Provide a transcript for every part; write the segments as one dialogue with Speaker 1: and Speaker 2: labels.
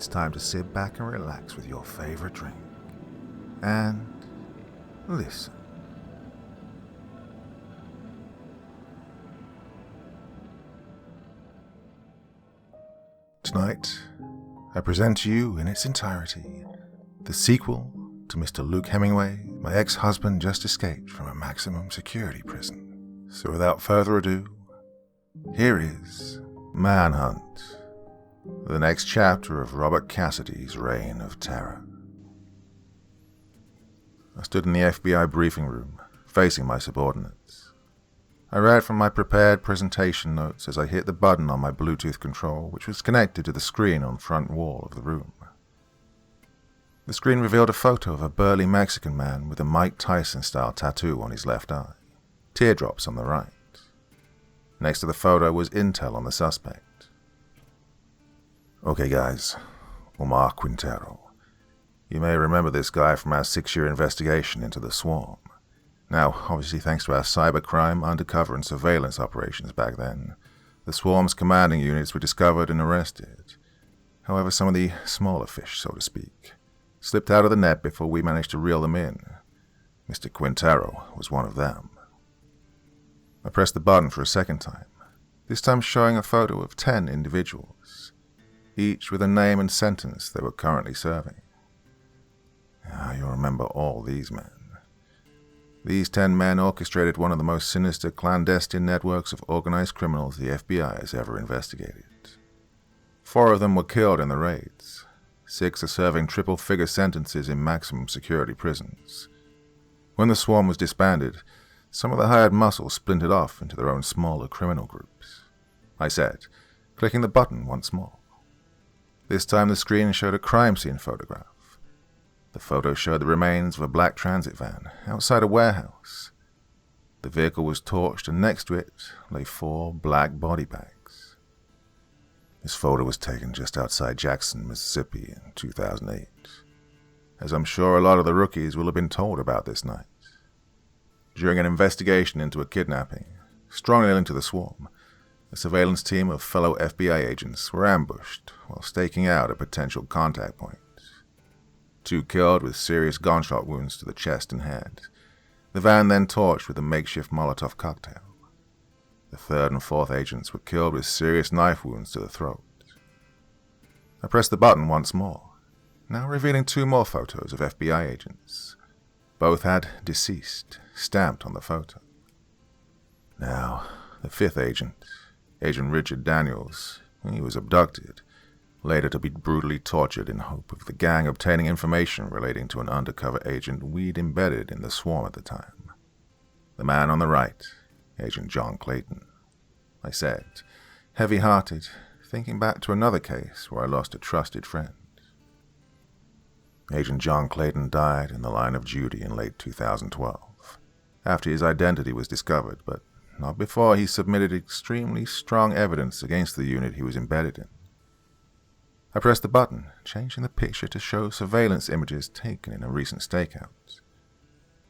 Speaker 1: it's time to sit back and relax with your favorite drink. And listen. Tonight, I present to you in its entirety the sequel to Mr. Luke Hemingway, my ex-husband just escaped from a maximum security prison. So without further ado, here is Manhunt, the next chapter of Robert Cassidy's reign of terror. I stood in the FBI briefing room, facing my subordinates. I read from my prepared presentation notes as I hit the button on my Bluetooth control, which was connected to the screen on the front wall of the room. The screen revealed a photo of a burly Mexican man with a Mike Tyson-style tattoo on his left eye, teardrops on the right. Next to the photo was intel on the suspect. Okay guys, Omar Quintero. You may remember this guy from our 6-year investigation into the swarm. Now, obviously thanks to our cybercrime, undercover and surveillance operations back then, the swarm's commanding units were discovered and arrested. However, some of the smaller fish, so to speak, slipped out of the net before we managed to reel them in. Mr. Quintero was one of them. I pressed the button for a second time, this time showing a photo of 10 individuals, each with a name and sentence they were currently serving. You'll remember all these men. These 10 men orchestrated one of the most sinister clandestine networks of organized criminals the FBI has ever investigated. 4 of them were killed in the raids. 6 are serving triple-figure sentences in maximum security prisons. When the swarm was disbanded, some of the hired muscle splintered off into their own smaller criminal groups. I said, clicking the button once more. This time the screen showed a crime scene photograph. The photo showed the remains of a black transit van outside a warehouse. The vehicle was torched and next to it lay 4 black body bags. This photo was taken just outside Jackson, Mississippi in 2008, as I'm sure a lot of the rookies will have been told about this night. During an investigation into a kidnapping, strongly linked to the swarm, a surveillance team of fellow FBI agents were ambushed while staking out a potential contact point. 2 killed with serious gunshot wounds to the chest and head. The van then torched with a makeshift Molotov cocktail. The 3rd and 4th agents were killed with serious knife wounds to the throat. I pressed the button once more, now revealing 2 more photos of FBI agents. Both had deceased stamped on the photo. Now, the 5th agent, Agent Richard Daniels, he was abducted, later to be brutally tortured in hope of the gang obtaining information relating to an undercover agent we'd embedded in the swarm at the time. The man on the right, Agent John Clayton. I said, heavy-hearted, thinking back to another case where I lost a trusted friend. Agent John Clayton died in the line of duty in late 2012, after his identity was discovered, but not before he submitted extremely strong evidence against the unit he was embedded in. I pressed the button, changing the picture to show surveillance images taken in a recent stakeout.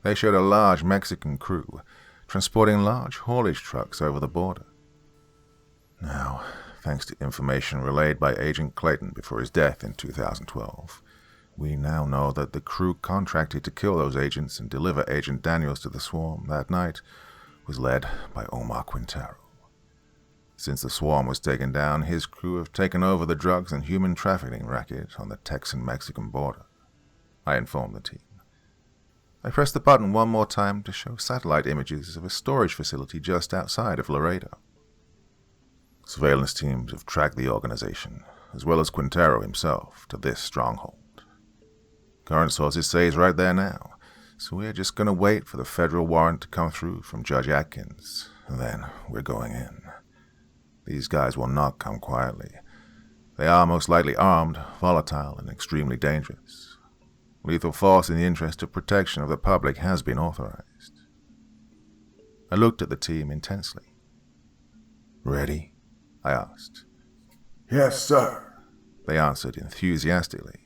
Speaker 1: They showed a large Mexican crew transporting large haulage trucks over the border. Now, thanks to information relayed by Agent Clayton before his death in 2012, we now know that the crew contracted to kill those agents and deliver Agent Daniels to the swarm that night was led by Omar Quintero. Since the swarm was taken down, his crew have taken over the drugs and human trafficking racket on the Texan-Mexican border, I informed the team. I pressed the button one more time to show satellite images of a storage facility just outside of Laredo. Surveillance teams have tracked the organization, as well as Quintero himself, to this stronghold. Current sources say he's right there now, so we're just going to wait for the federal warrant to come through from Judge Atkins, and then we're going in. These guys will not come quietly. They are most likely armed, volatile, and extremely dangerous. Lethal force in the interest of protection of the public has been authorized. I looked at the team intensely. Ready? I asked.
Speaker 2: Yes, sir,
Speaker 1: They answered enthusiastically.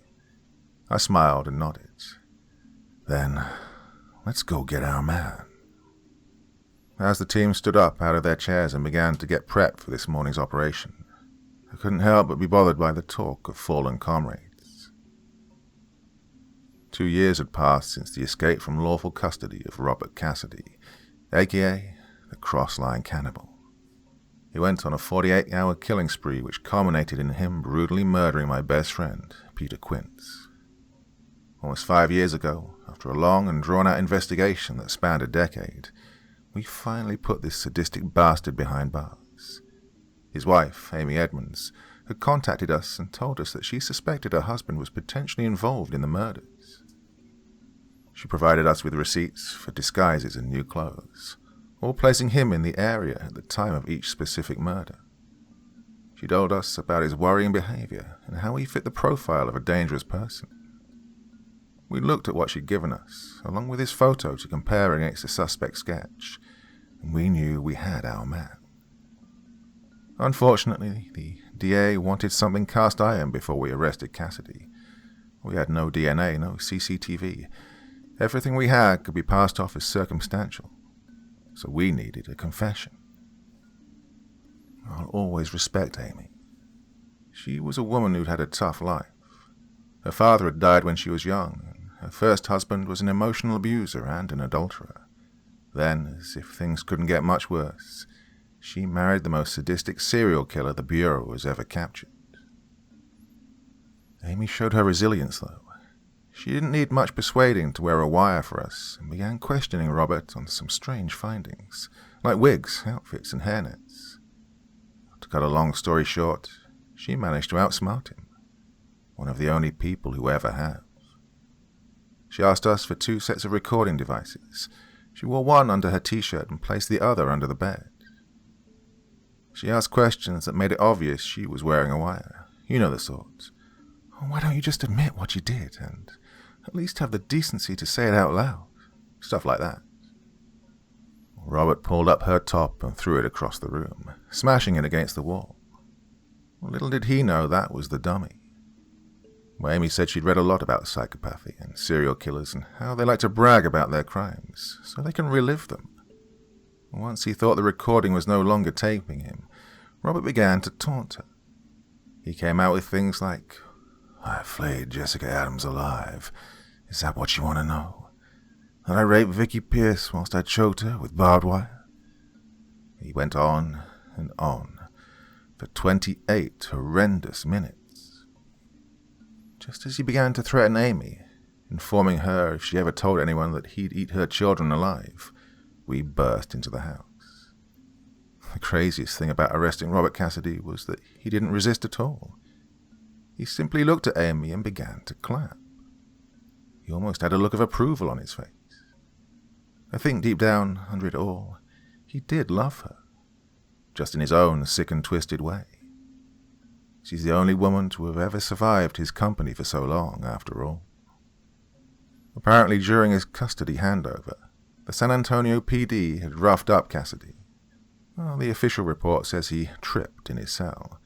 Speaker 1: I smiled and nodded. Then, let's go get our man. As the team stood up out of their chairs and began to get prepped for this morning's operation, I couldn't help but be bothered by the talk of fallen comrades. 2 years had passed since the escape from lawful custody of Robert Cassidy, aka the Cross-Line Cannibal. He went on a 48-hour killing spree which culminated in him brutally murdering my best friend, Peter Quince. Almost 5 years ago, after a long and drawn-out investigation that spanned a decade, we finally put this sadistic bastard behind bars. His wife, Amy Edmonds, had contacted us and told us that she suspected her husband was potentially involved in the murders. She provided us with receipts for disguises and new clothes, all placing him in the area at the time of each specific murder. She told us about his worrying behavior and how he fit the profile of a dangerous person. We looked at what she'd given us, along with his photo to compare against the suspect's sketch, and we knew we had our man. Unfortunately, the DA wanted something cast iron before we arrested Cassidy. We had no DNA, no CCTV. Everything we had could be passed off as circumstantial, so we needed a confession. I'll always respect Amy. She was a woman who'd had a tough life. Her father had died when she was young, and her first husband was an emotional abuser and an adulterer. Then, as if things couldn't get much worse, she married the most sadistic serial killer the Bureau has ever captured. Amy showed her resilience, though. She didn't need much persuading to wear a wire for us, and began questioning Robert on some strange findings, like wigs, outfits, and hairnets. To cut a long story short, she managed to outsmart him, one of the only people who ever have. She asked us for 2 sets of recording devices. She wore one under her t-shirt and placed the other under the bed. She asked questions that made it obvious she was wearing a wire. You know the sort. Oh, why don't you just admit what you did, and at least have the decency to say it out loud? Stuff like that. Robert pulled up her top and threw it across the room, smashing it against the wall. Little did he know that was the dummy. Amy said she'd read a lot about psychopathy and serial killers and how they like to brag about their crimes so they can relive them. Once he thought the recording was no longer taping him, Robert began to taunt her. He came out with things like, "I flayed Jessica Adams alive. Is that what you want to know? That I raped Vicky Pierce whilst I choked her with barbed wire?" He went on and on for 28 horrendous minutes. Just as he began to threaten Amy, informing her if she ever told anyone that he'd eat her children alive, we burst into the house. The craziest thing about arresting Robert Cassidy was that he didn't resist at all. He simply looked at Amy and began to clap. He almost had a look of approval on his face. I think deep down, under it all, he did love her, just in his own sick and twisted way. She's the only woman to have ever survived his company for so long, after all. Apparently during his custody handover, the San Antonio PD had roughed up Cassidy. Well, the official report says he tripped in his cell.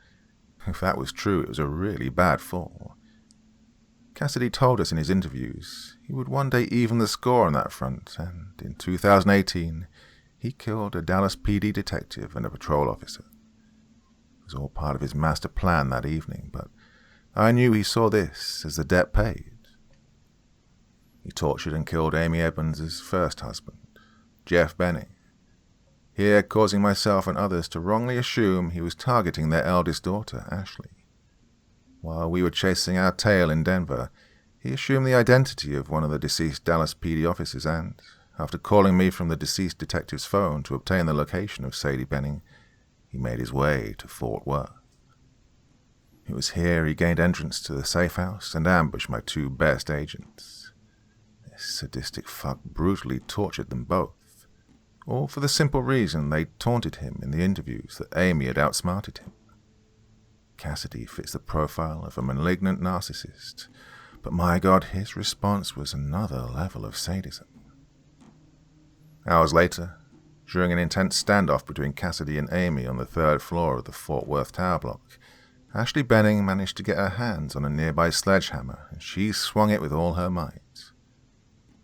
Speaker 1: If that was true, it was a really bad fall. Cassidy told us in his interviews he would one day even the score on that front, and in 2018, he killed a Dallas PD detective and a patrol officer. It was all part of his master plan that evening, but I knew he saw this as the debt paid. He tortured and killed Amy Edmonds' first husband, Jeff Benning, here causing myself and others to wrongly assume he was targeting their eldest daughter, Ashley. While we were chasing our tail in Denver, he assumed the identity of one of the deceased Dallas PD officers and, after calling me from the deceased detective's phone to obtain the location of Sadie Benning, he made his way to Fort Worth. It was here he gained entrance to the safe house and ambushed my 2 best agents. This sadistic fuck brutally tortured them both, all for the simple reason they taunted him in the interviews that Amy had outsmarted him. Cassidy fits the profile of a malignant narcissist, but my God, his response was another level of sadism. Hours later, during an intense standoff between Cassidy and Amy on the 3rd floor of the Fort Worth tower block, Ashley Benning managed to get her hands on a nearby sledgehammer, and she swung it with all her might.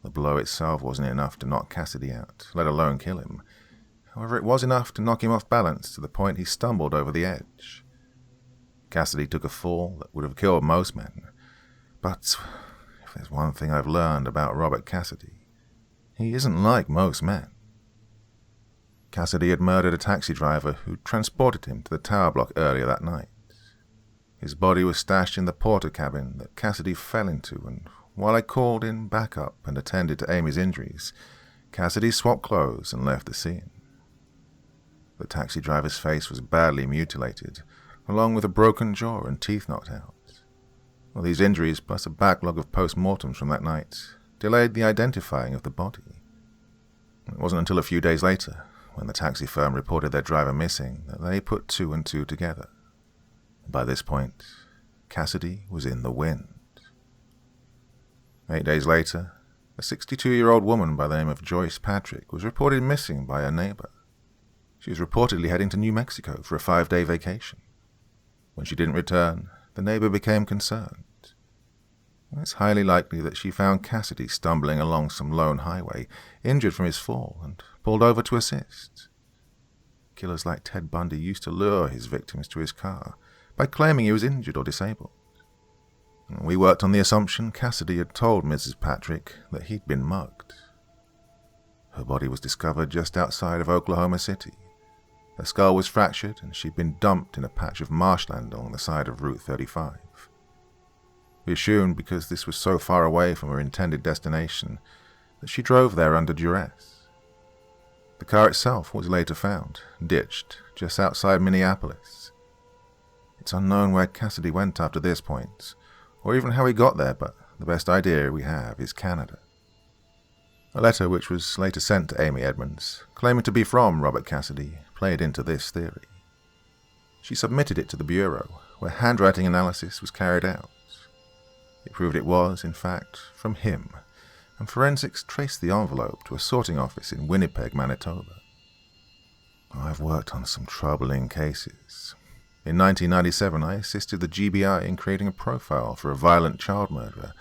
Speaker 1: The blow itself wasn't enough to knock Cassidy out, let alone kill him. However, it was enough to knock him off balance to the point he stumbled over the edge. Cassidy took a fall that would have killed most men. But if there's one thing I've learned about Robert Cassidy, he isn't like most men. Cassidy had murdered a taxi driver who transported him to the tower block earlier that night. His body was stashed in the porter cabin that Cassidy fell into, and while I called in backup and attended to Amy's injuries, Cassidy swapped clothes and left the scene. The taxi driver's face was badly mutilated, along with a broken jaw and teeth knocked out. Well, these injuries, plus a backlog of post-mortems from that night, delayed the identifying of the body. It wasn't until a few days later, when the taxi firm reported their driver missing, that they put two and two together. By this point, Cassidy was in the wind. 8 days later, a 62-year-old woman by the name of Joyce Patrick was reported missing by a neighbor. She was reportedly heading to New Mexico for a 5-day vacation. When she didn't return, the neighbor became concerned. It's highly likely that she found Cassidy stumbling along some lone highway, injured from his fall, and pulled over to assist. Killers like Ted Bundy used to lure his victims to his car by claiming he was injured or disabled. We worked on the assumption Cassidy had told Mrs. Patrick that he'd been mugged. Her body was discovered just outside of Oklahoma City. Her skull was fractured, and she'd been dumped in a patch of marshland along the side of Route 35. We assumed, because this was so far away from her intended destination, that she drove there under duress. The car itself was later found, ditched, just outside Minneapolis. It's unknown where Cassidy went after this point, or even how he got there, but the best idea we have is Canada. A letter which was later sent to Amy Edmonds, claiming to be from Robert Cassidy, played into this theory. She submitted it to the Bureau, where handwriting analysis was carried out. It proved it was, in fact, from him, and forensics traced the envelope to a sorting office in Winnipeg, Manitoba. I've worked on some troubling cases. In 1997, I assisted the GBI in creating a profile for a violent child murderer,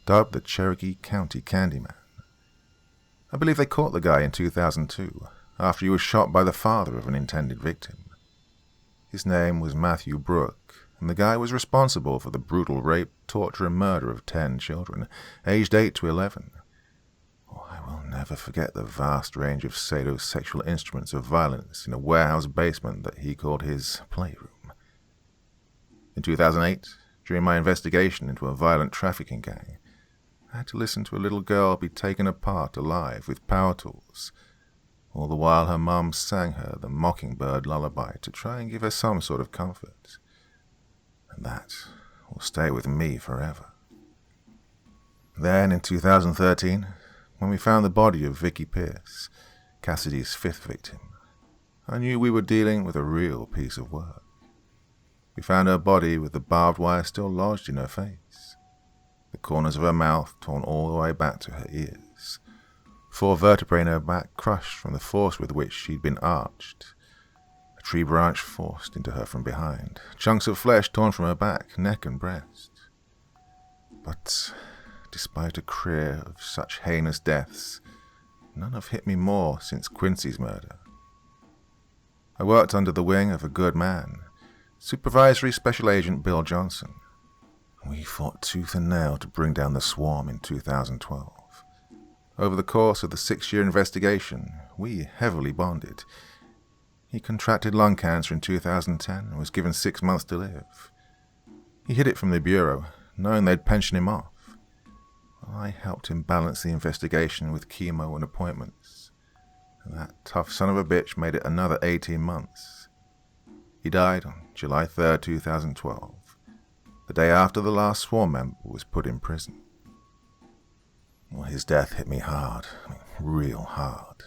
Speaker 1: dubbed the Cherokee County Candyman. I believe they caught the guy in 2002, after he was shot by the father of an intended victim. His name was Matthew Brooke, and the guy was responsible for the brutal rape, torture, and murder of 10 children, aged 8 to 11. Oh, I will never forget the vast range of sadosexual instruments of violence in a warehouse basement that he called his playroom. In 2008, during my investigation into a violent trafficking gang, I had to listen to a little girl be taken apart alive with power tools, all the while her mum sang her the mockingbird lullaby to try and give her some sort of comfort. And that will stay with me forever. Then, in 2013, when we found the body of Vicky Pierce, Cassidy's 5th victim, I knew we were dealing with a real piece of work. We found her body with the barbed wire still lodged in her face, the corners of her mouth torn all the way back to her ears, 4 vertebrae in her back crushed from the force with which she'd been arched, a tree branch forced into her from behind, chunks of flesh torn from her back, neck and breast. But despite a career of such heinous deaths, none have hit me more since Quincy's murder. I worked under the wing of a good man, Supervisory Special Agent Bill Johnson. We fought tooth and nail to bring down the swarm in 2012. Over the course of the 6-year investigation, we heavily bonded. He contracted lung cancer in 2010 and was given 6 months to live. He hid it from the Bureau, knowing they'd pension him off. I helped him balance the investigation with chemo and appointments, and that tough son of a bitch made it another 18 months. He died on July 3, 2012, the day after the last sworn member was put in prison. Well, his death hit me hard, real hard.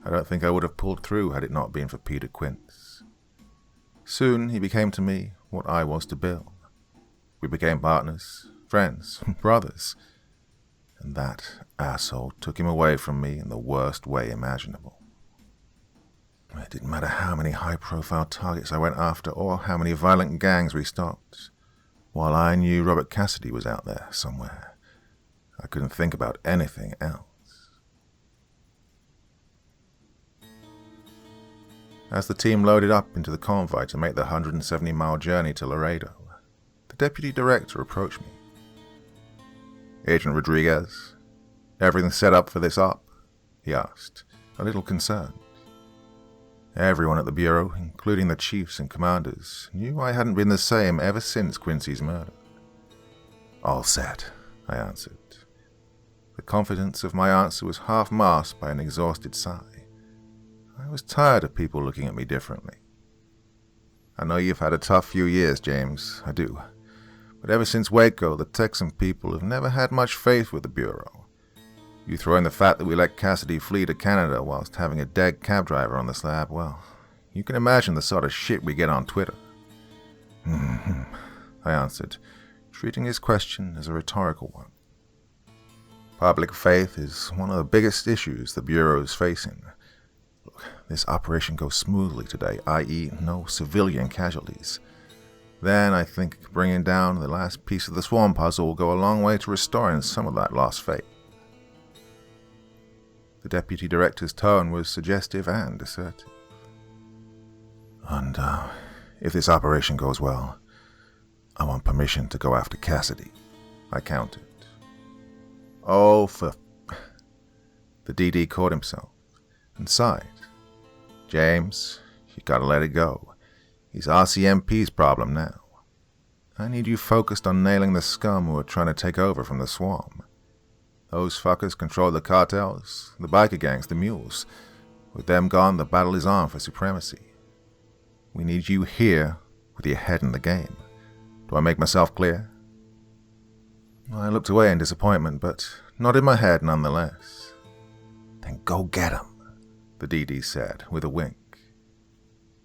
Speaker 1: I don't think I would have pulled through had it not been for Peter Quince. Soon he became to me what I was to Bill. We became partners, friends, brothers, and that asshole took him away from me in the worst way imaginable. It didn't matter how many high-profile targets I went after or how many violent gangs we stopped. While I knew Robert Cassidy was out there somewhere, I couldn't think about anything else. As the team loaded up into the convoy to make the 170-mile journey to Laredo, the deputy director approached me. "Agent Rodriguez, everything set up for this op?" he asked, a little concerned. Everyone at the Bureau, including the chiefs and commanders, knew I hadn't been the same ever since Quincy's murder. "All set," I answered. The confidence of my answer was half masked by an exhausted sigh. I was tired of people looking at me differently. "I know you've had a tough few years, James, I do. But ever since Waco, the Texan people have never had much faith with the Bureau. You throw in the fact that we let Cassidy flee to Canada whilst having a dead cab driver on the slab, well, you can imagine the sort of shit we get on Twitter." I answered, treating his question as a rhetorical one. "Public faith is one of the biggest issues the Bureau is facing. Look, this operation goes smoothly today, i.e. no civilian casualties. Then I think bringing down the last piece of the swarm puzzle will go a long way to restoring some of that lost faith." The deputy director's tone was suggestive and assertive. "And if this operation goes well, I want permission to go after Cassidy," I countered. "Oh, for..." The DD caught himself and sighed. "James, you gotta let it go. He's RCMP's problem now. I need you focused on nailing the scum who are trying to take over from the swarm. Those fuckers control the cartels, the biker gangs, the mules. With them gone, the battle is on for supremacy. We need you here with your head in the game. Do I make myself clear?" I looked away in disappointment, but nodded my head nonetheless. "Then go get him," the DD said with a wink.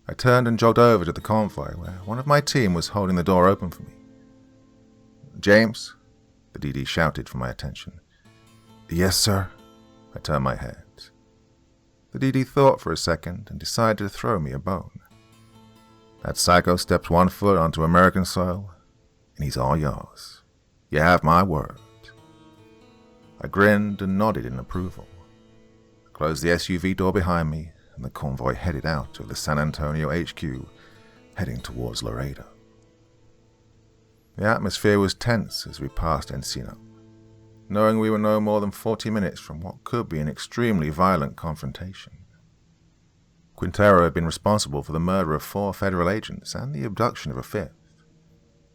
Speaker 1: I turned and jogged over to the convoy where one of my team was holding the door open for me. "James?" the DD shouted for my attention. "Yes, sir." I turned my head. The DD thought for a second and decided to throw me a bone. "That psycho steps one foot onto American soil, and he's all yours. You have my word." I grinned and nodded in approval. I closed the SUV door behind me, and the convoy headed out of the San Antonio HQ, heading towards Laredo. The atmosphere was tense as we passed Encino, knowing we were no more than 40 minutes from what could be an extremely violent confrontation. Quintero had been responsible for the murder of 4 federal agents and the abduction of a 5th.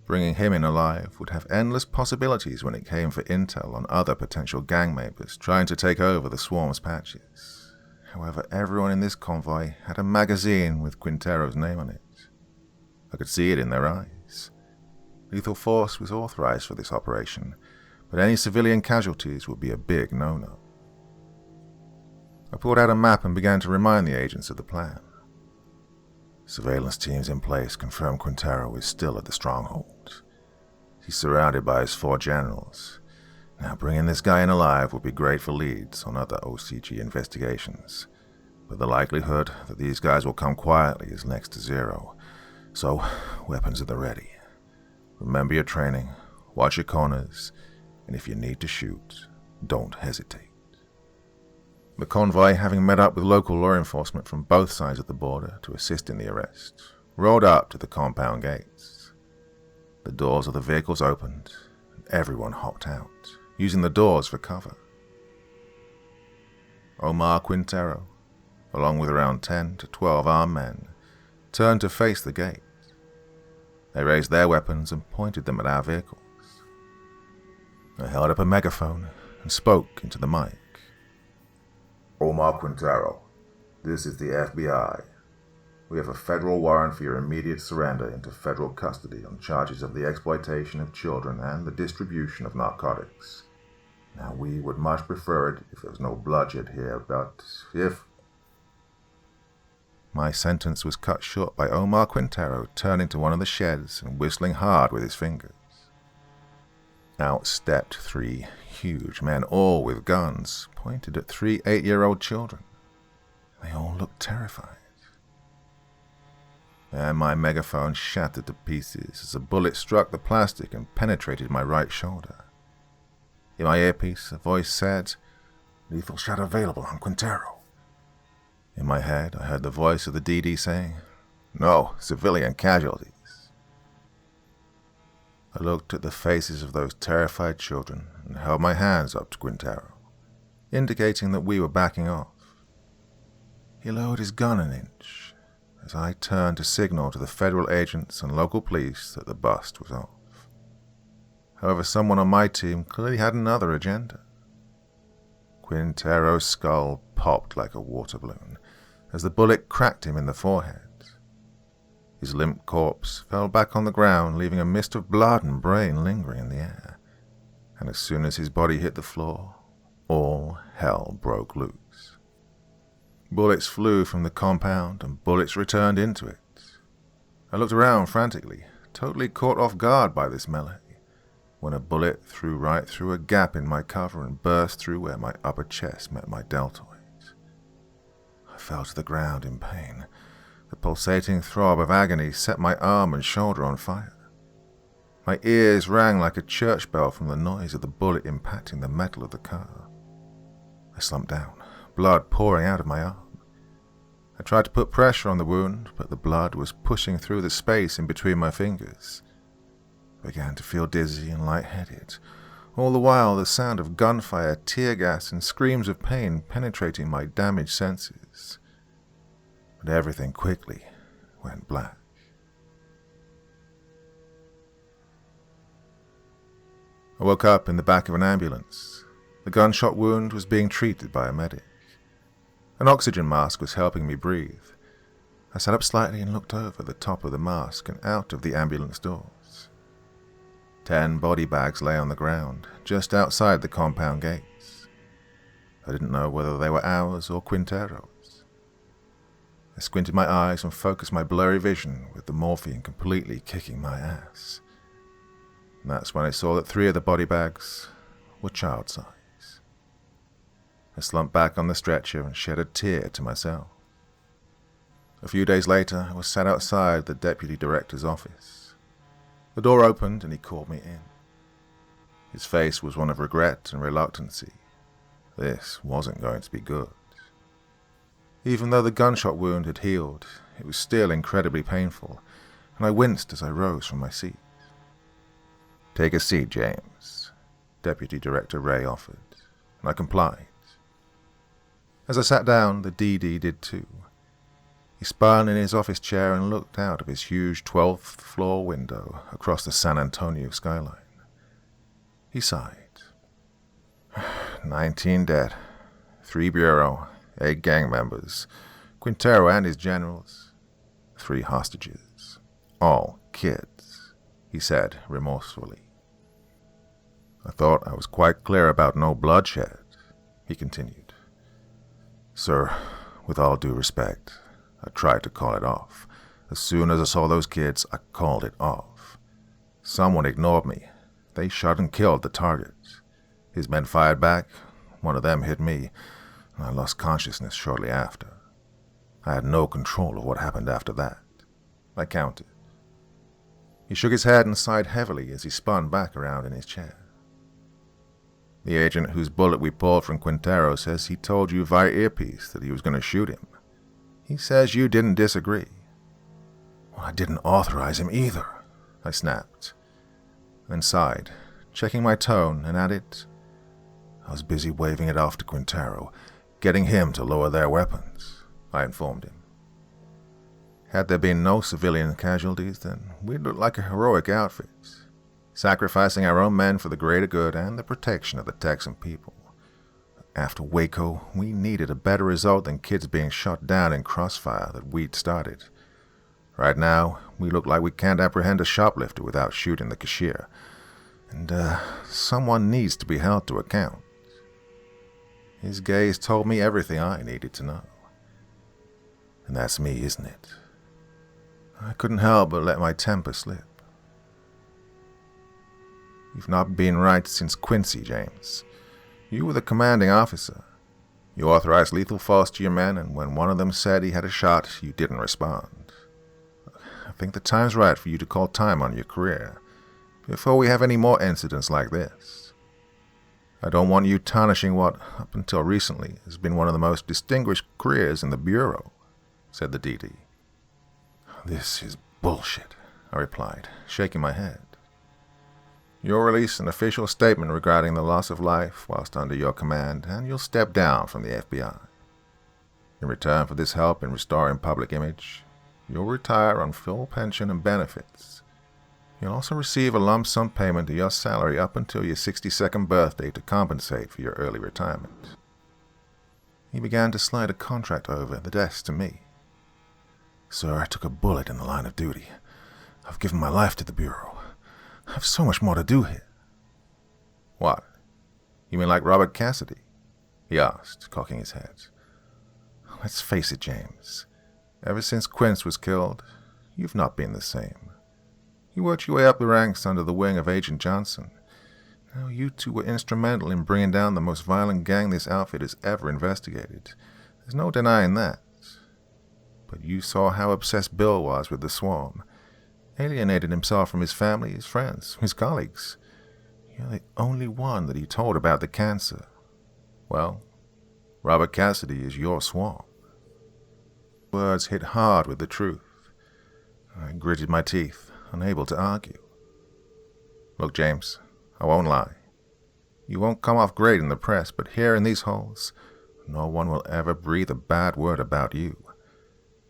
Speaker 1: Bringing him in alive would have endless possibilities when it came for intel on other potential gang members trying to take over the swarm's patches. However, everyone in this convoy had a magazine with Quintero's name on it. I could see it in their eyes. Lethal force was authorized for this operation, but any civilian casualties would be a big no-no. I pulled out a map and began to remind the agents of the plan. Surveillance teams in place confirm Quintero is still at the stronghold. He's surrounded by his 4 generals. Now bringing this guy in alive would be great for leads on other OCG investigations, but the likelihood that these guys will come quietly is next to 0, so weapons at the ready. Remember your training, watch your corners, and if you need to shoot, don't hesitate. The convoy, having met up with local law enforcement from both sides of the border to assist in the arrest, rolled up to the compound gates. The doors of the vehicles opened, and everyone hopped out, using the doors for cover. Omar Quintero, along with around 10 to 12 armed men, turned to face the gate. They raised their weapons and pointed them at our vehicles. I held up a megaphone and spoke into the mic.
Speaker 2: "Omar Quintero, this is the FBI. We have a federal warrant for your immediate surrender into federal custody on charges of the exploitation of children and the distribution of narcotics. Now, we would much prefer it if there was no bloodshed here, but if..."
Speaker 1: My sentence was cut short by Omar Quintero turning to one of the sheds and whistling hard with his fingers. Out stepped 3 huge men, all with guns, pointed at 3 8-year-old children. They all looked terrified. And my megaphone shattered to pieces as a bullet struck the plastic and penetrated my right shoulder. In my earpiece, a voice said, "Lethal shot available on Quintero." In my head, I heard the voice of the DD saying, "No, civilian casualties." I looked at the faces of those terrified children and held my hands up to Quintero, indicating that we were backing off. He lowered his gun an inch as I turned to signal to the federal agents and local police that the bust was off. However, someone on my team clearly had another agenda. Quintero's skull popped like a water balloon as the bullet cracked him in the forehead. His limp corpse fell back on the ground, leaving a mist of blood and brain lingering in the air. And as soon as his body hit the floor, all hell broke loose. Bullets flew from the compound and bullets returned into it. I looked around frantically, totally caught off guard by this melee, when a bullet flew right through a gap in my cover and burst through where my upper chest met my deltoid. I fell to the ground in pain. The pulsating throb of agony set my arm and shoulder on fire. My ears rang like a church bell from the noise of the bullet impacting the metal of the car. I slumped down, blood pouring out of my arm. I tried to put pressure on the wound, but the blood was pushing through the space in between my fingers. I began to feel dizzy and lightheaded, all the while the sound of gunfire, tear gas, and screams of pain penetrating my damaged senses. But everything quickly went black. I woke up in the back of an ambulance. The gunshot wound was being treated by a medic. An oxygen mask was helping me breathe. I sat up slightly and looked over the top of the mask and out of the ambulance doors. 10 body bags lay on the ground, just outside the compound gates. I didn't know whether they were ours or Quintero's. I squinted my eyes and focused my blurry vision with the morphine completely kicking my ass. And that's when I saw that 3 of the body bags were child size. I slumped back on the stretcher and shed a tear to myself. A few days later, I was sat outside the deputy director's office. The door opened and he called me in. His face was one of regret and reluctancy. This wasn't going to be good. Even though the gunshot wound had healed, it was still incredibly painful, and I winced as I rose from my seat. "Take a seat, James," Deputy Director Ray offered, and I complied. As I sat down, the DD did too. He spun in his office chair and looked out of his huge 12th floor window across the San Antonio skyline. He sighed. 19 dead, 3 bureau, 8 gang members, Quintero and his generals, 3 hostages, all kids, he said remorsefully. "I thought I was quite clear about no bloodshed," he continued. "Sir, with all due respect, I tried to call it off. As soon as I saw those kids, I called it off. Someone ignored me. They shot and killed the target. His men fired back. One of them hit me. I lost consciousness shortly after. I had no control of what happened after that. I counted." He shook his head and sighed heavily as he spun back around in his chair. "The agent whose bullet we pulled from Quintero says he told you via earpiece that he was going to shoot him. He says you didn't disagree." "Well, I didn't authorize him either," I snapped, then sighed, checking my tone, and added, "I was busy waving it off to Quintero, getting him to lower their weapons," I informed him. Had there been no civilian casualties, then we'd look like a heroic outfit, sacrificing our own men for the greater good and the protection of the Texan people. After Waco, we needed a better result than kids being shot down in crossfire that we'd started. Right now, we look like we can't apprehend a shoplifter without shooting the cashier, and someone needs to be held to account. His gaze told me everything I needed to know. And that's me, isn't it? I couldn't help but let my temper slip. "You've not been right since Quincy, James. You were the commanding officer. You authorized lethal force to your men, and when one of them said he had a shot, you didn't respond. I think the time's right for you to call time on your career, before we have any more incidents like this." I don't want you tarnishing what, up until recently, has been one of the most distinguished careers in the Bureau," said the DD. "This is bullshit," I replied, shaking my head. "You'll release an official statement regarding the loss of life whilst under your command, and you'll step down from the FBI. In return for this help in restoring public image, you'll retire on full pension and benefits. You'll also receive a lump sum payment of your salary up until your 62nd birthday to compensate for your early retirement." He began to slide a contract over the desk to me. "Sir, I took a bullet in the line of duty. I've given my life to the Bureau. I have so much more to do here." "What? You mean like Robert Cassidy?" he asked, cocking his head. "Let's face it, James. Ever since Quince was killed, you've not been the same. You worked your way up the ranks under the wing of Agent Johnson. Now, you two were instrumental in bringing down the most violent gang this outfit has ever investigated. There's no denying that. But you saw how obsessed Bill was with the swarm. Alienated himself from his family, his friends, his colleagues. You're the only one that he told about the cancer. Well, Robert Cassidy is your swarm." Words hit hard with the truth. I gritted my teeth, unable to argue. "Look, James, I won't lie. You won't come off great in the press, but here in these halls, no one will ever breathe a bad word about you.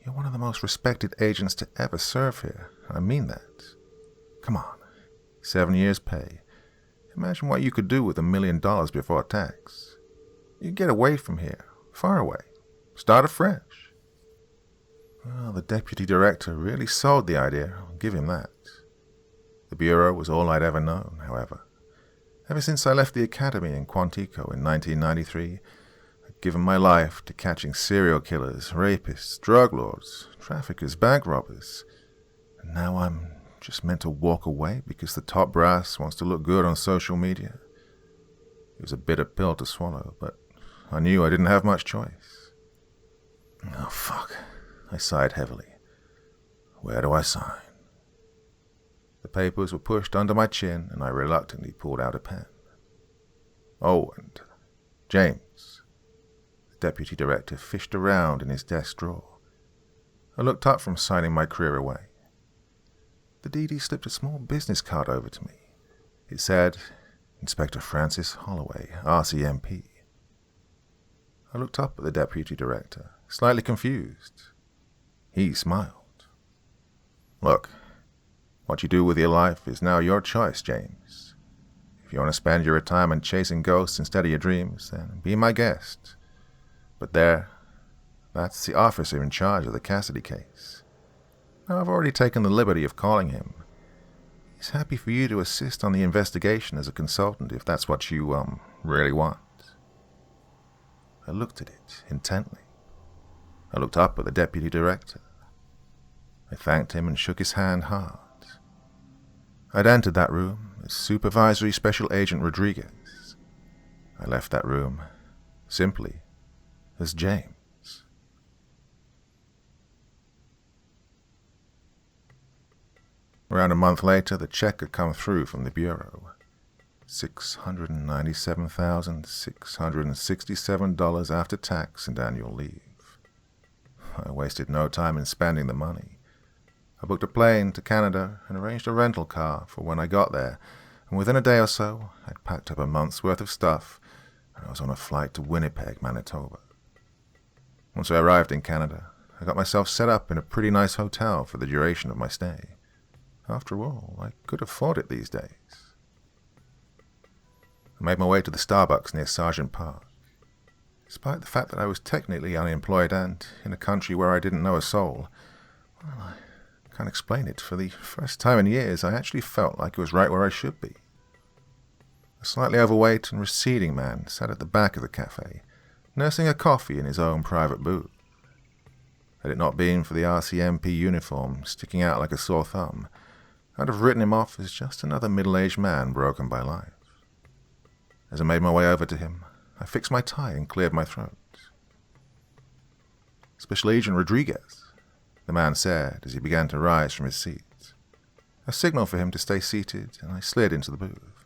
Speaker 1: You're one of the most respected agents to ever serve here, and I mean that. Come on, 7 years' pay. Imagine what you could do with $1 million before tax. You get away from here, far away, start afresh." Well, the deputy director really sold the idea, I'll give him that. The Bureau was all I'd ever known, however. Ever since I left the academy in Quantico in 1993, I'd given my life to catching serial killers, rapists, drug lords, traffickers, bank robbers. And now I'm just meant to walk away because the top brass wants to look good on social media. It was a bitter pill to swallow, but I knew I didn't have much choice. Oh, fuck. I sighed heavily. Where do I sign? The papers were pushed under my chin, and I reluctantly pulled out a pen. "Oh, and James." The deputy director fished around in his desk drawer. I looked up from signing my career away. The DD slipped a small business card over to me. It said, "Inspector Francis Holloway, RCMP." I looked up at the deputy director, slightly confused. He smiled. "Look, what you do with your life is now your choice, James. If you want to spend your retirement chasing ghosts instead of your dreams, then be my guest. But that's the officer in charge of the Cassidy case. Now, I've already taken the liberty of calling him. He's happy for you to assist on the investigation as a consultant if that's what you, really want." I looked at it intently. I looked up at the deputy director. I thanked him and shook his hand hard. I'd entered that room as Supervisory Special Agent Rodriguez. I left that room simply as James. Around a month later, the check had come through from the Bureau. $697,667 after tax and annual leave. I wasted no time in spending the money. I booked a plane to Canada and arranged a rental car for when I got there, and within a day or so, I'd packed up a month's worth of stuff, and I was on a flight to Winnipeg, Manitoba. Once I arrived in Canada, I got myself set up in a pretty nice hotel for the duration of my stay. After all, I could afford it these days. I made my way to the Starbucks near Sergeant Park. Despite the fact that I was technically unemployed and in a country where I didn't know a soul, well, I can't explain it. For the first time in years, I actually felt like it was right where I should be. A slightly overweight and receding man sat at the back of the cafe, nursing a coffee in his own private booth. Had it not been for the RCMP uniform sticking out like a sore thumb, I'd have written him off as just another middle-aged man broken by life. As I made my way over to him, I fixed my tie and cleared my throat. "Special Agent Rodriguez," the man said as he began to rise from his seat. I signaled for him to stay seated, and I slid into the booth.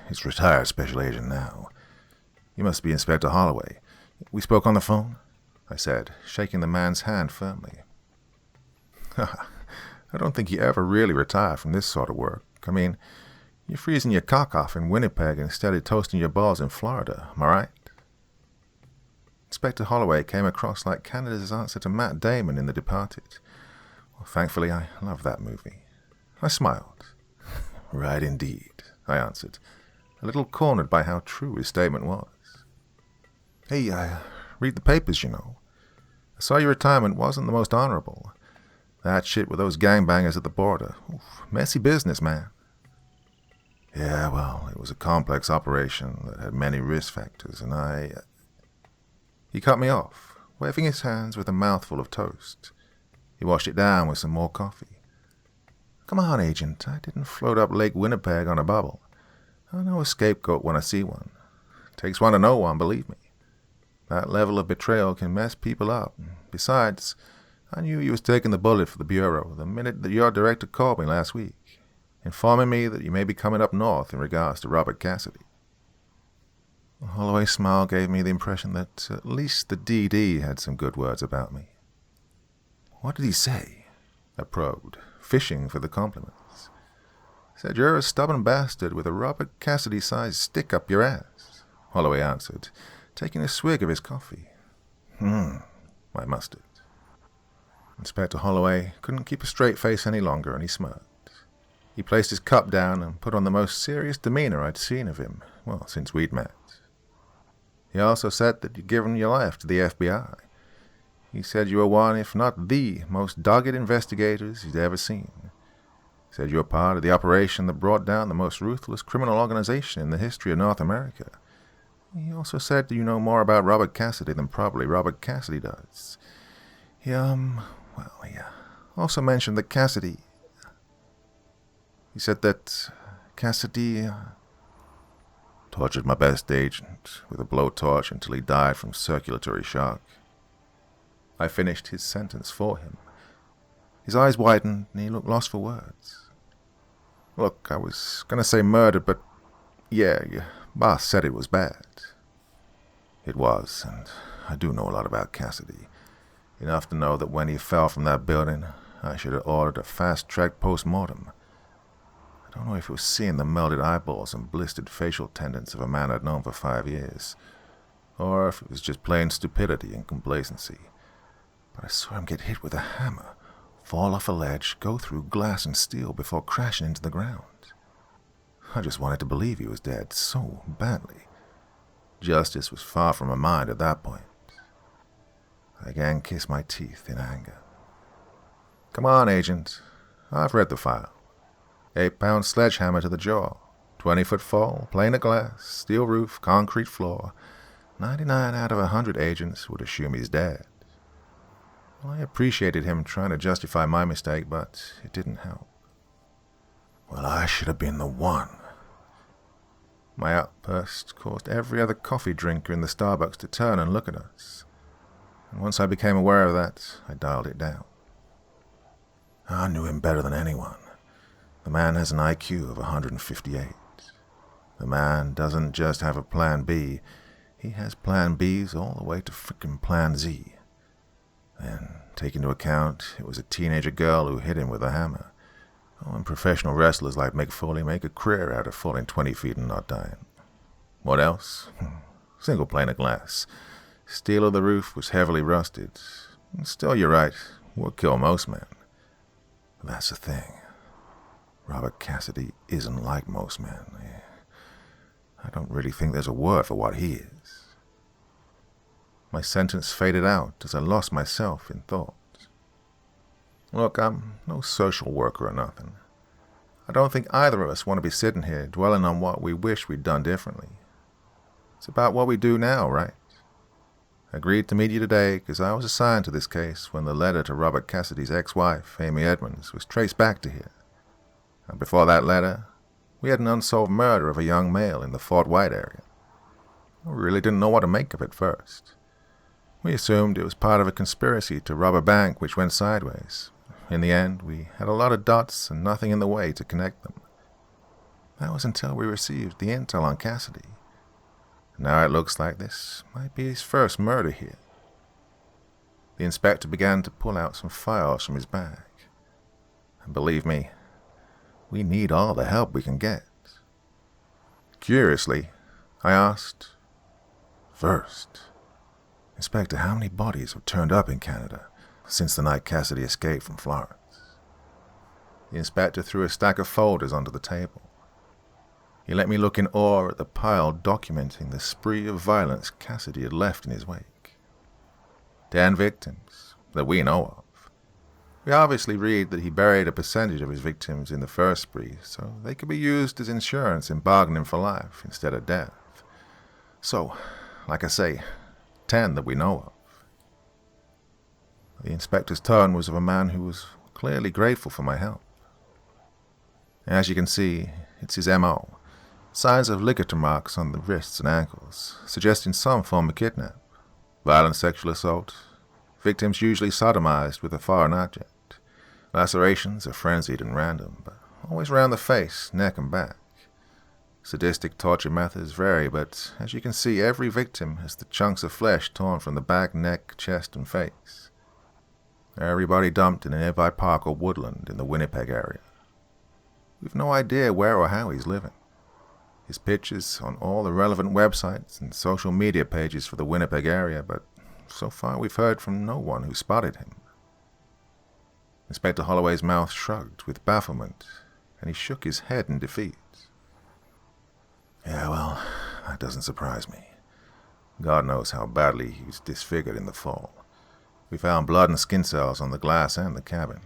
Speaker 1: He's retired special agent now. You must be Inspector Holloway. We spoke on the phone?" I said, shaking the man's hand firmly. "I don't think you ever really retire from this sort of work. I mean, you're freezing your cock off in Winnipeg instead of toasting your balls in Florida, am I right?" Inspector Holloway came across like Canada's answer to Matt Damon in The Departed. Well, thankfully, I love that movie. I smiled. "Right indeed," I answered, a little cornered by how true his statement was. "Hey, I read the papers, you know. I saw your retirement wasn't the most honorable. That shit with those gangbangers at the border. Oof, messy business, man." "Yeah, well, it was a complex operation that had many risk factors, and He cut me off, waving his hands with a mouthful of toast. He washed it down with some more coffee. "Come on, Agent, I didn't float up Lake Winnipeg on a bubble. I know a scapegoat when I see one. Takes one to know one, believe me. That level of betrayal can mess people up. Besides, I knew you was taking the bullet for the Bureau the minute that your director called me last week, informing me that you may be coming up north in regards to Robert Cassidy." Holloway's smile gave me the impression that at least the DD had some good words about me. "What did he say?" I probed, fishing for the compliments. "Said you're a stubborn bastard with a Robert Cassidy-sized stick up your ass," Holloway answered, taking a swig of his coffee. I mustard. Inspector Holloway couldn't keep a straight face any longer, and he smirked. He placed his cup down and put on the most serious demeanor I'd seen of him, well, since we'd met. He also said that you'd given your life to the FBI. He said you were one, if not the, most dogged investigators he'd ever seen. He said you were part of the operation that brought down the most ruthless criminal organization in the history of North America. He also said you know more about Robert Cassidy than probably Robert Cassidy does. He also mentioned that Cassidy... He said that Cassidy... tortured my best agent with a blowtorch until he died from circulatory shock. I finished his sentence for him. His eyes widened and he looked lost for words. "Look, I was going to say murder, but yeah, your boss said it was bad." It was, and I do know a lot about Cassidy. Enough to know that when he fell from that building, I should have ordered a fast-track post-mortem. I don't know if it was seeing the melted eyeballs and blistered facial tendons of a man I'd known for 5 years, or if it was just plain stupidity and complacency. But I saw him get hit with a hammer, fall off a ledge, go through glass and steel before crashing into the ground. I just wanted to believe he was dead so badly. Justice was far from my mind at that point. I again kissed my teeth in anger. "Come on, Agent. I've read the file. 8-pound sledgehammer to the jaw, 20-foot fall, pane of glass, steel roof, concrete floor. 99 out of 100 agents would assume he's dead." Well, I appreciated him trying to justify my mistake, but it didn't help. "Well, I should have been the one." My outburst caused every other coffee drinker in the Starbucks to turn and look at us. And once I became aware of that, I dialed it down. "I knew him better than anyone. The man has an IQ of 158. The man doesn't just have a Plan B, he has Plan Bs all the way to frickin' Plan Z. Then, take into account it was a teenager girl who hit him with a hammer. Oh, and professional wrestlers like Mick Foley make a career out of falling 20 feet and not dying. What else? Single pane of glass. Steel of the roof was heavily rusted. Still, you're right, would kill most men. But that's the thing. Robert Cassidy isn't like most men. I don't really think there's a word for what he is. My sentence faded out as I lost myself in thought. Look, I'm no social worker or nothing. I don't think either of us want to be sitting here dwelling on what we wish we'd done differently. It's about what we do now, right? I agreed to meet you today because I was assigned to this case when the letter to Robert Cassidy's ex-wife, Amy Edmonds, was traced back to here. And before that letter, we had an unsolved murder of a young male in the Fort White area. We really didn't know what to make of it first. We assumed it was part of a conspiracy to rob a bank which went sideways. In the end, we had a lot of dots and nothing in the way to connect them. That was until we received the intel on Cassidy. Now it looks like this might be his first murder here. The inspector began to pull out some files from his bag. And believe me, we need all the help we can get. Curiously, I asked, "First, Inspector, how many bodies have turned up in Canada since the night Cassidy escaped from Florence?" The inspector threw a stack of folders onto the table. He let me look in awe at the pile documenting the spree of violence Cassidy had left in his wake. 10 victims that we know of. We obviously read that he buried a percentage of his victims in the first spree, so they could be used as insurance in bargaining for life instead of death. So, like I say, 10 that we know of. The inspector's tone was of a man who was clearly grateful for my help. As you can see, it's his M.O. Signs of ligature marks on the wrists and ankles, suggesting some form of kidnap. Violent sexual assault. Victims usually sodomized with a foreign object. Lacerations are frenzied and random, but always around the face, neck, and back. Sadistic torture methods vary, but as you can see, every victim has the chunks of flesh torn from the back, neck, chest, and face. Everybody dumped in a nearby park or woodland in the Winnipeg area. We've no idea where or how he's living. His picture's on all the relevant websites and social media pages for the Winnipeg area, but so far we've heard from no one who spotted him. Inspector Holloway's mouth shrugged with bafflement, and he shook his head in defeat. Yeah, well, that doesn't surprise me. God knows how badly he was disfigured in the fall. We found blood and skin cells on the glass and the cabin.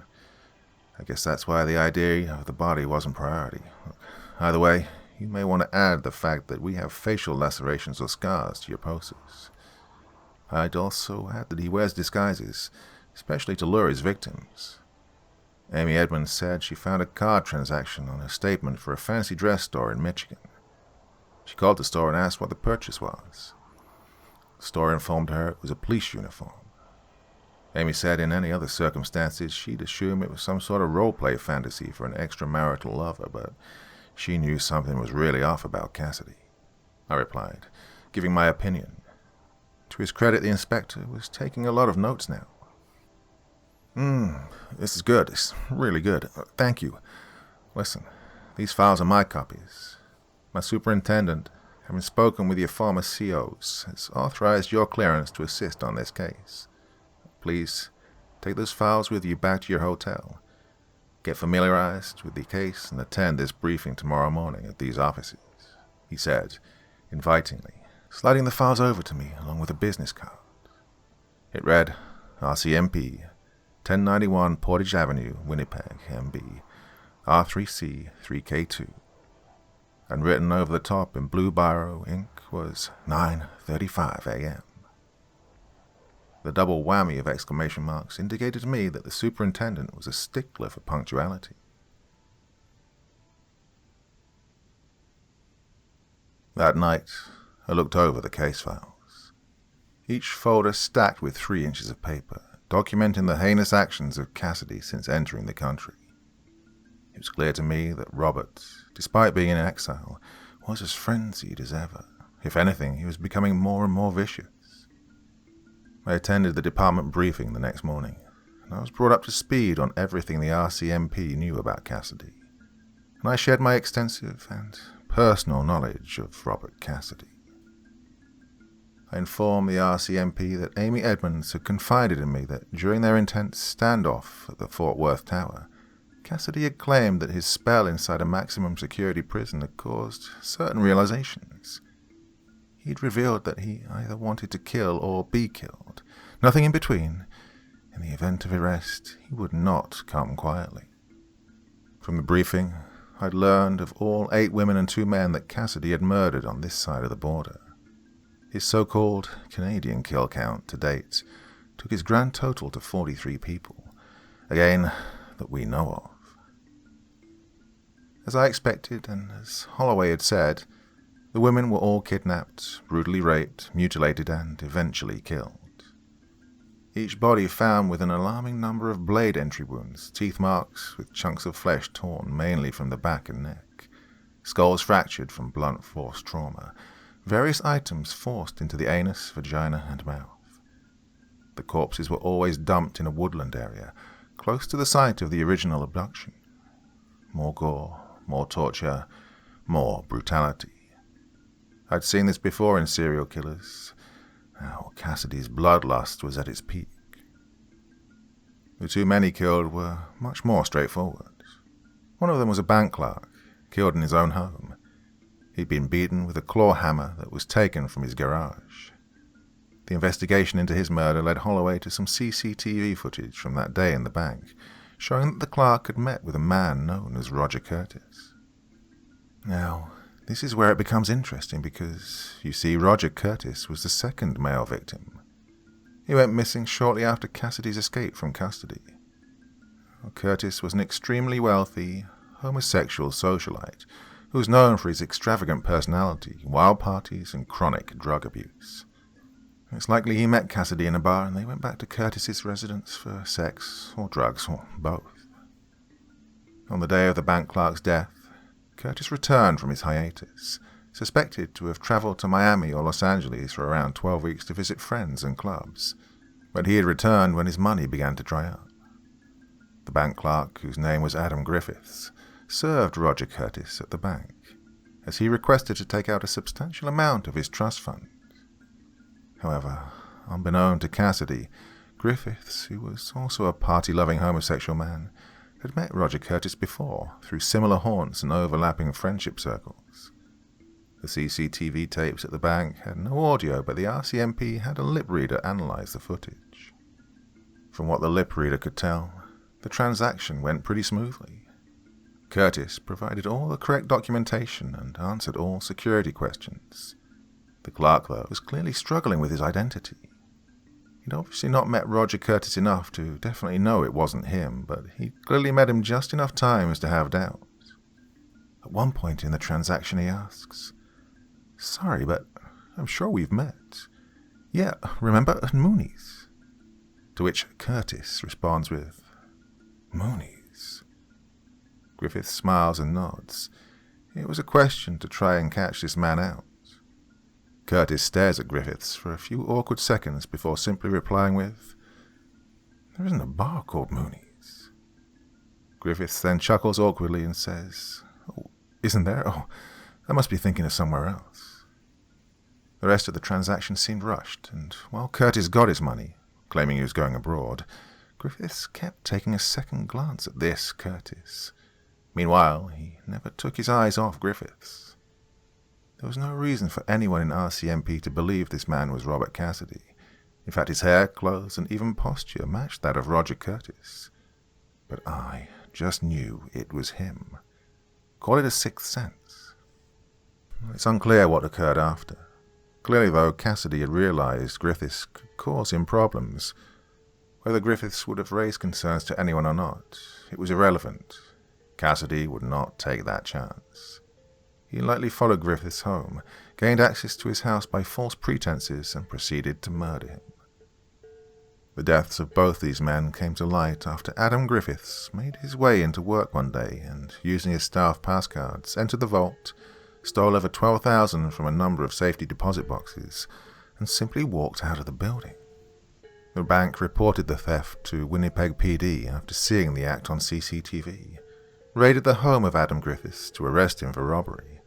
Speaker 1: I guess that's why the idea of the body wasn't priority. Either way, you may want to add the fact that we have facial lacerations or scars to your posters. I'd also add that he wears disguises, especially to lure his victims. Amy Edmonds said she found a card transaction on a statement for a fancy dress store in Michigan. She called the store and asked what the purchase was. The store informed her it was a police uniform. Amy said in any other circumstances she'd assume it was some sort of roleplay fantasy for an extramarital lover, but she knew something was really off about Cassidy. I replied, giving my opinion. To his credit, the inspector was taking a lot of notes now. This is good. It's really good. Thank you. Listen, these files are my copies. My superintendent, having spoken with your former COs, has authorized your clearance to assist on this case. Please, take those files with you back to your hotel. Get familiarized with the case and attend this briefing tomorrow morning at these offices, he said, invitingly, sliding the files over to me along with a business card. It read, RCMP, 1091 Portage Avenue, Winnipeg, MB, R3C 3K2. And written over the top in blue biro ink was 9:35 a.m. The double whammy of exclamation marks indicated to me that the superintendent was a stickler for punctuality. That night, I looked over the case files. Each folder stacked with 3 inches of paper, documenting the heinous actions of Cassidy since entering the country. It was clear to me that Robert, despite being in exile, was as frenzied as ever. If anything, he was becoming more and more vicious. I attended the department briefing the next morning, and I was brought up to speed on everything the RCMP knew about Cassidy, and I shared my extensive and personal knowledge of Robert Cassidy. I informed the RCMP that Amy Edmonds had confided in me that during their intense standoff at the Fort Worth Tower, Cassidy had claimed that his spell inside a maximum security prison had caused certain realizations. He'd revealed that he either wanted to kill or be killed, nothing in between. In the event of arrest, he would not come quietly. From the briefing, I'd learned of all 8 women and 2 men that Cassidy had murdered on this side of the border. His so-called Canadian kill count to date took his grand total to 43 people, again, that we know of. As I expected, and as Holloway had said, the women were all kidnapped, brutally raped, mutilated, and eventually killed. Each body found with an alarming number of blade entry wounds, teeth marks with chunks of flesh torn mainly from the back and neck. skulls fractured from blunt force trauma, various items forced into the anus, vagina, and mouth. The corpses were always dumped in a woodland area, close to the site of the original abduction. More gore, more torture, more brutality. I'd seen this before in serial killers. Now Cassidy's bloodlust was at its peak. The two men he killed were much more straightforward. One of them was a bank clerk, killed in his own home. He'd been beaten with a claw hammer that was taken from his garage. The investigation into his murder led Holloway to some CCTV footage from that day in the bank, showing that the clerk had met with a man known as Roger Curtis. Now, this is where it becomes interesting because, you see, Roger Curtis was the second male victim. He went missing shortly after Cassidy's escape from custody. Curtis was an extremely wealthy, homosexual socialite who was known for his extravagant personality, wild parties, and chronic drug abuse. It's likely he met Cassidy in a bar and they went back to Curtis's residence for sex or drugs or both. On the day of the bank clerk's death, Curtis returned from his hiatus, suspected to have traveled to Miami or Los Angeles for around 12 weeks to visit friends and clubs, but he had returned when his money began to dry up. The bank clerk, whose name was Adam Griffiths, served Roger Curtis at the bank, as he requested to take out a substantial amount of his trust fund. However, unbeknown to Cassidy, Griffiths, who was also a party-loving homosexual man, had met Roger Curtis before through similar haunts and overlapping friendship circles. The CCTV tapes at the bank had no audio, but the RCMP had a lip reader analyze the footage. From what the lip reader could tell, the transaction went pretty smoothly. Curtis provided all the correct documentation and answered all security questions. The clerk, though, was clearly struggling with his identity. He'd obviously not met Roger Curtis enough to definitely know it wasn't him, but he'd clearly met him just enough times to have doubts. At one point in the transaction he asks, "Sorry, but I'm sure we've met. Yeah, remember at Mooney's?" To which Curtis responds with, "Mooney's?" Griffith smiles and nods. It was a question to try and catch this man out. Curtis stares at Griffiths for a few awkward seconds before simply replying with, "There isn't a bar called Mooney's." Griffiths then chuckles awkwardly and says, "Oh, isn't there? Oh, I must be thinking of somewhere else." The rest of the transaction seemed rushed, and while Curtis got his money, claiming he was going abroad, Griffiths kept taking a second glance at this Curtis. Meanwhile, he never took his eyes off Griffiths. There was no reason for anyone in RCMP to believe this man was Robert Cassidy. In fact, his hair, clothes, and even posture matched that of Roger Curtis. But I just knew it was him. Call it a sixth sense. It's unclear what occurred after. Clearly, though, Cassidy had realized Griffiths could cause him problems. Whether Griffiths would have raised concerns to anyone or not, it was irrelevant. Cassidy would not take that chance. He likely followed Griffiths home, gained access to his house by false pretenses, and proceeded to murder him. The deaths of both these men came to light after Adam Griffiths made his way into work one day and, using his staff pass cards, entered the vault, stole over $12,000 from a number of safety deposit boxes, and simply walked out of the building. The bank reported the theft to Winnipeg PD after seeing the act on CCTV, raided the home of Adam Griffiths to arrest him for robbery.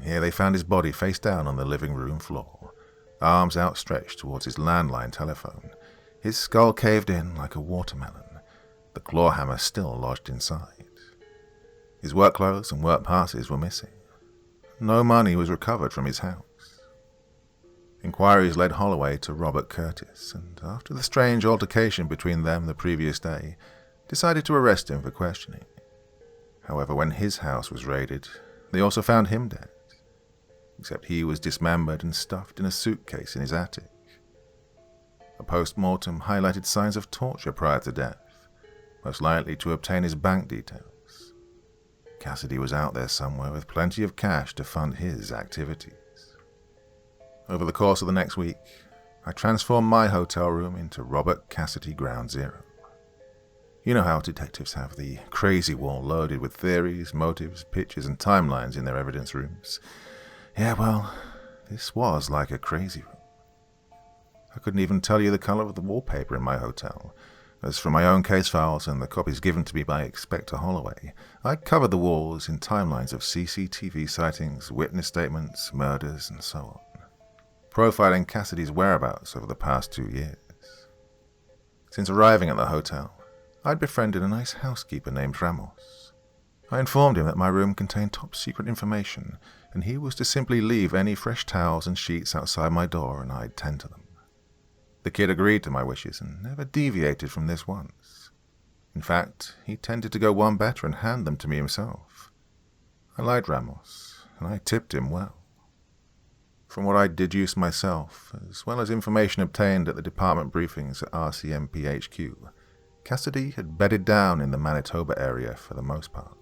Speaker 1: Here they found his body face down on the living room floor, arms outstretched towards his landline telephone, his skull caved in like a watermelon, the claw hammer still lodged inside. His work clothes and work passes were missing. No money was recovered from his house. Inquiries led Holloway to Robert Curtis, and after the strange altercation between them the previous day, decided to arrest him for questioning. However, when his house was raided, they also found him dead, except he was dismembered and stuffed in a suitcase in his attic. A post-mortem highlighted signs of torture prior to death, most likely to obtain his bank details. Cassidy was out there somewhere with plenty of cash to fund his activities. Over the course of the next week, I transformed my hotel room into Robert Cassidy Ground Zero. You know how detectives have the crazy wall loaded with theories, motives, pictures, and timelines in their evidence rooms. Yeah, well, this was like a crazy room. I couldn't even tell you the color of the wallpaper in my hotel. As for my own case files and the copies given to me by Inspector Holloway, I covered the walls in timelines of CCTV sightings, witness statements, murders, and so on, profiling Cassidy's whereabouts over the past 2 years. Since arriving at the hotel, I'd befriended a nice housekeeper named Ramos. I informed him that my room contained top-secret information, and he was to simply leave any fresh towels and sheets outside my door and I'd tend to them. The kid agreed to my wishes and never deviated from this once. In fact, he tended to go one better and hand them to me himself. I liked Ramos, and I tipped him well. From what I deduced myself, as well as information obtained at the department briefings at RCMP HQ, Cassidy had bedded down in the Manitoba area for the most part.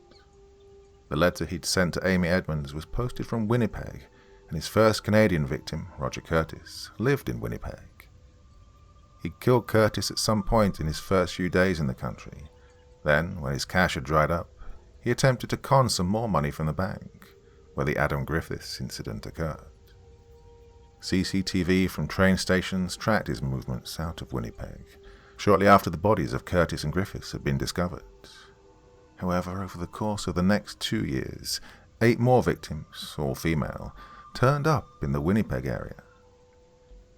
Speaker 1: The letter he'd sent to Amy Edmonds was posted from Winnipeg, and his first Canadian victim, Roger Curtis, lived in Winnipeg. He'd killed Curtis at some point in his first few days in the country. Then, when his cash had dried up, he attempted to con some more money from the bank, where the Adam Griffiths incident occurred. CCTV from train stations tracked his movements out of Winnipeg, shortly after the bodies of Curtis and Griffiths had been discovered. However, over the course of the next 2 years, 8 more victims, all female, turned up in the Winnipeg area.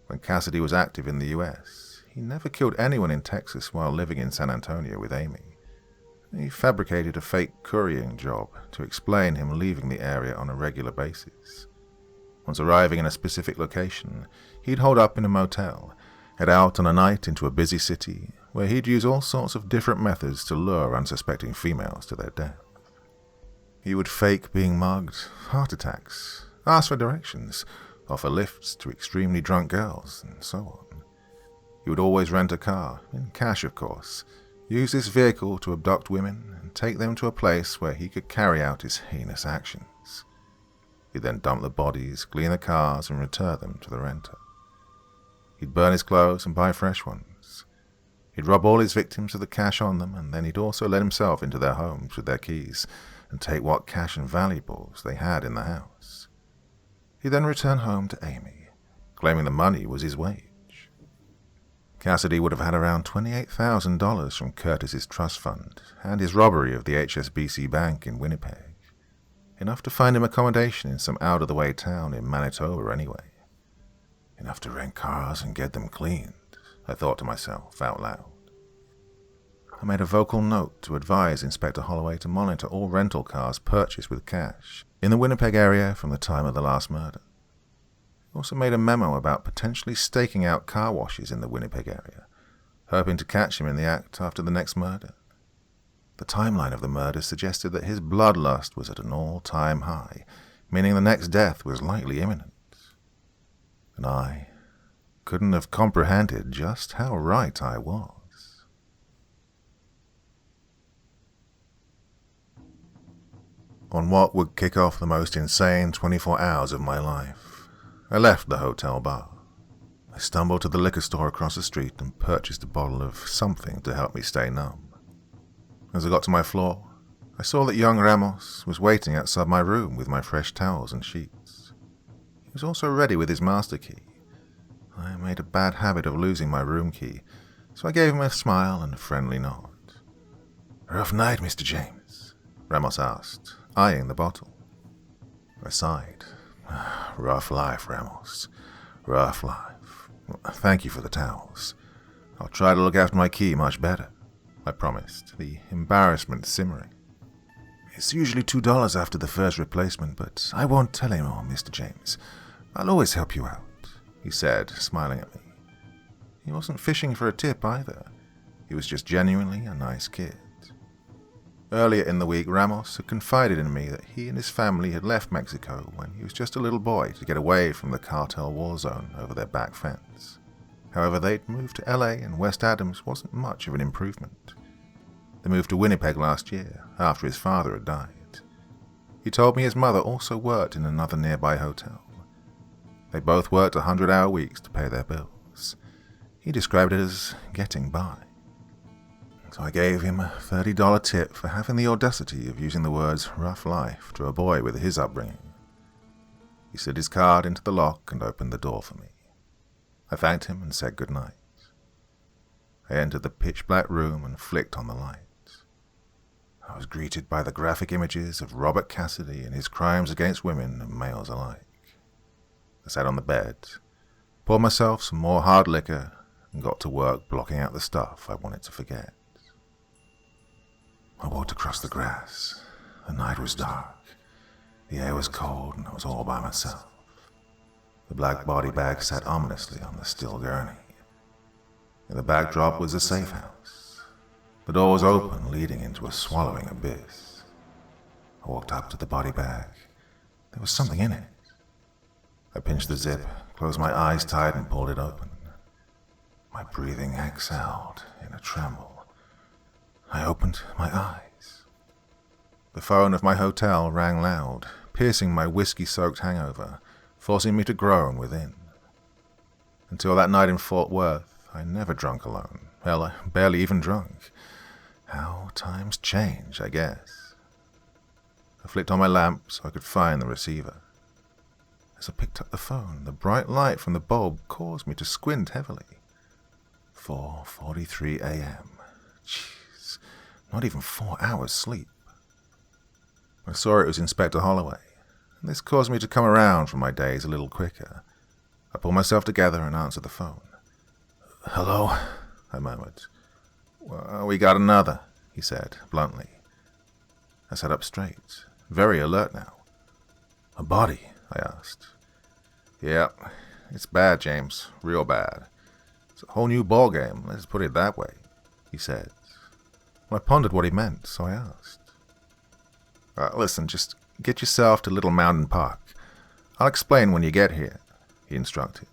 Speaker 1: When Cassidy was active in the US, he never killed anyone in Texas while living in San Antonio with Amy. He fabricated a fake couriering job to explain him leaving the area on a regular basis. Once arriving in a specific location, he'd hold up in a motel, head out on a night into a busy city, where he'd use all sorts of different methods to lure unsuspecting females to their death. He would fake being mugged, heart attacks, ask for directions, offer lifts to extremely drunk girls, and so on. He would always rent a car, in cash of course, use this vehicle to abduct women and take them to a place where he could carry out his heinous actions. He'd then dump the bodies, clean the cars, and return them to the renter. He'd burn his clothes and buy fresh ones. He'd rob all his victims of the cash on them, and then he'd also let himself into their homes with their keys and take what cash and valuables they had in the house. He'd then return home to Amy, claiming the money was his wage. Cassidy would have had around $28,000 from Curtis's trust fund and his robbery of the HSBC Bank in Winnipeg. Enough to find him accommodation in some out-of-the-way town in Manitoba anyway. Enough to rent cars and get them cleaned, I thought to myself out loud. I made a vocal note to advise Inspector Holloway to monitor all rental cars purchased with cash in the Winnipeg area from the time of the last murder. I also made a memo about potentially staking out car washes in the Winnipeg area, hoping to catch him in the act after the next murder. The timeline of the murder suggested that his bloodlust was at an all-time high, meaning the next death was likely imminent. And I couldn't have comprehended just how right I was. On what would kick off the most insane 24 hours of my life, I left the hotel bar. I stumbled to the liquor store across the street and purchased a bottle of something to help me stay numb. As I got to my floor, I saw that young Ramos was waiting outside my room with my fresh towels and sheets. He was also ready with his master key. I made a bad habit of losing my room key, so I gave him a smile and a friendly nod. "Rough night, Mr. James?" Ramos asked, eyeing the bottle. I sighed. "Rough life, Ramos. Rough life. Thank you for the towels. I'll try to look after my key much better," I promised, the embarrassment simmering. "It's usually $2 after the first replacement, but I won't tell anyone, Mr. James. I'll always help you out," he said, smiling at me. He wasn't fishing for a tip either. He was just genuinely a nice kid. Earlier in the week, Ramos had confided in me that he and his family had left Mexico when he was just a little boy to get away from the cartel war zone over their back fence. However, they'd moved to LA and West Adams wasn't much of an improvement. They moved to Winnipeg last year, after his father had died. He told me his mother also worked in another nearby hotel. They both worked 100-hour weeks to pay their bills. He described it as getting by. so I gave him a $30 tip for having the audacity of using the words rough life to a boy with his upbringing. He slid his card into the lock and opened the door for me. I thanked him and said goodnight. I entered the pitch-black room and flicked on the lights. I was greeted by the graphic images of Robert Cassidy and his crimes against women and males alike. I sat on the bed, poured myself some more hard liquor, and got to work blocking out the stuff I wanted to forget. I walked across the grass. The night was dark. The air was cold, and I was all by myself. The black body bag sat ominously on the steel gurney. In the backdrop was a safe house. The door was open, leading into a swallowing abyss. I walked up to the body bag. There was something in it. I pinched the zip, closed my eyes tight, and pulled it open. My breathing exhaled in a tremble. I opened my eyes. The phone of my hotel rang loud, piercing my whiskey-soaked hangover, forcing me to groan within. Until that night in Fort Worth, I never drunk alone. Hell, I barely even drunk. How times change, I guess. I flicked on my lamp so I could find the receiver. As I picked up the phone, the bright light from the bulb caused me to squint heavily. 4:43 a.m. Jeez, not even 4 hours sleep. I saw it was Inspector Holloway, and this caused me to come around from my days a little quicker. I pulled myself together and answered the phone. "Hello?" I murmured. "Well, we got another," he said, bluntly. I sat up straight, very alert now. "A body?" I asked. "Yep, it's bad, James, real bad. It's a whole new ballgame, let's put it that way," he said. I pondered what he meant, so I asked. "Listen, just get yourself to Little Mountain Park. I'll explain when you get here," he instructed.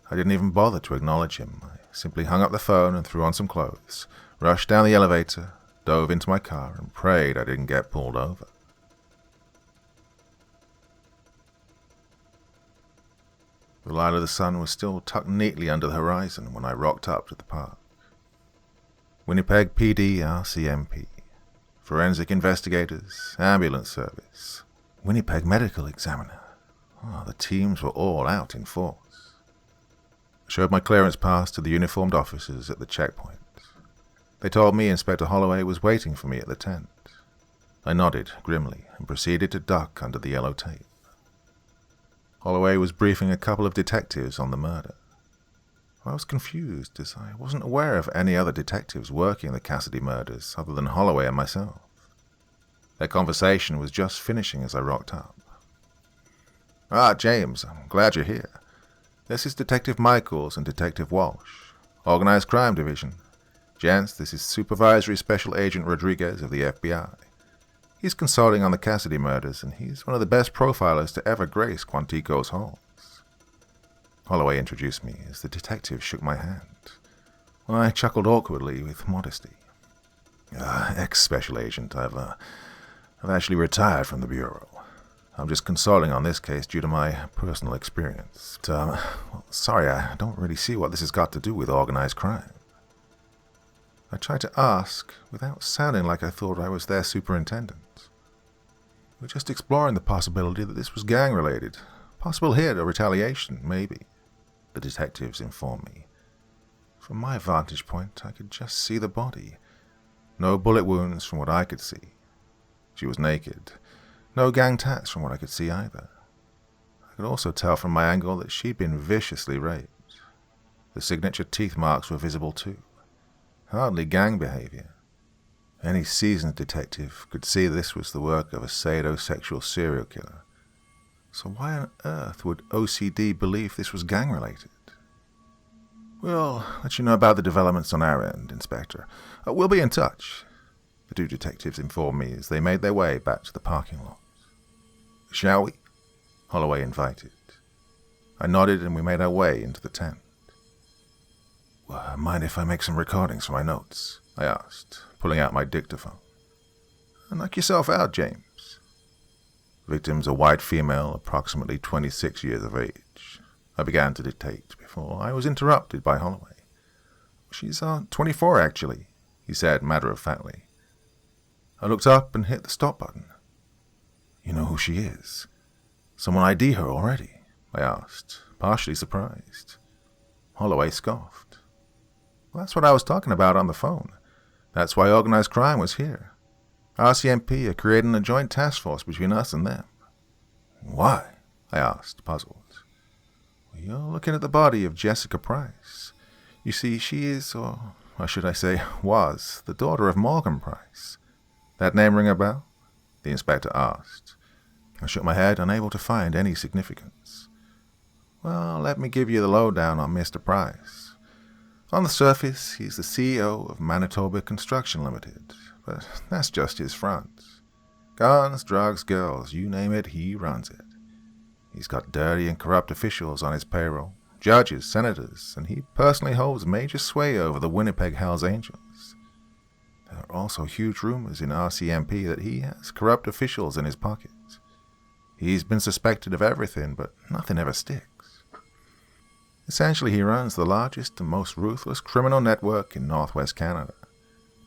Speaker 1: I didn't even bother to acknowledge him. I simply hung up the phone and threw on some clothes, rushed down the elevator, dove into my car, and prayed I didn't get pulled over. The light of the sun was still tucked neatly under the horizon when I rocked up to the park. Winnipeg PD RCMP, Forensic Investigators, Ambulance Service, Winnipeg Medical Examiner. Oh, the teams were all out in force. I showed my clearance pass to the uniformed officers at the checkpoint. They told me Inspector Holloway was waiting for me at the tent. I nodded grimly and proceeded to duck under the yellow tape. Holloway was briefing a couple of detectives on the murder. I was confused as I wasn't aware of any other detectives working the Cassidy murders other than Holloway and myself. Their conversation was just finishing as I rocked up. James, I'm glad you're here. This is Detective Michaels and Detective Walsh, Organized Crime Division. Gents, this is Supervisory Special Agent Rodriguez of the FBI. He's consulting on the Cassidy murders, and he's one of the best profilers to ever grace Quantico's halls." Holloway introduced me as the detective shook my hand. I chuckled awkwardly with modesty. "Ex-special agent, I've actually retired from the Bureau. I'm just consulting on this case due to my personal experience. Sorry, I don't really see what this has got to do with organized crime." I tried to ask without sounding like I thought I was their superintendent. "We're just exploring the possibility that this was gang-related. Possible hit or retaliation, maybe," the detectives informed me. From my vantage point, I could just see the body. No bullet wounds from what I could see. She was naked. No gang tats from what I could see either. I could also tell from my angle that she'd been viciously raped. The signature teeth marks were visible too. Hardly gang behavior. Any seasoned detective could see this was the work of a sadosexual serial killer. So why on earth would OCD believe this was gang-related? "We'll let you know about the developments on our end, Inspector. We'll be in touch," the two detectives informed me as they made their way back to the parking lot. "Shall we?" Holloway invited. I nodded and we made our way into the tent. "Mind if I make some recordings for my notes?" I asked, pulling out my dictaphone. "Knock yourself out, James." Victim's a white female, approximately 26 years of age. I began to dictate before I was interrupted by Holloway. "She's 24, actually," he said matter-of-factly. I looked up and hit the stop button. You know who she is? Someone ID her already? I asked, partially surprised. Holloway scoffed. Well, that's what I was talking about on the phone. That's why organized crime was here. RCMP are creating a joint task force between us and them. Why? I asked, puzzled. Well, you're looking at the body of Jessica Price. You see, she is, or should I say, was, the daughter of Morgan Price. That name ring a bell? The inspector asked. I shook my head, unable to find any significance. Well, let me give you the lowdown on Mr. Price. On the surface, he's the CEO of Manitoba Construction Limited, but that's just his front. Guns, drugs, girls, you name it, he runs it. He's got dirty and corrupt officials on his payroll, judges, senators, and he personally holds major sway over the Winnipeg Hells Angels. There are also huge rumors in RCMP that he has corrupt officials in his pocket. He's been suspected of everything, but nothing ever sticks. Essentially, he runs the largest and most ruthless criminal network in northwest Canada.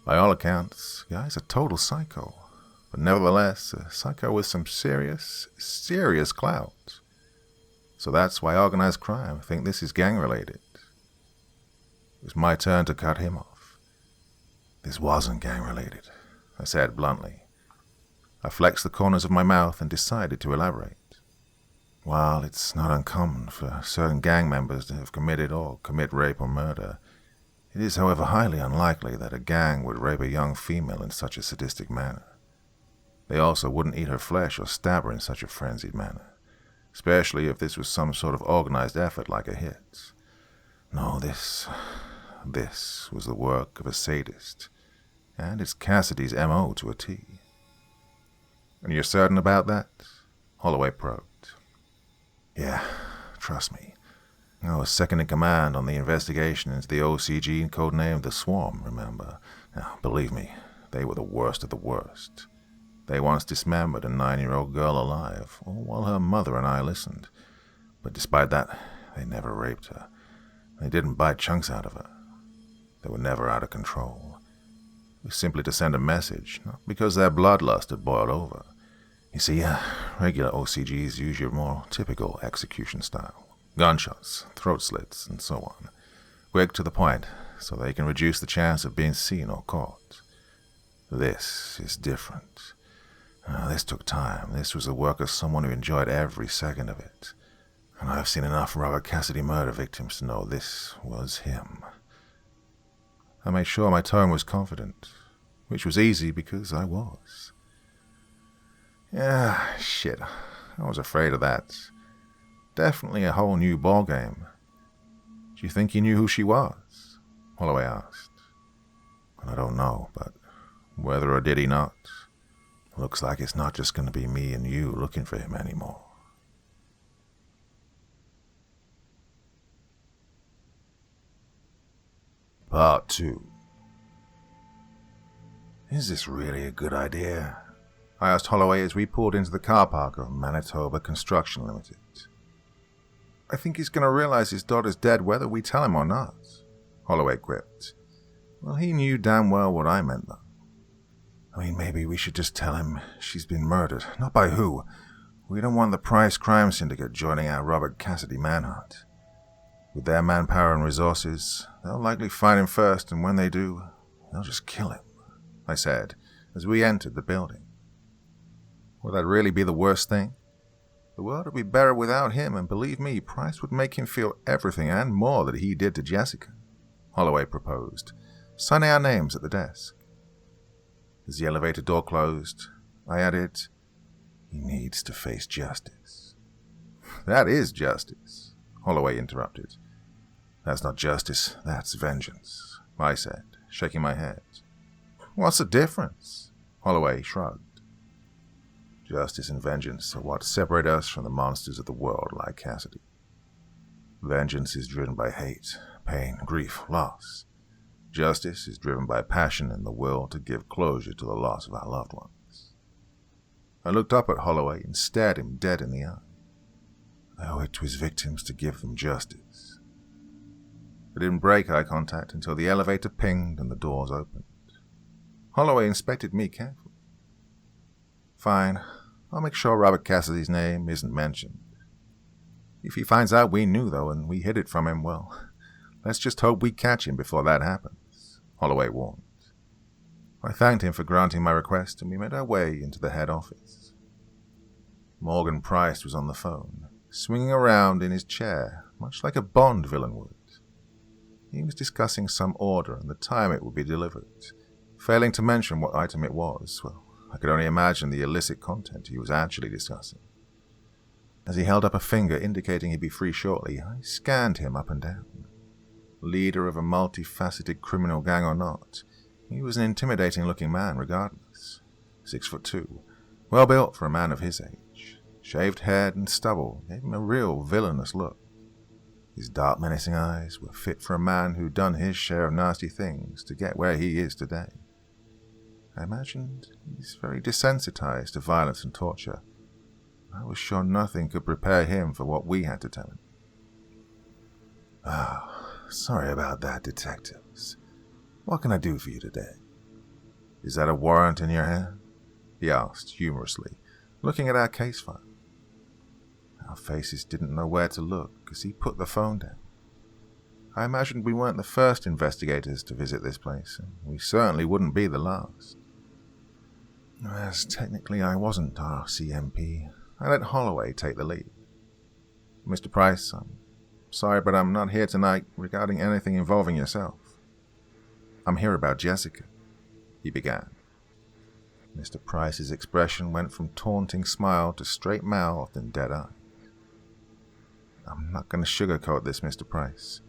Speaker 1: By all accounts, the guy's a total psycho, but nevertheless, a psycho with some serious clout. So that's why organized crime think this is gang-related. It was my turn to cut him off. This wasn't gang-related, I said bluntly. I flexed the corners of my mouth and decided to elaborate. While it's not uncommon for certain gang members to have committed or commit rape or murder, it is, however, highly unlikely that a gang would rape a young female in such a sadistic manner. They also wouldn't eat her flesh or stab her in such a frenzied manner, especially if this was some sort of organized effort like a hit. No, this was the work of a sadist, and it's Cassidy's M.O. to a T. And you're certain about that? Holloway probed. Yeah, trust me. I was second in command on the investigation into the OCG codenamed The Swarm, remember? Now, believe me, they were the worst of the worst. They once dismembered a 9-year-old girl alive, all while her mother and I listened. But despite that, they never raped her. They didn't bite chunks out of her. They were never out of control. It was simply to send a message, not because their bloodlust had boiled over. You see, regular OCGs use your more typical execution style. Gunshots, throat slits, and so on. Quick to the point, so they can reduce the chance of being seen or caught. This is different. This took time. This was the work of someone who enjoyed every second of it. And I've seen enough Robert Cassidy murder victims to know this was him. I made sure my tone was confident, which was easy because I was. Yeah, shit. I was afraid of that. Definitely a whole new ballgame. Do you think he knew who she was? Holloway asked. I don't know, but whether or did he not, looks like it's not just going to be me and you looking for him anymore. Part 2. Is this really a good idea? I asked Holloway as we pulled into the car park of Manitoba Construction Limited. I think he's going to realize his daughter's dead whether we tell him or not, Holloway quipped. Well, he knew damn well what I meant, though. I mean, maybe we should just tell him she's been murdered. Not by who. We don't want the Price Crime Syndicate joining our Robert Cassidy manhunt. With their manpower and resources, they'll likely find him first, and when they do, they'll just kill him, I said, as we entered the building. Would that really be the worst thing? The world would be better without him, and believe me, Price would make him feel everything and more that he did to Jessica, Holloway proposed, signing our names at the desk. As the elevator door closed, I added, he needs to face justice. That is justice, Holloway interrupted. That's not justice, that's vengeance, I said, shaking my head. What's the difference? Holloway shrugged. Justice and vengeance are what separate us from the monsters of the world like Cassidy. Vengeance is driven by hate, pain, grief, loss. Justice is driven by passion and the will to give closure to the loss of our loved ones. I looked up at Holloway and stared him dead in the eye. I owe it to his victims to give them justice. I didn't break eye contact until the elevator pinged and the doors opened. Holloway inspected me carefully. Fine. I'll make sure Robert Cassidy's name isn't mentioned. If he finds out we knew, though, and we hid it from him, well, let's just hope we catch him before that happens, Holloway warned. I thanked him for granting my request, and we made our way into the head office. Morgan Price was on the phone, swinging around in his chair, much like a Bond villain would. He was discussing some order and the time it would be delivered, failing to mention what item it was. Well, I could only imagine the illicit content he was actually discussing. As he held up a finger indicating he'd be free shortly, I scanned him up and down. Leader of a multifaceted criminal gang or not, he was an intimidating-looking man regardless. 6'2", well-built for a man of his age. Shaved head and stubble gave him a real villainous look. His dark, menacing eyes were fit for a man who'd done his share of nasty things to get where he is today. I imagined he's very desensitized to violence and torture. I was sure nothing could prepare him for what we had to tell him. Sorry about that, detectives. What can I do for you today? Is that a warrant in your hand? He asked humorously, looking at our case file. Our faces didn't know where to look as he put the phone down. I imagined we weren't the first investigators to visit this place, and we certainly wouldn't be the last. As technically I wasn't RCMP, I let Holloway take the lead. Mr. Price, I'm sorry, but I'm not here tonight regarding anything involving yourself. I'm here about Jessica, he began. Mr. Price's expression went from taunting smile to straight mouth and dead eye. I'm not going to sugarcoat this, Mr. Price.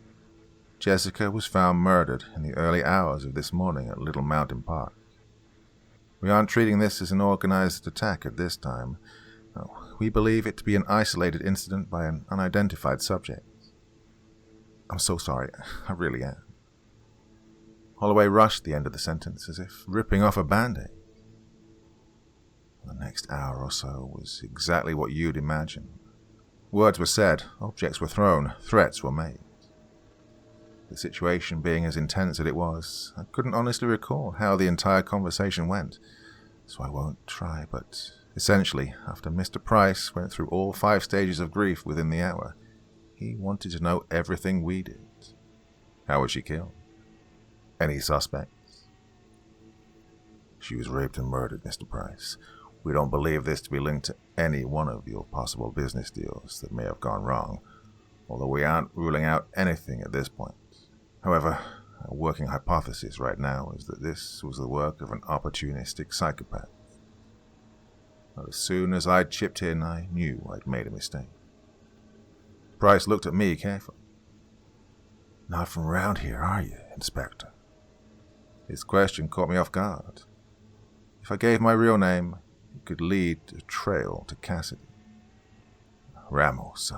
Speaker 1: Jessica was found murdered in the early hours of this morning at Little Mountain Park. We aren't treating this as an organized attack at this time. No, we believe it to be an isolated incident by an unidentified subject. I'm so sorry, I really am. Holloway rushed the end of the sentence as if ripping off a band-aid. The next hour or so was exactly what you'd imagine. Words were said, objects were thrown, threats were made. The situation being as intense as it was, I couldn't honestly recall how the entire conversation went, so I won't try, but essentially, after Mr. Price went through all 5 stages of grief within the hour, he wanted to know everything we did. How was she killed? Any suspects? She was raped and murdered, Mr. Price. We don't believe this to be linked to any one of your possible business deals that may have gone wrong, although we aren't ruling out anything at this point. However, a working hypothesis right now is that this was the work of an opportunistic psychopath. But as soon as I'd chipped in, I knew I'd made a mistake. Price looked at me carefully. Not from around here, are you, Inspector? His question caught me off guard. If I gave my real name, it could lead a trail to Cassidy. Ramos,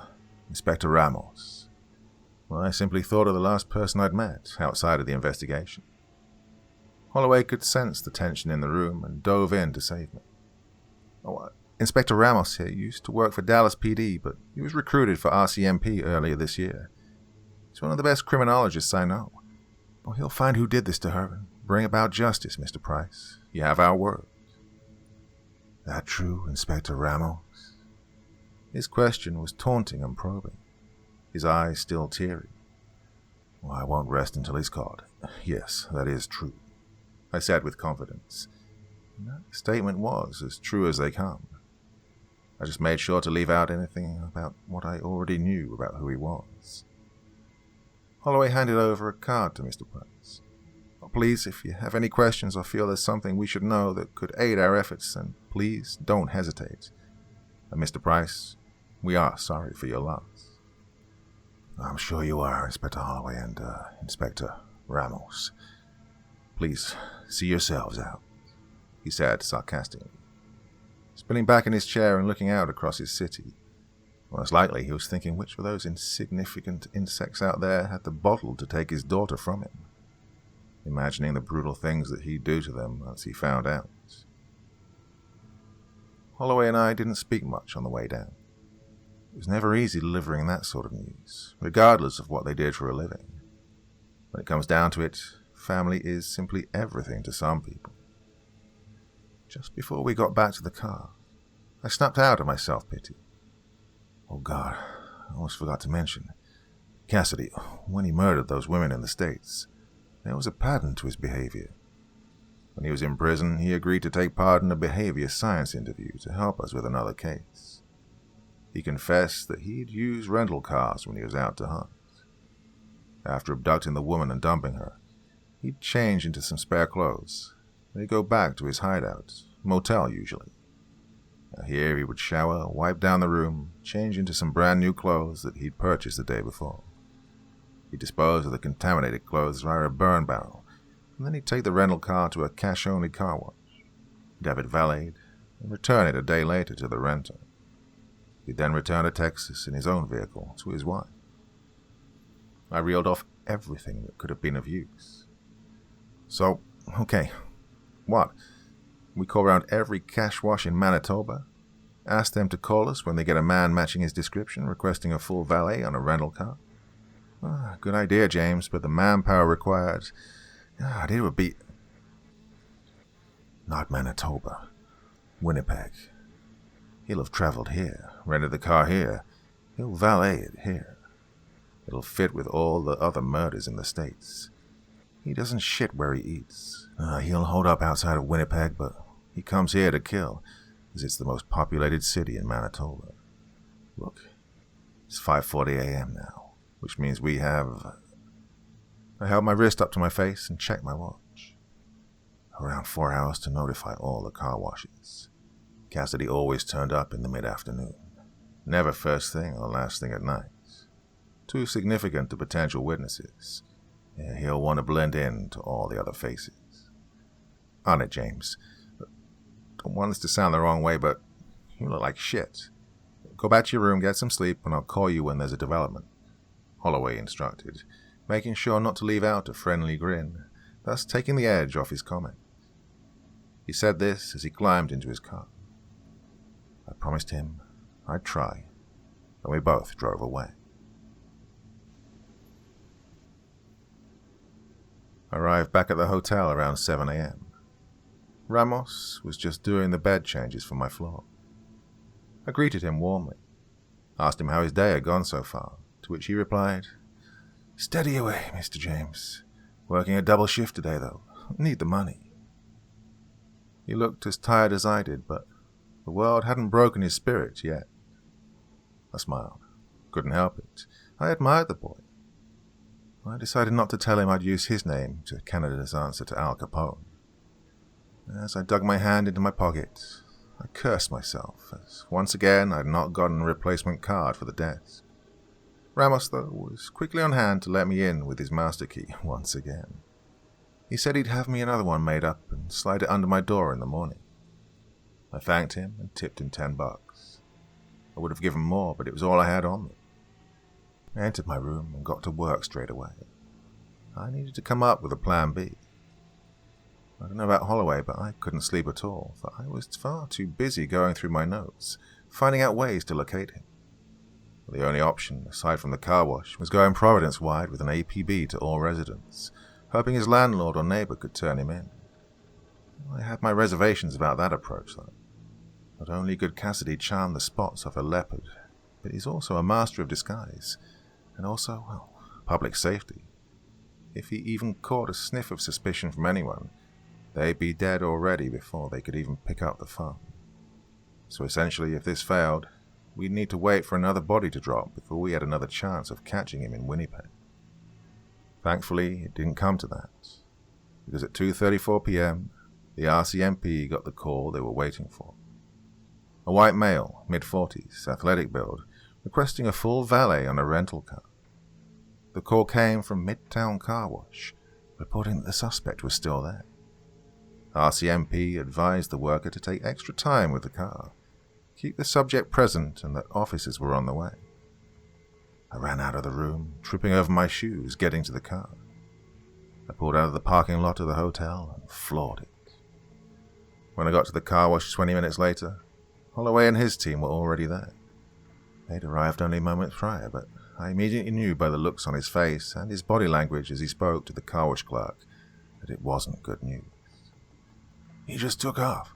Speaker 1: Inspector Ramos. Well, I simply thought of the last person I'd met outside of the investigation. Holloway could sense the tension in the room and dove in to save me. Inspector Ramos here used to work for Dallas PD, but he was recruited for RCMP earlier this year. He's one of the best criminologists I know. Well, he'll find who did this to her and bring about justice, Mr. Price. You have our word. That true, Inspector Ramos? His question was taunting and probing, his eyes still teary. Well, I won't rest until he's caught. Yes, that is true, I said with confidence. And that statement was as true as they come. I just made sure to leave out anything about what I already knew about who he was. Holloway handed over a card to Mr. Price. Please, if you have any questions or feel there's something we should know that could aid our efforts, then please don't hesitate. And Mr. Price, we are sorry for your loss. I'm sure you are, Inspector Holloway and Inspector Ramos. Please see yourselves out, he said sarcastically, spinning back in his chair and looking out across his city. Most likely he was thinking which of those insignificant insects out there had the bottle to take his daughter from him, imagining the brutal things that he'd do to them once he found out. Holloway and I didn't speak much on the way down. It was never easy delivering that sort of news, regardless of what they did for a living. When it comes down to it, family is simply everything to some people. Just before we got back to the car, I snapped out of my self-pity. Oh God, I almost forgot to mention. Cassidy, when he murdered those women in the States, there was a pattern to his behavior. When he was in prison, he agreed to take part in a behavior science interview to help us with another case. He confessed that he'd used rental cars when he was out to hunt. After abducting the woman and dumping her, he'd change into some spare clothes. Then he'd go back to his hideout, motel usually. Now here he would shower, wipe down the room, change into some brand new clothes that he'd purchased the day before. He'd dispose of the contaminated clothes via a burn barrel, and then he'd take the rental car to a cash-only car wash. He'd have it valeted, and return it a day later to the renter. He'd then return to Texas in his own vehicle to his wife. I reeled off everything that could have been of use. So, okay, what? We call around every cash wash in Manitoba? Ask them to call us when they get a man matching his description requesting a full valet on a rental car? Good idea, James, but the manpower required... it would be... Not Manitoba. Winnipeg. He'll have traveled here, rented the car here. He'll valet it here. It'll fit with all the other murders in the States. He doesn't shit where he eats. He'll hold up outside of Winnipeg, but he comes here to kill, as it's the most populated city in Manitoba. Look, it's 5:40 a.m. now, which means we have... I held my wrist up to my face and checked my watch. Around 4 hours to notify all the car washes. Cassidy always turned up in the mid-afternoon. Never first thing or last thing at night. Too significant to potential witnesses. He'll want to blend in to all the other faces. On it, James. Don't want this to sound the wrong way, but you look like shit. Go back to your room, get some sleep, and I'll call you when there's a development. Holloway instructed, making sure not to leave out a friendly grin, thus taking the edge off his comment. He said this as he climbed into his car. I promised him I'd try, and we both drove away. I arrived back at the hotel around 7 a.m. Ramos was just doing the bed changes for my floor. I greeted him warmly, asked him how his day had gone so far, to which he replied, "Steady away, Mr. James. Working a double shift today, though. Need the money." He looked as tired as I did, but the world hadn't broken his spirit yet. I smiled. Couldn't help it. I admired the boy. I decided not to tell him I'd use his name to Canada's answer to Al Capone. As I dug my hand into my pocket, I cursed myself, as once again I'd not gotten a replacement card for the desk. Ramos, though, was quickly on hand to let me in with his master key once again. He said he'd have me another one made up and slide it under my door in the morning. I thanked him and tipped him $10. I would have given more, but it was all I had on me. I entered my room and got to work straight away. I needed to come up with a plan B. I don't know about Holloway, but I couldn't sleep at all, for I was far too busy going through my notes, finding out ways to locate him. The only option, aside from the car wash, was going Providence-wide with an APB to all residents, hoping his landlord or neighbor could turn him in. I had my reservations about that approach, though. Not only could Cassidy charm the spots off a leopard, but he's also a master of disguise, and also, well, public safety. If he even caught a sniff of suspicion from anyone, they'd be dead already before they could even pick up the phone. So essentially, if this failed, we'd need to wait for another body to drop before we had another chance of catching him in Winnipeg. Thankfully, it didn't come to that, because at 2:34 p.m., the RCMP got the call they were waiting for. A white male, mid-40s, athletic build, requesting a full valet on a rental car. The call came from Midtown Car Wash, reporting that the suspect was still there. RCMP advised the worker to take extra time with the car, keep the subject present, and that officers were on the way. I ran out of the room, tripping over my shoes, getting to the car. I pulled out of the parking lot of the hotel and floored it. When I got to the car wash 20 minutes later, Holloway and his team were already there. They'd arrived only moments prior, but I immediately knew by the looks on his face and his body language as he spoke to the car wash clerk that it wasn't good news. "He just took off.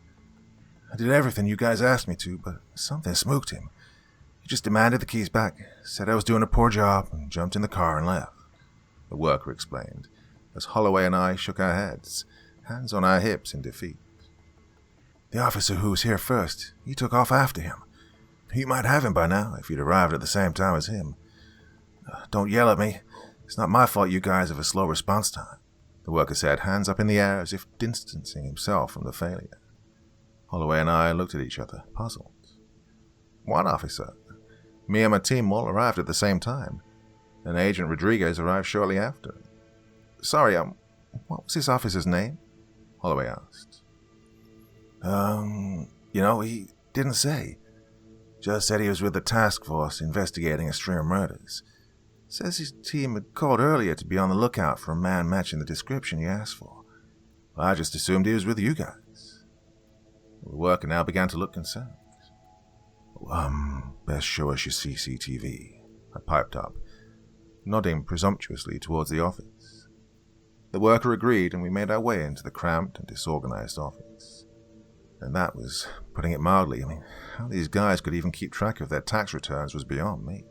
Speaker 1: I did everything you guys asked me to, but something spooked him. He just demanded the keys back, said I was doing a poor job, and jumped in the car and left," the worker explained, as Holloway and I shook our heads, hands on our hips in defeat. "The officer who was here first, he took off after him. You might have him by now if you'd arrived at the same time as him. Don't yell at me. It's not my fault you guys have a slow response time," the worker said, hands up in the air as if distancing himself from the failure. Holloway and I looked at each other, puzzled. "What officer? Me and my team all arrived at the same time, and Agent Rodriguez arrived shortly after. Sorry, what was this officer's name?" Holloway asked. He didn't say. Just said he was with the task force investigating a string of murders. Says his team had called earlier to be on the lookout for a man matching the description he asked for. I just assumed he was with you guys. The worker now began to look concerned. Best show us your CCTV, I piped up, nodding presumptuously towards the office. The worker agreed, and we made our way into the cramped and disorganized office. And that was putting it mildly. How these guys could even keep track of their tax returns was beyond me.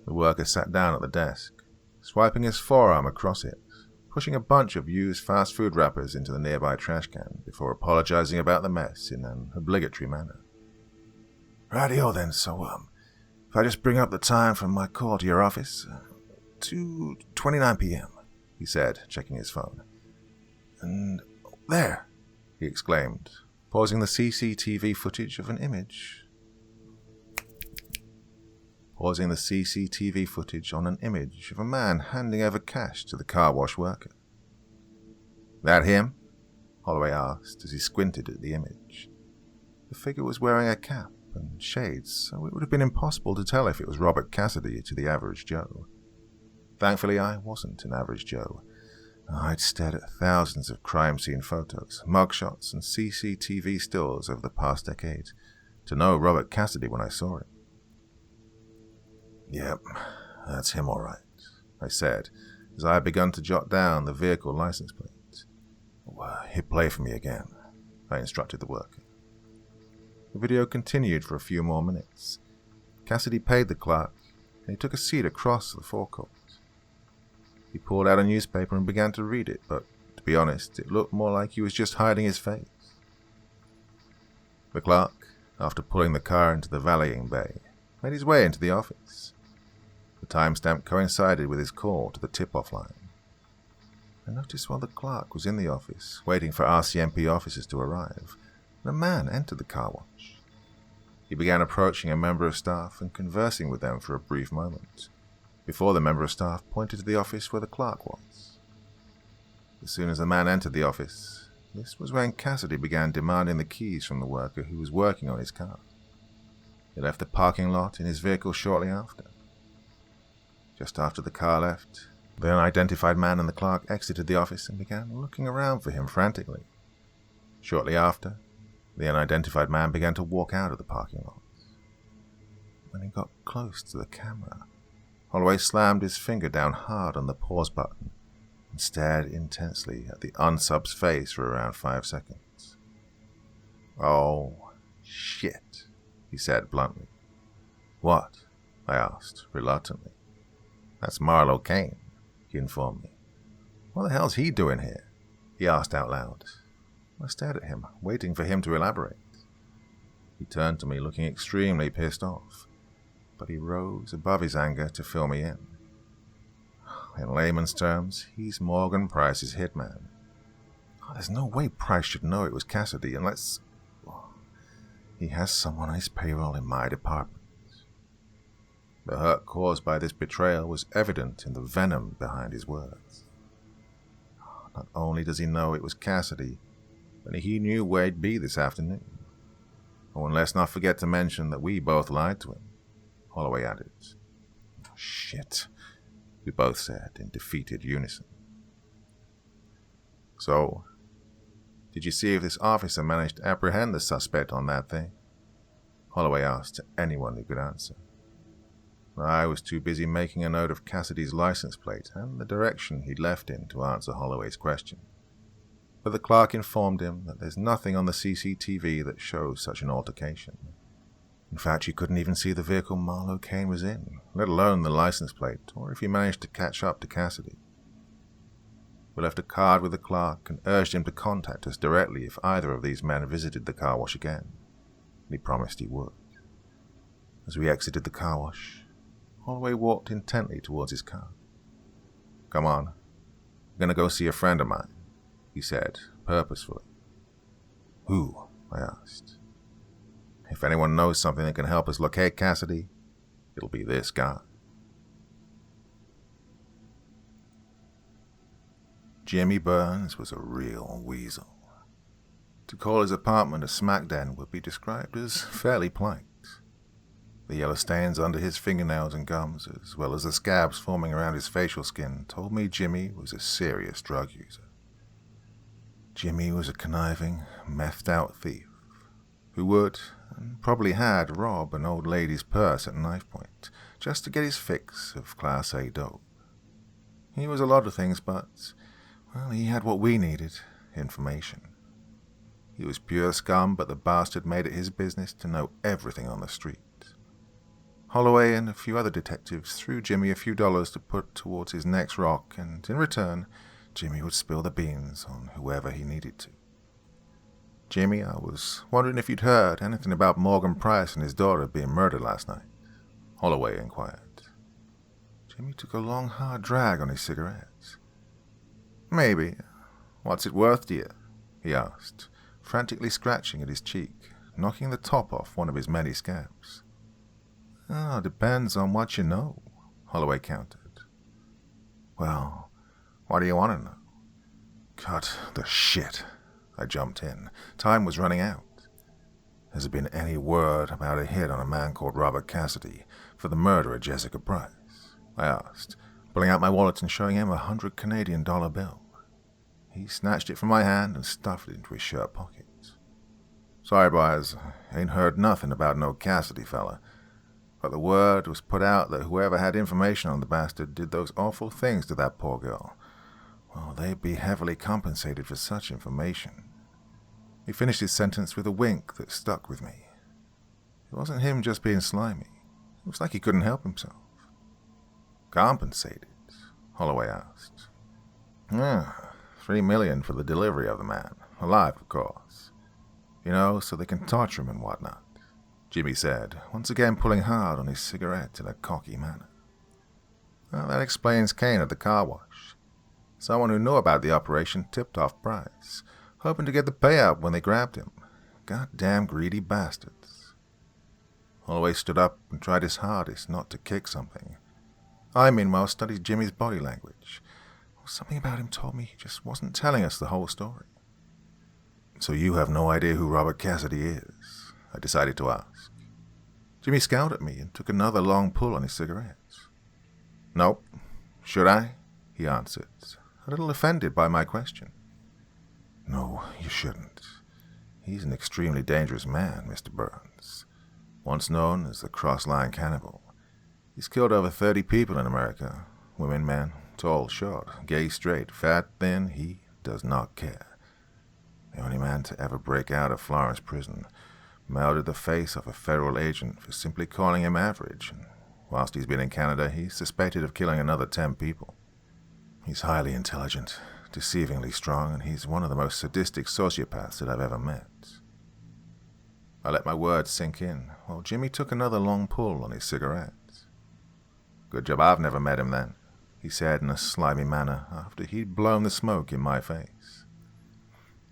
Speaker 1: The worker sat down at the desk, swiping his forearm across it, pushing a bunch of used fast food wrappers into the nearby trash can before apologizing about the mess in an obligatory manner. "Rightio then, so, if I just bring up the time from my call to your office, 2:29 p.m., he said, checking his phone. "And there," he exclaimed, pausing the CCTV footage of an image. Pausing the CCTV footage on an image of a man handing over cash to the car wash worker. "That him?" Holloway asked as he squinted at the image. The figure was wearing a cap and shades, so it would have been impossible to tell if it was Robert Cassidy to the average Joe. Thankfully, I wasn't an average Joe. I'd stared at thousands of crime scene photos, mugshots, and CCTV stills over the past decade to know Robert Cassidy when I saw him. "Yep, that's him all right," I said, as I had begun to jot down the vehicle license plate. "Hit play for me again," I instructed the worker. The video continued for a few more minutes. Cassidy paid the clerk, and he took a seat across the forecourt. He pulled out a newspaper and began to read it, but, to be honest, it looked more like he was just hiding his face. The clerk, after pulling the car into the valeting bay, made his way into the office. The timestamp coincided with his call to the tip-off line. I noticed while the clerk was in the office, waiting for RCMP officers to arrive, a man entered the car wash. He began approaching a member of staff and conversing with them for a brief moment, before the member of staff pointed to the office where the clerk was. As soon as the man entered the office, this was when Cassidy began demanding the keys from the worker who was working on his car. He left the parking lot in his vehicle shortly after. Just after the car left, the unidentified man and the clerk exited the office and began looking around for him frantically. Shortly after, the unidentified man began to walk out of the parking lot. When he got close to the camera, Holloway slammed his finger down hard on the pause button and stared intensely at the unsub's face for around 5 seconds. "Oh, shit," he said bluntly. "What?" I asked, reluctantly. "That's Marlo Kane," he informed me. "What the hell's he doing here?" he asked out loud. I stared at him, waiting for him to elaborate. He turned to me looking extremely pissed off, but he rose above his anger to fill me in. In layman's terms, he's Morgan Price's hitman. There's no way Price should know it was Cassidy unless he has someone on his payroll in my department. The hurt caused by this betrayal was evident in the venom behind his words. Not only does he know it was Cassidy, but he knew where he'd be this afternoon. Oh, and let's not forget to mention that we both lied to him, Holloway added. "Shit," we both said in defeated unison. "So, did you see if this officer managed to apprehend the suspect on that thing?" Holloway asked to anyone who could answer. I was too busy making a note of Cassidy's license plate and the direction he'd left in to answer Holloway's question. but the clerk informed him that there's nothing on the CCTV that shows such an altercation. In fact, you couldn't even see the vehicle Marlowe Kane was in, let alone the license plate, or if he managed to catch up to Cassidy. We left a card with the clerk and urged him to contact us directly if either of these men visited the car wash again, and he promised he would. As we exited the car wash, Holloway walked intently towards his car. "Come on, I'm going to go see a friend of mine," he said, purposefully. "Who?" I asked. "If anyone knows something that can help us locate Cassidy, it'll be this guy." Jimmy Burns was a real weasel. To call his apartment a smack den would be described as fairly polite. The yellow stains under his fingernails and gums, as well as the scabs forming around his facial skin, told me Jimmy was a serious drug user. Jimmy was a conniving, methed-out thief who would, and probably had, rob an old lady's purse at knife point just to get his fix of Class A dope. He was a lot of things, but, well, he had what we needed: information. He was pure scum, but the bastard made it his business to know everything on the street. Holloway and a few other detectives threw Jimmy a few dollars to put towards his next rock, and in return, Jimmy would spill the beans on whoever he needed to. "Jimmy, I was wondering if you'd heard anything about Morgan Price and his daughter being murdered last night," Holloway inquired. Jimmy took a long, hard drag on his cigarette. "Maybe. What's it worth to you?" he asked, frantically scratching at his cheek, knocking the top off one of his many scabs. "Oh, depends on what you know," Holloway countered. "Well, what do you want to know?" "Cut the shit," I jumped in. Time was running out. "Has there been any word about a hit on a man called Robert Cassidy for the murder of Jessica Price?" I asked, pulling out my wallet and showing him $100 Canadian bill. He snatched it from my hand and stuffed it into his shirt pocket. "Sorry, boys, ain't heard nothing about no Cassidy fella. But the word was put out that whoever had information on the bastard did those awful things to that poor girl. Well, they'd be heavily compensated for such information." He finished his sentence with a wink that stuck with me. It wasn't him just being slimy. It was like he couldn't help himself. "Compensated?" Holloway asked. $3 million for the delivery of the man, alive, of course. You know, so they can torture him and whatnot," Jimmy said, once again pulling hard on his cigarette in a cocky manner. "Well, that explains Kane at the car wash. Someone who knew about the operation tipped off Price, hoping to get the payout when they grabbed him. Goddamn greedy bastards." Holloway stood up and tried his hardest not to kick something. I, meanwhile, studied Jimmy's body language. Something about him told me he just wasn't telling us the whole story. "So you have no idea who Robert Cassidy is?" I decided to ask. Jimmy scowled at me and took another long pull on his cigarette. "Nope. Should I?" he answered, a little offended by my question. "No, you shouldn't. He's an extremely dangerous man, Mr. Burns. Once known as the Cross-Line Cannibal. He's killed over 30 people in America. Women, men, tall, short, gay, straight, fat, thin, he does not care. The only man to ever break out of Florence prison, melted the face off a federal agent for simply calling him average, and whilst he's been in Canada, he's suspected of killing another 10 people. He's highly intelligent, deceivingly strong, and he's one of the most sadistic sociopaths that I've ever met." I let my words sink in, while Jimmy took another long pull on his cigarette. "Good job I've never met him, then," he said in a slimy manner after he'd blown the smoke in my face.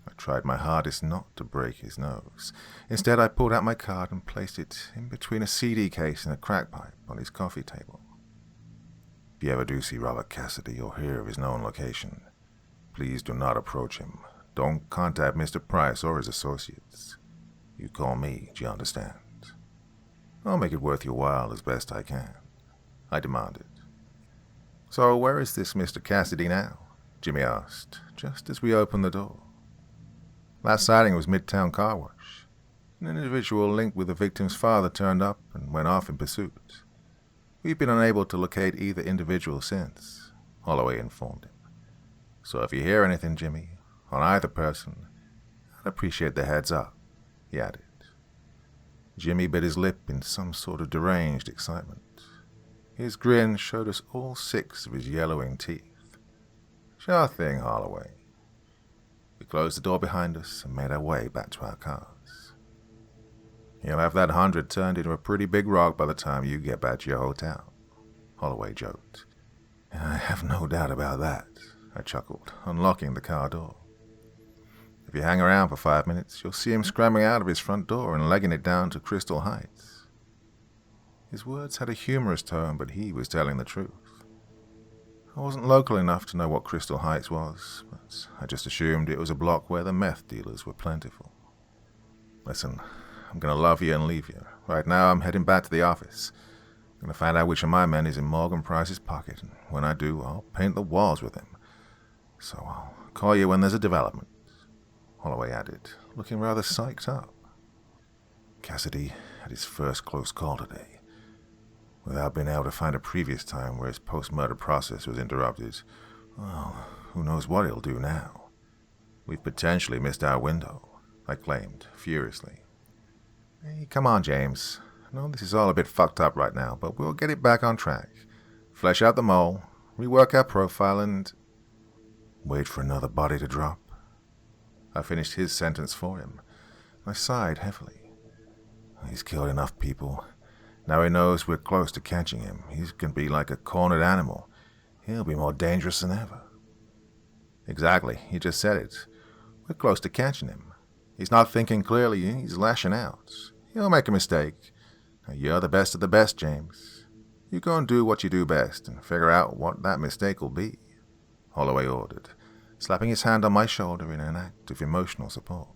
Speaker 1: I tried my hardest not to break his nose. Instead, I pulled out my card and placed it in between a CD case and a crack pipe on his coffee table. "If you ever do see Robert Cassidy or hear of his known location, please do not approach him. Don't contact Mr. Price or his associates. You call me, do you understand? I'll make it worth your while as best I can," I demanded. "So where is this Mr. Cassidy now?" Jimmy asked, just as we opened the door. "Last sighting was Midtown Car Wash. An individual linked with the victim's father turned up and went off in pursuit. We've been unable to locate either individual since," Holloway informed him. "So if you hear anything, Jimmy, on either person, I'd appreciate the heads up, he added. Jimmy bit his lip in some sort of deranged excitement. His grin showed us all 6 of his yellowing teeth. Sure thing, Holloway. We closed the door behind us and made our way back to our cars. You'll have that 100 turned into a pretty big rock by the time you get back to your hotel, Holloway joked. I have no doubt about that, I chuckled, unlocking the car door. If you hang around for 5 minutes, you'll see him scrambling out of his front door and legging it down to Crystal Heights. His words had a humorous tone, but he was telling the truth. I wasn't local enough to know what Crystal Heights was, but I just assumed it was a block where the meth dealers were plentiful. Listen, I'm gonna love you and leave you. Right now, I'm heading back to the office. I'm gonna find out which of my men is in Morgan Price's pocket, and when I do, I'll paint the walls with him. So I'll call you when there's a development, Holloway added, looking rather psyched up. Cassidy had his first close call today. Without being able to find a previous time where his post-murder process was interrupted, well, who knows what he'll do now. We've potentially missed our window, I claimed, furiously. Hey, come on, James. I know this is all a bit fucked up right now, but we'll get it back on track. Flesh out the mole, rework our profile, and wait for another body to drop. I finished his sentence for him. I sighed heavily. He's killed enough people. Now he knows we're close to catching him. He's going to be like a cornered animal. He'll be more dangerous than ever. Exactly, you just said it. We're close to catching him. He's not thinking clearly, he's lashing out. He'll make a mistake. You're the best of the best, James. You go and do what you do best and figure out what that mistake will be, Holloway ordered, slapping his hand on my shoulder in an act of emotional support.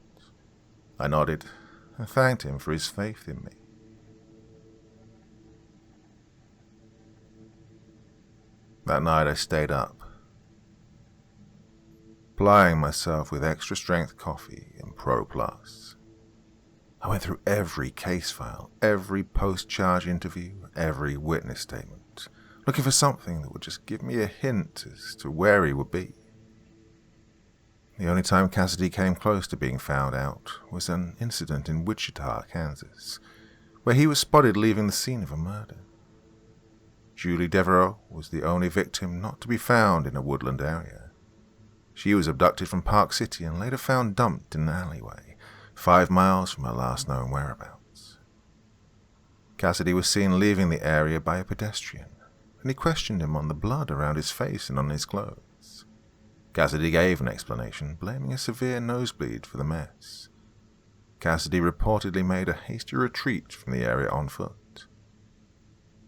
Speaker 1: I nodded and thanked him for his faith in me. That night I stayed up, plying myself with extra strength coffee and Pro Plus. I went through every case file, every post-charge interview, every witness statement, looking for something that would just give me a hint as to where he would be. The only time Cassidy came close to being found out was an incident in Wichita, Kansas, where he was spotted leaving the scene of a murder. Julie Devereaux was the only victim not to be found in a woodland area. She was abducted from Park City and later found dumped in an alleyway, 5 miles from her last known whereabouts. Cassidy was seen leaving the area by a pedestrian, and he questioned him on the blood around his face and on his clothes. Cassidy gave an explanation, blaming a severe nosebleed for the mess. Cassidy reportedly made a hasty retreat from the area on foot.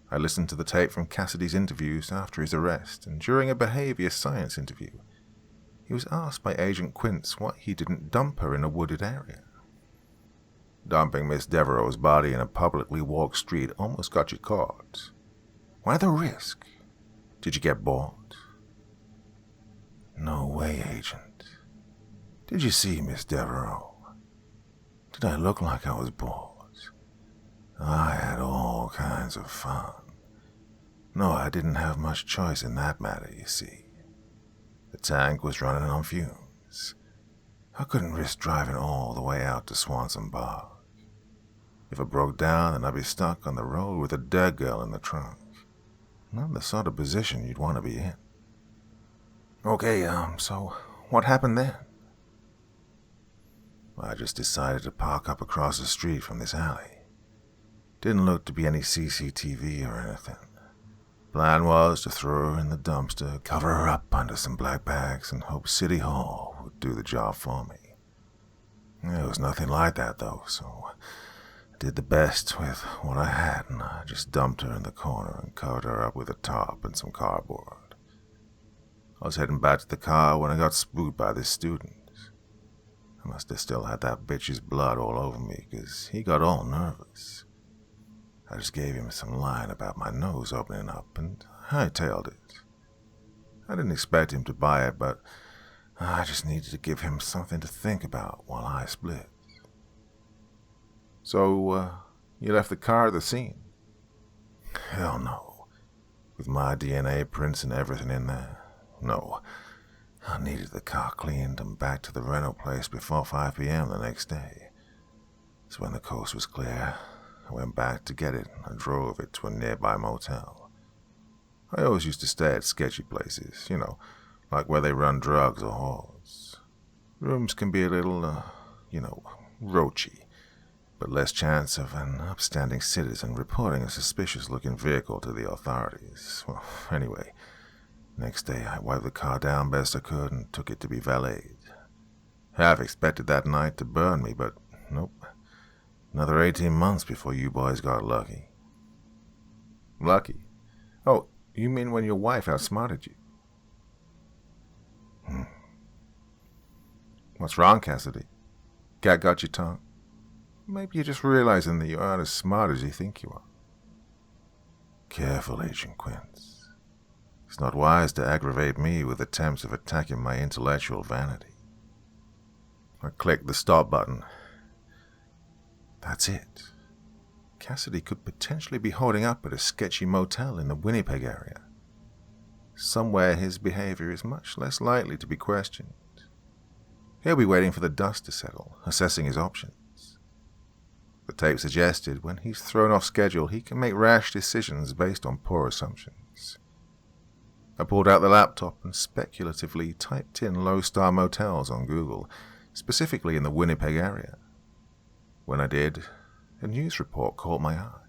Speaker 1: I listened to the tape from Cassidy's interviews after his arrest, and during a behavior science interview, he was asked by Agent Quince why he didn't dump her in a wooded area. Dumping Miss Devereaux's body in a publicly walked street almost got you caught. Why the risk? Did you get bored? No way, Agent. Did you see Miss Devereaux? Did I look like I was bored? I had all kinds of fun. No, I didn't have much choice in that matter, you see. The tank was running on fumes. I couldn't risk driving all the way out to Swanson Park. If it broke down, then I'd be stuck on the road with a dead girl in the trunk. Not the sort of position you'd want to be in. Okay, so what happened then? I just decided to park up across the street from this alley. Didn't look to be any CCTV or anything. Plan was to throw her in the dumpster, cover her up under some black bags, and hope City Hall would do the job for me. It was nothing like that, though, so I did the best with what I had, and I just dumped her in the corner and covered her up with a tarp and some cardboard. I was heading back to the car when I got spooked by this student. I must have still had that bitch's blood all over me, because he got all nervous. I just gave him some line about my nose opening up and hightailed it. I didn't expect him to buy it, but I just needed to give him something to think about while I split. So, you left the car at the scene? Hell no. With my DNA prints and everything in there. No. I needed the car cleaned and back to the rental place before 5 p.m. the next day. So when the coast was clear, I went back to get it and drove it to a nearby motel. I always used to stay at sketchy places, like where they run drugs or whores. Rooms can be a little, roachy, but less chance of an upstanding citizen reporting a suspicious-looking vehicle to the authorities. Well, anyway, next day I wiped the car down best I could and took it to be valeted. Half expected that night to burn me, but nope. Another 18 months before you boys got lucky. Lucky? Oh, you mean when your wife outsmarted you? What's wrong, Cassidy? Cat got your tongue? Maybe you're just realizing that you aren't as smart as you think you are. Careful, Agent Quince. It's not wise to aggravate me with attempts of attacking my intellectual vanity. I clicked the stop button. That's it. Cassidy could potentially be holding up at a sketchy motel in the Winnipeg area. Somewhere his behavior is much less likely to be questioned. He'll be waiting for the dust to settle, assessing his options. The tape suggested when he's thrown off schedule, he can make rash decisions based on poor assumptions. I pulled out the laptop and speculatively typed in low-star motels on Google, specifically in the Winnipeg area. When I did, a news report caught my eye.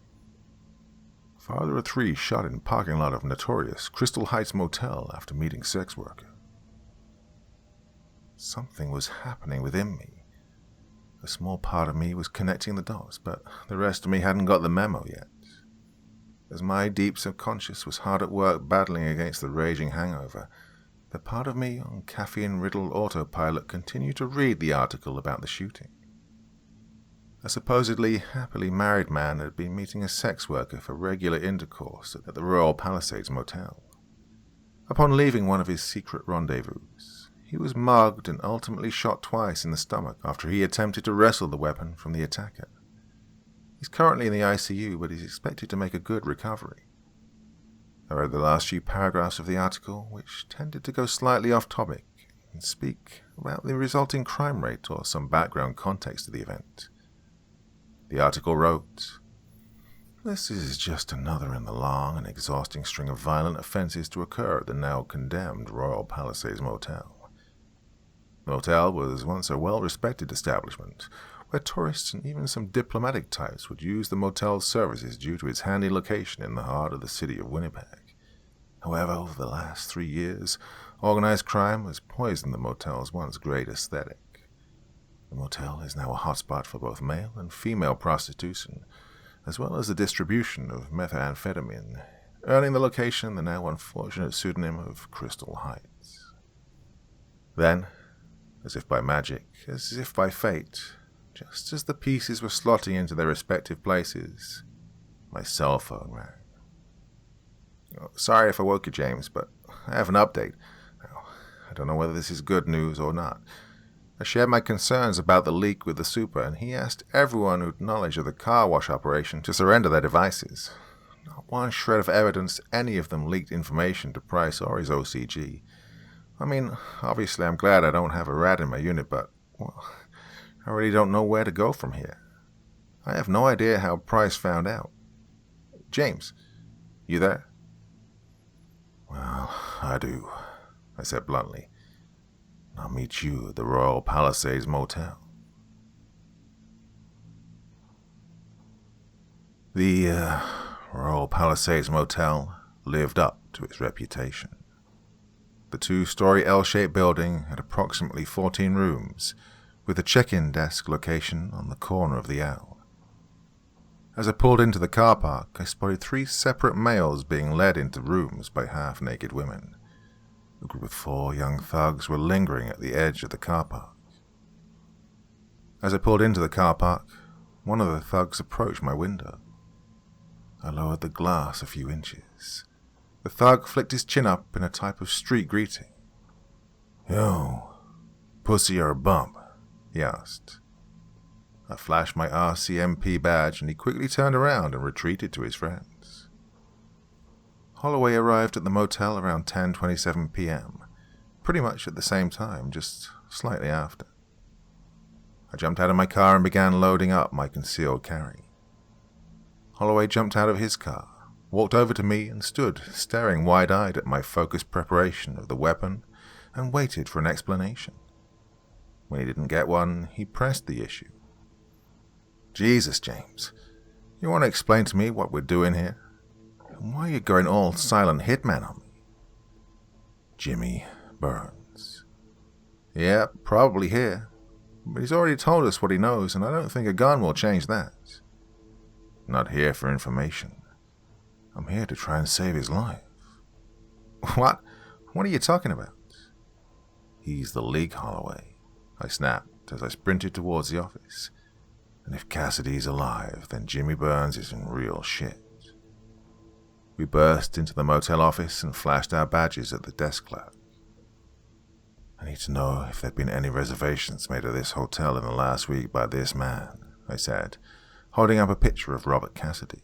Speaker 1: Father of 3 shot in parking lot of notorious Crystal Heights Motel after meeting sex worker. Something was happening within me. A small part of me was connecting the dots, but the rest of me hadn't got the memo yet. As my deep subconscious was hard at work battling against the raging hangover, the part of me on caffeine-riddled autopilot continued to read the article about the shooting. A supposedly happily married man had been meeting a sex worker for regular intercourse at the Royal Palisades Motel. Upon leaving one of his secret rendezvous, he was mugged and ultimately shot twice in the stomach after he attempted to wrestle the weapon from the attacker. He's currently in the ICU, but he's expected to make a good recovery. I read the last few paragraphs of the article, which tended to go slightly off topic and speak about the resulting crime rate or some background context to the event. The article wrote, "This is just another in the long and exhausting string of violent offenses to occur at the now condemned Royal Palisades Motel. The motel was once a well-respected establishment, where tourists and even some diplomatic types would use the motel's services due to its handy location in the heart of the city of Winnipeg. However, over the last 3 years, organized crime has poisoned the motel's once great aesthetic. The motel is now a hotspot for both male and female prostitution, as well as the distribution of methamphetamine, earning the location the now unfortunate pseudonym of Crystal Heights." Then, as if by magic, as if by fate, just as the pieces were slotting into their respective places, my cell phone rang. "Sorry if I woke you, James, but I have an update. Now, I don't know whether this is good news or not. I shared my concerns about the leak with the super, and he asked everyone who'd knowledge of the car wash operation to surrender their devices. Not one shred of evidence any of them leaked information to Price or his OCG. I mean, obviously I'm glad I don't have a rat in my unit, but, well, I really don't know where to go from here. I have no idea how Price found out. James, you there?" "Well, I do," I said bluntly. "I'll meet you at the Royal Palisades Motel." The Royal Palisades Motel lived up to its reputation. The 2-story L-shaped building had approximately 14 rooms, with a check-in desk location on the corner of the L. As I pulled into the car park, I spotted 3 separate males being led into rooms by half-naked women. A group of 4 young thugs were lingering at the edge of the car park. As I pulled into the car park, one of the thugs approached my window. I lowered the glass a few inches. The thug flicked his chin up in a type of street greeting. "Yo, pussy or a bump?" he asked. I flashed my RCMP badge and he quickly turned around and retreated to his friends. Holloway arrived at the motel around 10:27 p.m., pretty much at the same time, just slightly after. I jumped out of my car and began loading up my concealed carry. Holloway jumped out of his car, walked over to me and stood staring wide-eyed at my focused preparation of the weapon and waited for an explanation. When he didn't get one, he pressed the issue. "Jesus, James, you want to explain to me what we're doing here? And why are you going all silent hitman on me?" "Jimmy Burns." "Yeah, probably here. But he's already told us what he knows, and I don't think a gun will change that." "Not here for information. I'm here to try and save his life." What? What are you talking about?" "He's the leak, Holloway," I snapped as I sprinted towards the office. "And if Cassidy's alive, then Jimmy Burns is in real shit." We burst into the motel office and flashed our badges at the desk clerk. "I need to know if there'd been any reservations made at this hotel in the last week by this man," I said, holding up a picture of Robert Cassidy.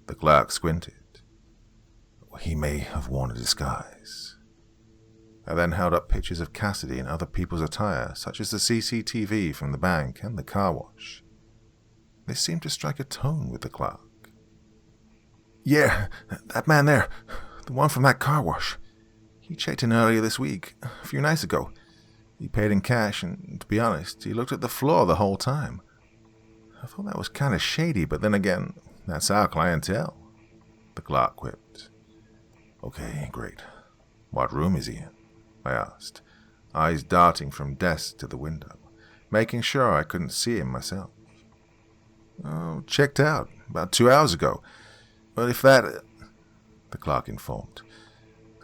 Speaker 1: The clerk squinted. "He may have worn a disguise." I then held up pictures of Cassidy in other people's attire, such as the CCTV from the bank and the car wash. They seemed to strike a tone with the clerk. "Yeah, that man there, the one from that car wash. He checked in earlier this week, a few nights ago. He paid in cash, and to be honest, he looked at the floor the whole time. I thought that was kind of shady, but then again, that's our clientele," the clerk quipped. "Okay, great. What room is he in?" I asked, eyes darting from desk to the window, making sure I couldn't see him myself. "Oh, checked out about 2 hours ago. But if that..." the clerk informed.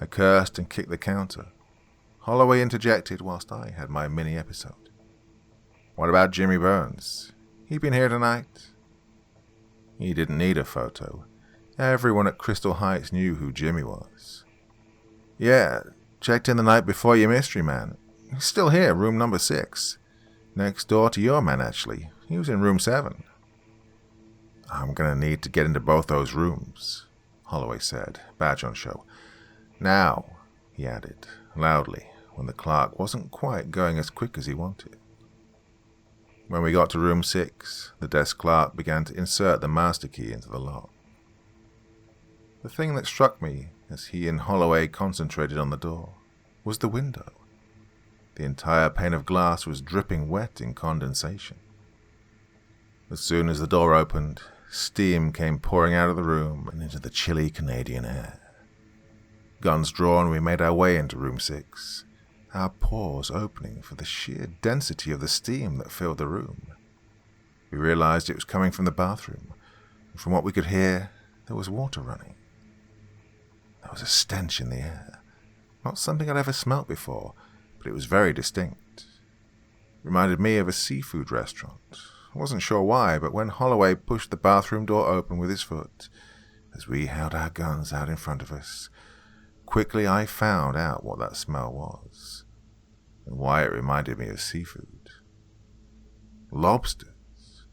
Speaker 1: I cursed and kicked the counter. Holloway interjected whilst I had my mini-episode. "What about Jimmy Burns? He been here tonight?" He didn't need a photo. Everyone at Crystal Heights knew who Jimmy was. "Yeah, checked in the night before your mystery man. He's still here, room number 6. Next door to your man, actually. He was in room 7. "I'm gonna need to get into both those rooms," Holloway said, badge on show. "Now," he added, loudly, when the clerk wasn't quite going as quick as he wanted. When we got to room 6, the desk clerk began to insert the master key into the lock. The thing that struck me as he and Holloway concentrated on the door was the window. The entire pane of glass was dripping wet in condensation. As soon as the door opened, steam came pouring out of the room and into the chilly Canadian air. Guns drawn, we made our way into room 6, our pores opening for the sheer density of the steam that filled the room. We realized it was coming from the bathroom, and from what we could hear, there was water running. There was a stench in the air, not something I'd ever smelt before, but it was very distinct. It reminded me of a seafood restaurant. I wasn't sure why, but when Holloway pushed the bathroom door open with his foot, as we held our guns out in front of us, quickly I found out what that smell was, and why it reminded me of seafood. Lobsters.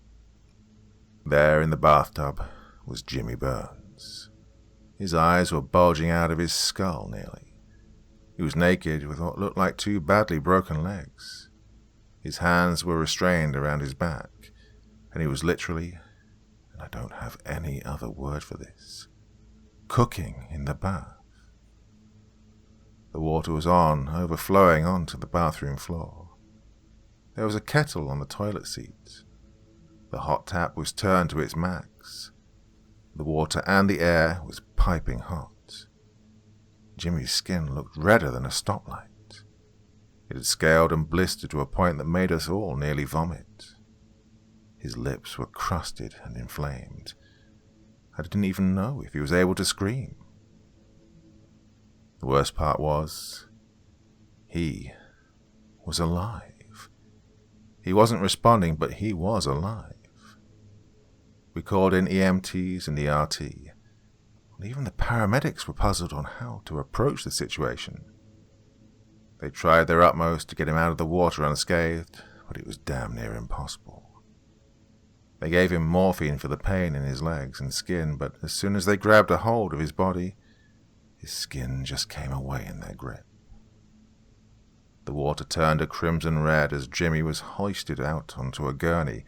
Speaker 1: There in the bathtub was Jimmy Burns. His eyes were bulging out of his skull nearly. He was naked with what looked like 2 badly broken legs. His hands were restrained around his back, and he was literally, and I don't have any other word for this, cooking in the bath. The water was on, overflowing onto the bathroom floor. There was a kettle on the toilet seat. The hot tap was turned to its max. The water and the air was piping hot. Jimmy's skin looked redder than a stoplight. It had scaled and blistered to a point that made us all nearly vomit. His lips were crusted and inflamed. I didn't even know if he was able to scream. The worst part was, he was alive. He wasn't responding, but he was alive. We called in EMTs and ERT, and even the paramedics were puzzled on how to approach the situation. They tried their utmost to get him out of the water unscathed, but it was damn near impossible. They gave him morphine for the pain in his legs and skin, but as soon as they grabbed a hold of his body, his skin just came away in their grip. The water turned a crimson red as Jimmy was hoisted out onto a gurney,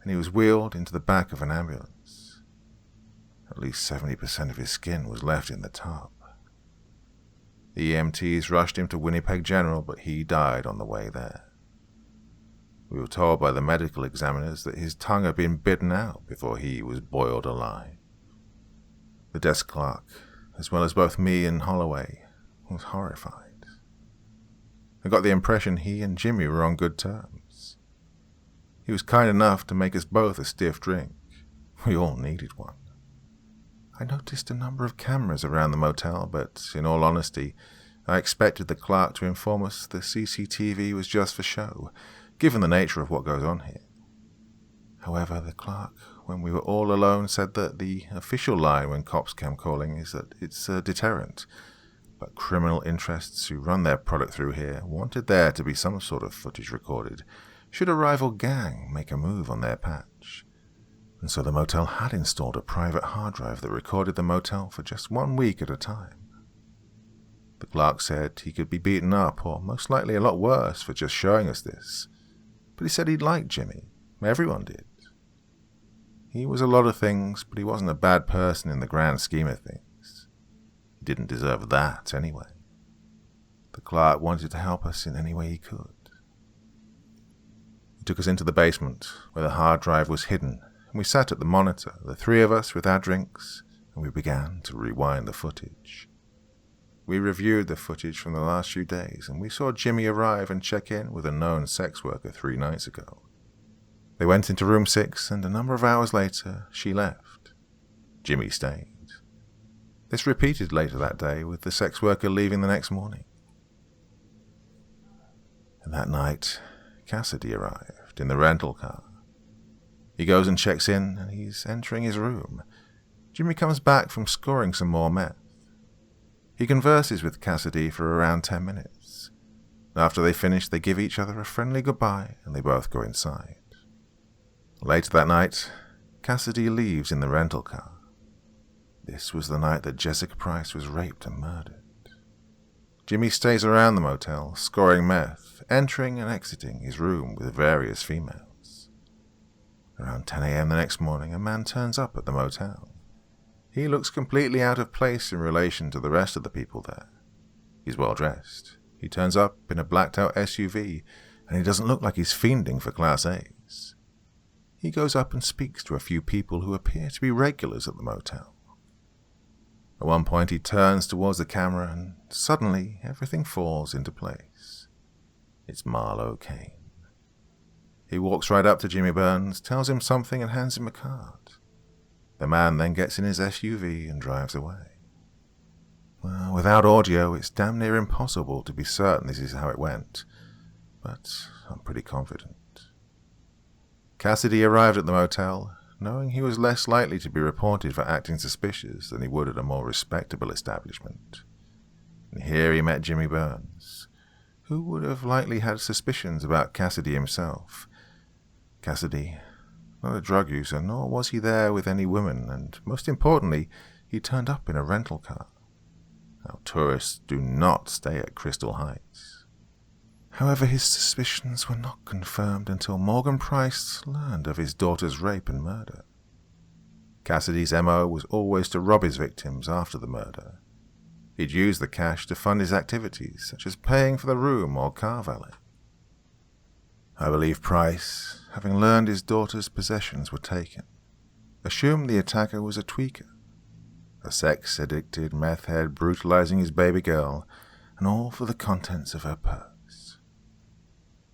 Speaker 1: and he was wheeled into the back of an ambulance. At least 70% of his skin was left in the tub. The EMTs rushed him to Winnipeg General, but he died on the way there. We were told by the medical examiners that his tongue had been bitten out before he was boiled alive. The desk clerk, as well as both me and Holloway, was horrified. I got the impression he and Jimmy were on good terms. He was kind enough to make us both a stiff drink. We all needed one. I noticed a number of cameras around the motel, but in all honesty, I expected the clerk to inform us the CCTV was just for show, given the nature of what goes on here. However, the clerk, when we were all alone, said that the official line when cops come calling is that it's a deterrent, but criminal interests who run their product through here wanted there to be some sort of footage recorded should a rival gang make a move on their patch. And so the motel had installed a private hard drive that recorded the motel for just 1 week at a time. The clerk said he could be beaten up, or most likely a lot worse, for just showing us this, but he said he'd liked Jimmy. Everyone did. He was a lot of things, but he wasn't a bad person in the grand scheme of things. He didn't deserve that anyway. The clerk wanted to help us in any way he could. He took us into the basement, where the hard drive was hidden, and we sat at the monitor, the three of us with our drinks, and we began to rewind the footage. We reviewed the footage from the last few days, and we saw Jimmy arrive and check in with a known sex worker 3 nights ago. They went into room 6, and a number of hours later, she left. Jimmy stayed. This repeated later that day, with the sex worker leaving the next morning. And that night, Cassidy arrived in the rental car. He goes and checks in, and he's entering his room. Jimmy comes back from scoring some more meth. He converses with Cassidy for around 10 minutes. After they finish, they give each other a friendly goodbye, and they both go inside. Later that night, Cassidy leaves in the rental car. This was the night that Jessica Price was raped and murdered. Jimmy stays around the motel, scoring meth, entering and exiting his room with various females. Around 10 a.m. the next morning, a man turns up at the motel. He looks completely out of place in relation to the rest of the people there. He's well dressed. He turns up in a blacked-out SUV, and he doesn't look like he's fiending for Class A's. He goes up and speaks to a few people who appear to be regulars at the motel. At one point he turns towards the camera, and suddenly everything falls into place. It's Marlowe Kane. He walks right up to Jimmy Burns, tells him something, and hands him a card. The man then gets in his SUV and drives away. Well, without audio, it's damn near impossible to be certain this is how it went, but I'm pretty confident. Cassidy arrived at the motel, knowing he was less likely to be reported for acting suspicious than he would at a more respectable establishment. And here he met Jimmy Burns, who would have likely had suspicions about Cassidy himself. Cassidy, not a drug user, nor was he there with any women, and most importantly, he turned up in a rental car. Now, tourists do not stay at Crystal Heights. However, his suspicions were not confirmed until Morgan Price learned of his daughter's rape and murder. Cassidy's MO was always to rob his victims after the murder. He'd use the cash to fund his activities, such as paying for the room or car valet. I believe Price, having learned his daughter's possessions were taken, assumed the attacker was a tweaker, a sex-addicted meth head brutalizing his baby girl, and all for the contents of her purse.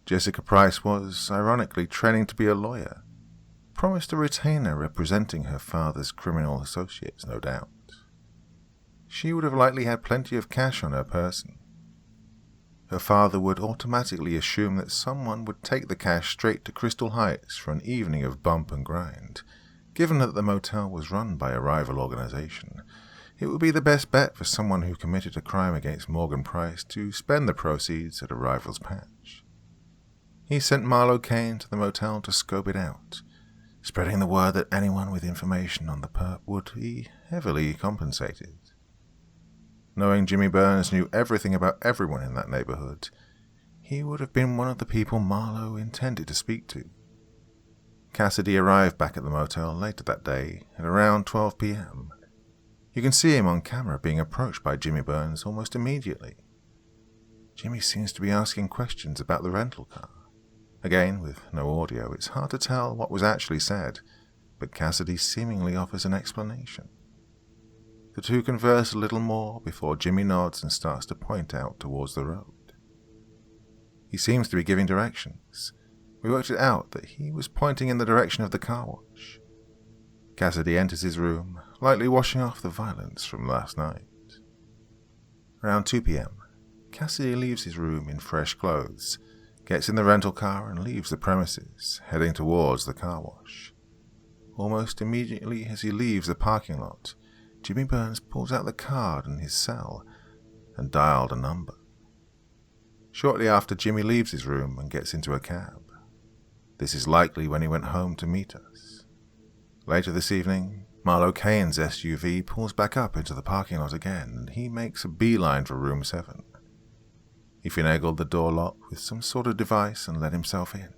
Speaker 1: Jessica Price was, ironically, training to be a lawyer, promised a retainer representing her father's criminal associates, no doubt. She would have likely had plenty of cash on her person. Her father would automatically assume that someone would take the cash straight to Crystal Heights for an evening of bump and grind. Given that the motel was run by a rival organization, it would be the best bet for someone who committed a crime against Morgan Price to spend the proceeds at a rival's patch. He sent Marlowe Kane to the motel to scope it out, spreading the word that anyone with information on the perp would be heavily compensated. Knowing Jimmy Burns knew everything about everyone in that neighborhood, he would have been one of the people Marlowe intended to speak to. Cassidy arrived back at the motel later that day at around 12 p.m. You can see him on camera being approached by Jimmy Burns almost immediately. Jimmy seems to be asking questions about the rental car. Again, with no audio, it's hard to tell what was actually said, but Cassidy seemingly offers an explanation. The two converse a little more before Jimmy nods and starts to point out towards the road. He seems to be giving directions. We worked it out that he was pointing in the direction of the car wash. Cassidy enters his room, lightly washing off the violence from last night. Around 2 p.m., Cassidy leaves his room in fresh clothes, gets in the rental car and leaves the premises, heading towards the car wash. Almost immediately as he leaves the parking lot, Jimmy Burns pulls out the card in his cell and dialed a number. Shortly after, Jimmy leaves his room and gets into a cab. This is likely when he went home to meet us. Later this evening, Marlowe Kane's SUV pulls back up into the parking lot again, and he makes a beeline for room 7. He finagled the door lock with some sort of device and let himself in.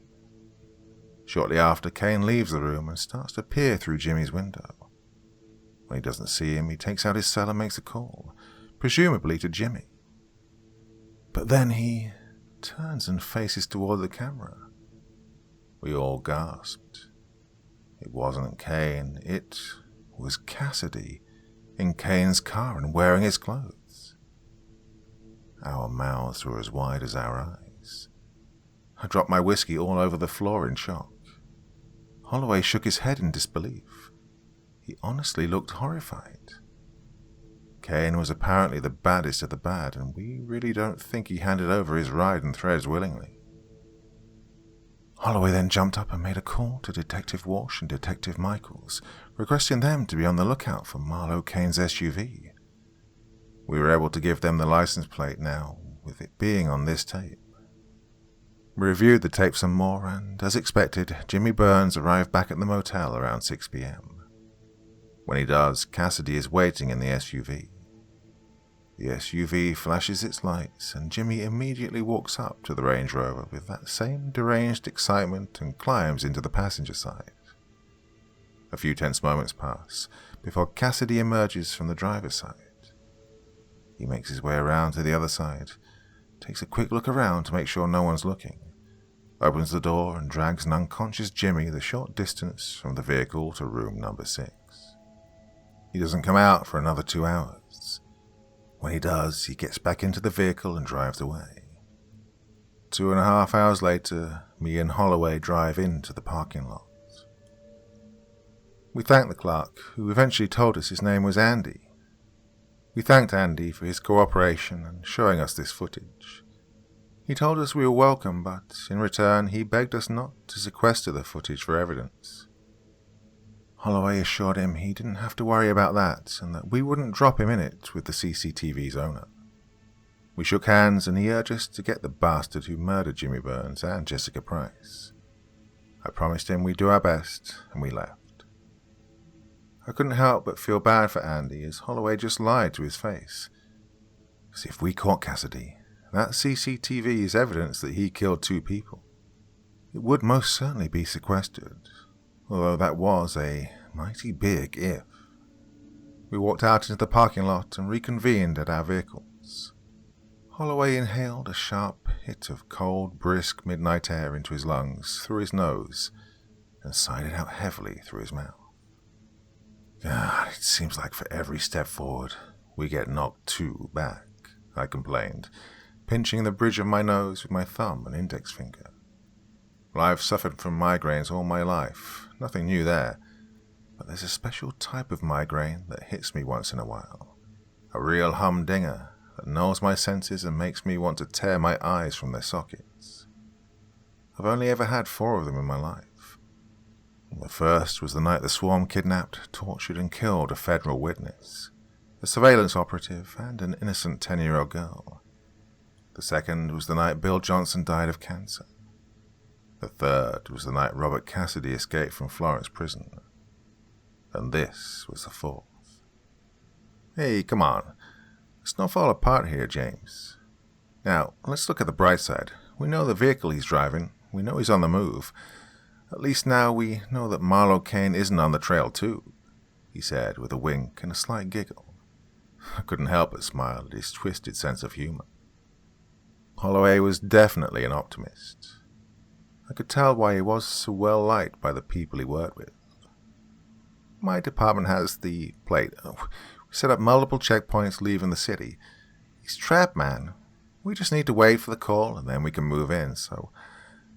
Speaker 1: Shortly after, Kane leaves the room and starts to peer through Jimmy's window. When he doesn't see him, he takes out his cell and makes a call, presumably to Jimmy. But then he turns and faces toward the camera. We all gasped. It wasn't Kane, it was Cassidy, in Kane's car and wearing his clothes. Our mouths were as wide as our eyes. I dropped my whiskey all over the floor in shock. Holloway shook his head in disbelief. He honestly looked horrified. Kane was apparently the baddest of the bad, and we really don't think he handed over his ride and threads willingly. Holloway then jumped up and made a call to Detective Walsh and Detective Michaels, requesting them to be on the lookout for Marlowe Kane's SUV. We were able to give them the license plate now, with it being on this tape. We reviewed the tape some more, and, as expected, Jimmy Burns arrived back at the motel around 6 p.m. When he does, Cassidy is waiting in the SUV. The SUV flashes its lights, and Jimmy immediately walks up to the Range Rover with that same deranged excitement and climbs into the passenger side. A few tense moments pass before Cassidy emerges from the driver's side. He makes his way around to the other side, takes a quick look around to make sure no one's looking, opens the door and drags an unconscious Jimmy the short distance from the vehicle to room number 6. He doesn't come out for another 2 hours. When he does, he gets back into the vehicle and drives away. 2.5 hours later, me and Holloway drive into the parking lot. We thank the clerk, who eventually told us his name was Andy. We thanked Andy for his cooperation and showing us this footage. He told us we were welcome, but in return he begged us not to sequester the footage for evidence. Holloway assured him he didn't have to worry about that, and that we wouldn't drop him in it with the CCTV's owner. We shook hands, and he urged us to get the bastard who murdered Jimmy Burns and Jessica Price. I promised him we'd do our best, and we left. I couldn't help but feel bad for Andy, as Holloway just lied to his face. Because if we caught Cassidy, that CCTV is evidence that he killed 2 people. It would most certainly be sequestered, although that was a mighty big if. We walked out into the parking lot and reconvened at our vehicles. Holloway inhaled a sharp hit of cold, brisk midnight air into his lungs through his nose and sighed it out heavily through his mouth. God, it seems like for every step forward, we get knocked 2 back, I complained, pinching the bridge of my nose with my thumb and index finger. Well, I've suffered from migraines all my life, nothing new there, but there's a special type of migraine that hits me once in a while. A real humdinger that nulls my senses and makes me want to tear my eyes from their sockets. I've only ever had 4 of them in my life. The first was the night the swarm kidnapped, tortured and killed a federal witness, a surveillance operative and an innocent 10-year-old girl. The second was the night Bill Johnson died of cancer. The third was the night Robert Cassidy escaped from Florence prison. And this was the 4th. Hey, come on. Let's not fall apart here, James. Now, let's look at the bright side. We know the vehicle he's driving. We know he's on the move. At least now we know that Marlowe Kane isn't on the trail too," he said with a wink and a slight giggle. I couldn't help but smile at his twisted sense of humor. Holloway was definitely an optimist. I could tell why he was so well liked by the people he worked with. "My department has the plate. We set up multiple checkpoints leaving the city. He's trapped, man. We just need to wait for the call and then we can move in, so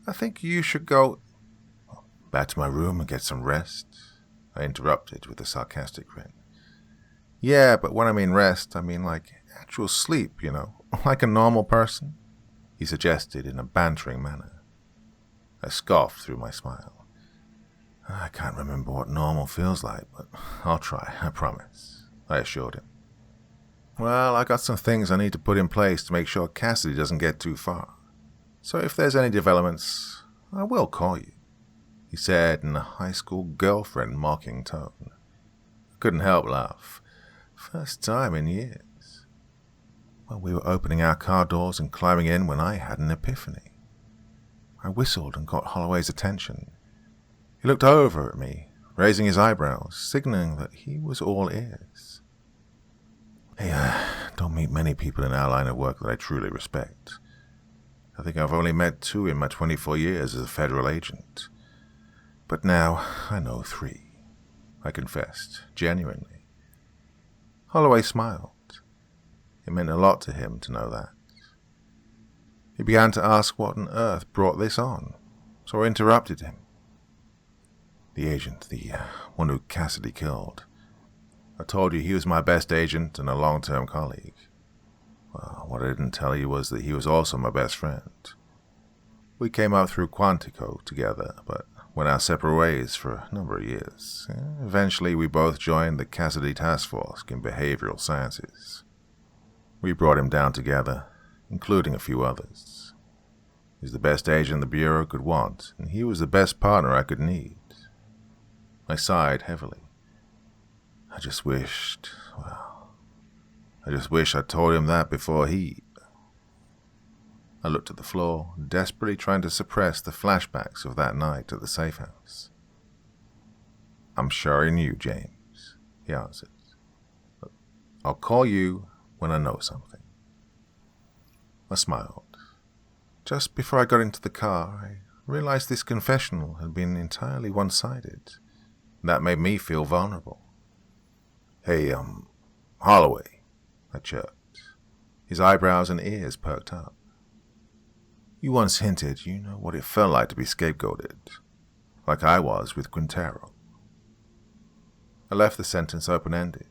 Speaker 1: I think you should go—" "Back to my room and get some rest?" I interrupted with a sarcastic grin. "Yeah, but when I mean rest, I mean like actual sleep, like a normal person," he suggested in a bantering manner. I scoffed through my smile. "I can't remember what normal feels like, but I'll try, I promise," I assured him. "Well, I got some things I need to put in place to make sure Cassidy doesn't get too far. So if there's any developments, I will call you," he said in a high school girlfriend mocking tone. I couldn't help laugh. First time in years. Well, we were opening our car doors and climbing in when I had an epiphany. I whistled and got Holloway's attention. He looked over at me, raising his eyebrows, signaling that he was all ears. Hey, don't meet many people in our line of work that I truly respect. I think I've only met 2 in my 24 years as a federal agent. But now I know 3, I confessed, genuinely. Holloway smiled. It meant a lot to him to know that. He began to ask what on earth brought this on, so I interrupted him. "The agent, the one who Cassidy killed. I told you he was my best agent and a long-term colleague. Well, what I didn't tell you was that he was also my best friend. We came up through Quantico together, but went our separate ways for a number of years. Eventually, we both joined the Cassidy Task Force in Behavioral Sciences. We brought him down together, including a few others. He's the best agent the Bureau could want, and he was the best partner I could need." I sighed heavily. I just wish I'd told him that before he... I looked at the floor, desperately trying to suppress the flashbacks of that night at the safe house. "I'm sure he knew, James," he answered. "I'll call you when I know something." I smiled. Just before I got into the car, I realized this confessional had been entirely one-sided. That made me feel vulnerable. "Hey, Holloway," I chirped. His eyebrows and ears perked up. "You once hinted you know what it felt like to be scapegoated, like I was with Quintero." I left the sentence open-ended.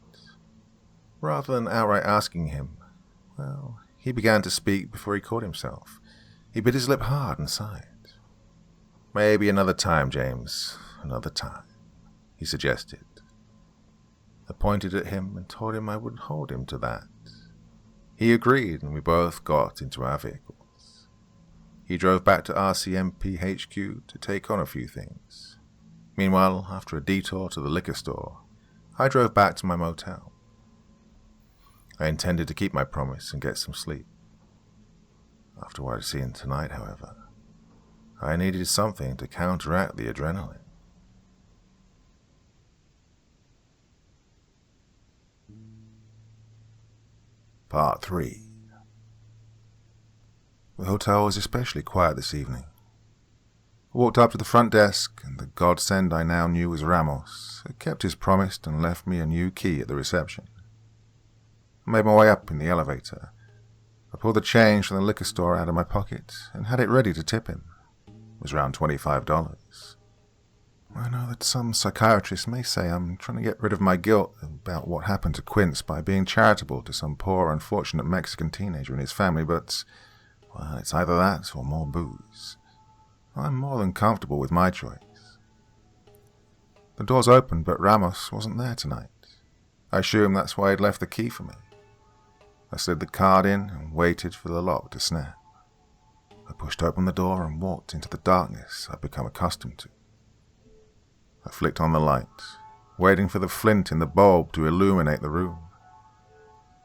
Speaker 1: Rather than outright asking him, well, he began to speak before he caught himself. He bit his lip hard and sighed. "Maybe another time, James, another time," he suggested. I pointed at him and told him I would hold him to that. He agreed, and we both got into our vehicles. He drove back to RCMP HQ to take on a few things. Meanwhile, after a detour to the liquor store, I drove back to my motel. I intended to keep my promise and get some sleep. After what I'd seen tonight, however, I needed something to counteract the adrenaline. Part 3. The hotel was especially quiet this evening. I walked up to the front desk, and the godsend I now knew was Ramos had kept his promise and left me a new key at the reception. I made my way up in the elevator. I pulled the change from the liquor store out of my pocket and had it ready to tip him. It was around $25. I know that some psychiatrists may say I'm trying to get rid of my guilt about what happened to Quince by being charitable to some poor, unfortunate Mexican teenager and his family, but, well, it's either that or more booze. I'm more than comfortable with my choice. The doors opened, but Ramos wasn't there tonight. I assume that's why he'd left the key for me. I slid the card in and waited for the lock to snap. I pushed open the door and walked into the darkness I'd become accustomed to. I flicked on the light, waiting for the flint in the bulb to illuminate the room.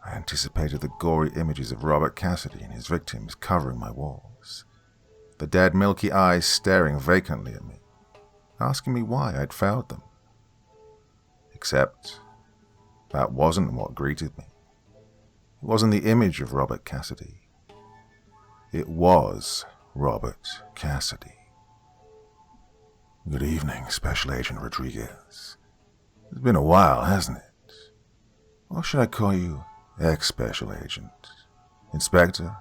Speaker 1: I anticipated the gory images of Robert Cassidy and his victims covering my walls. the dead milky eyes staring vacantly at me, asking me why I'd failed them. Except that wasn't what greeted me. It wasn't the image of Robert Cassidy. It was Robert Cassidy. Good evening, Special Agent Rodriguez. It's been a while, hasn't it? Or should I call you ex-Special Agent? Inspector?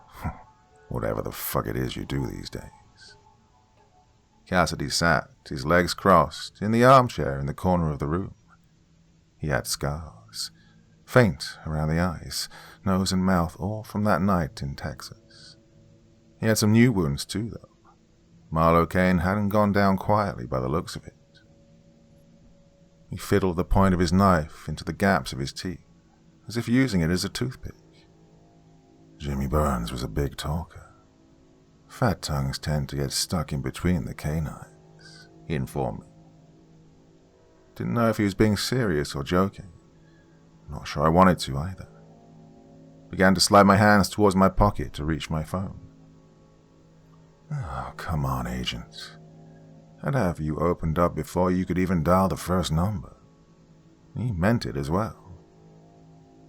Speaker 1: Whatever the fuck it is you do these days. Cassidy sat, his legs crossed, in the armchair in the corner of the room. He had scars, faint around the eyes, nose and mouth, all from that night in Texas. He had some new wounds too, though. Marlowe Kane hadn't gone down quietly by the looks of it. He fiddled the point of his knife into the gaps of his teeth, as if using it as a toothpick. Jimmy Burns was a big talker. Fat tongues tend to get stuck in between the canines, he informed me. Didn't know if he was being serious or joking. Not sure I wanted to either. Began to slide my hands towards my pocket to reach my phone. Oh, come on, Agent. I'd have you opened up before you could even dial the first number. He meant it as well.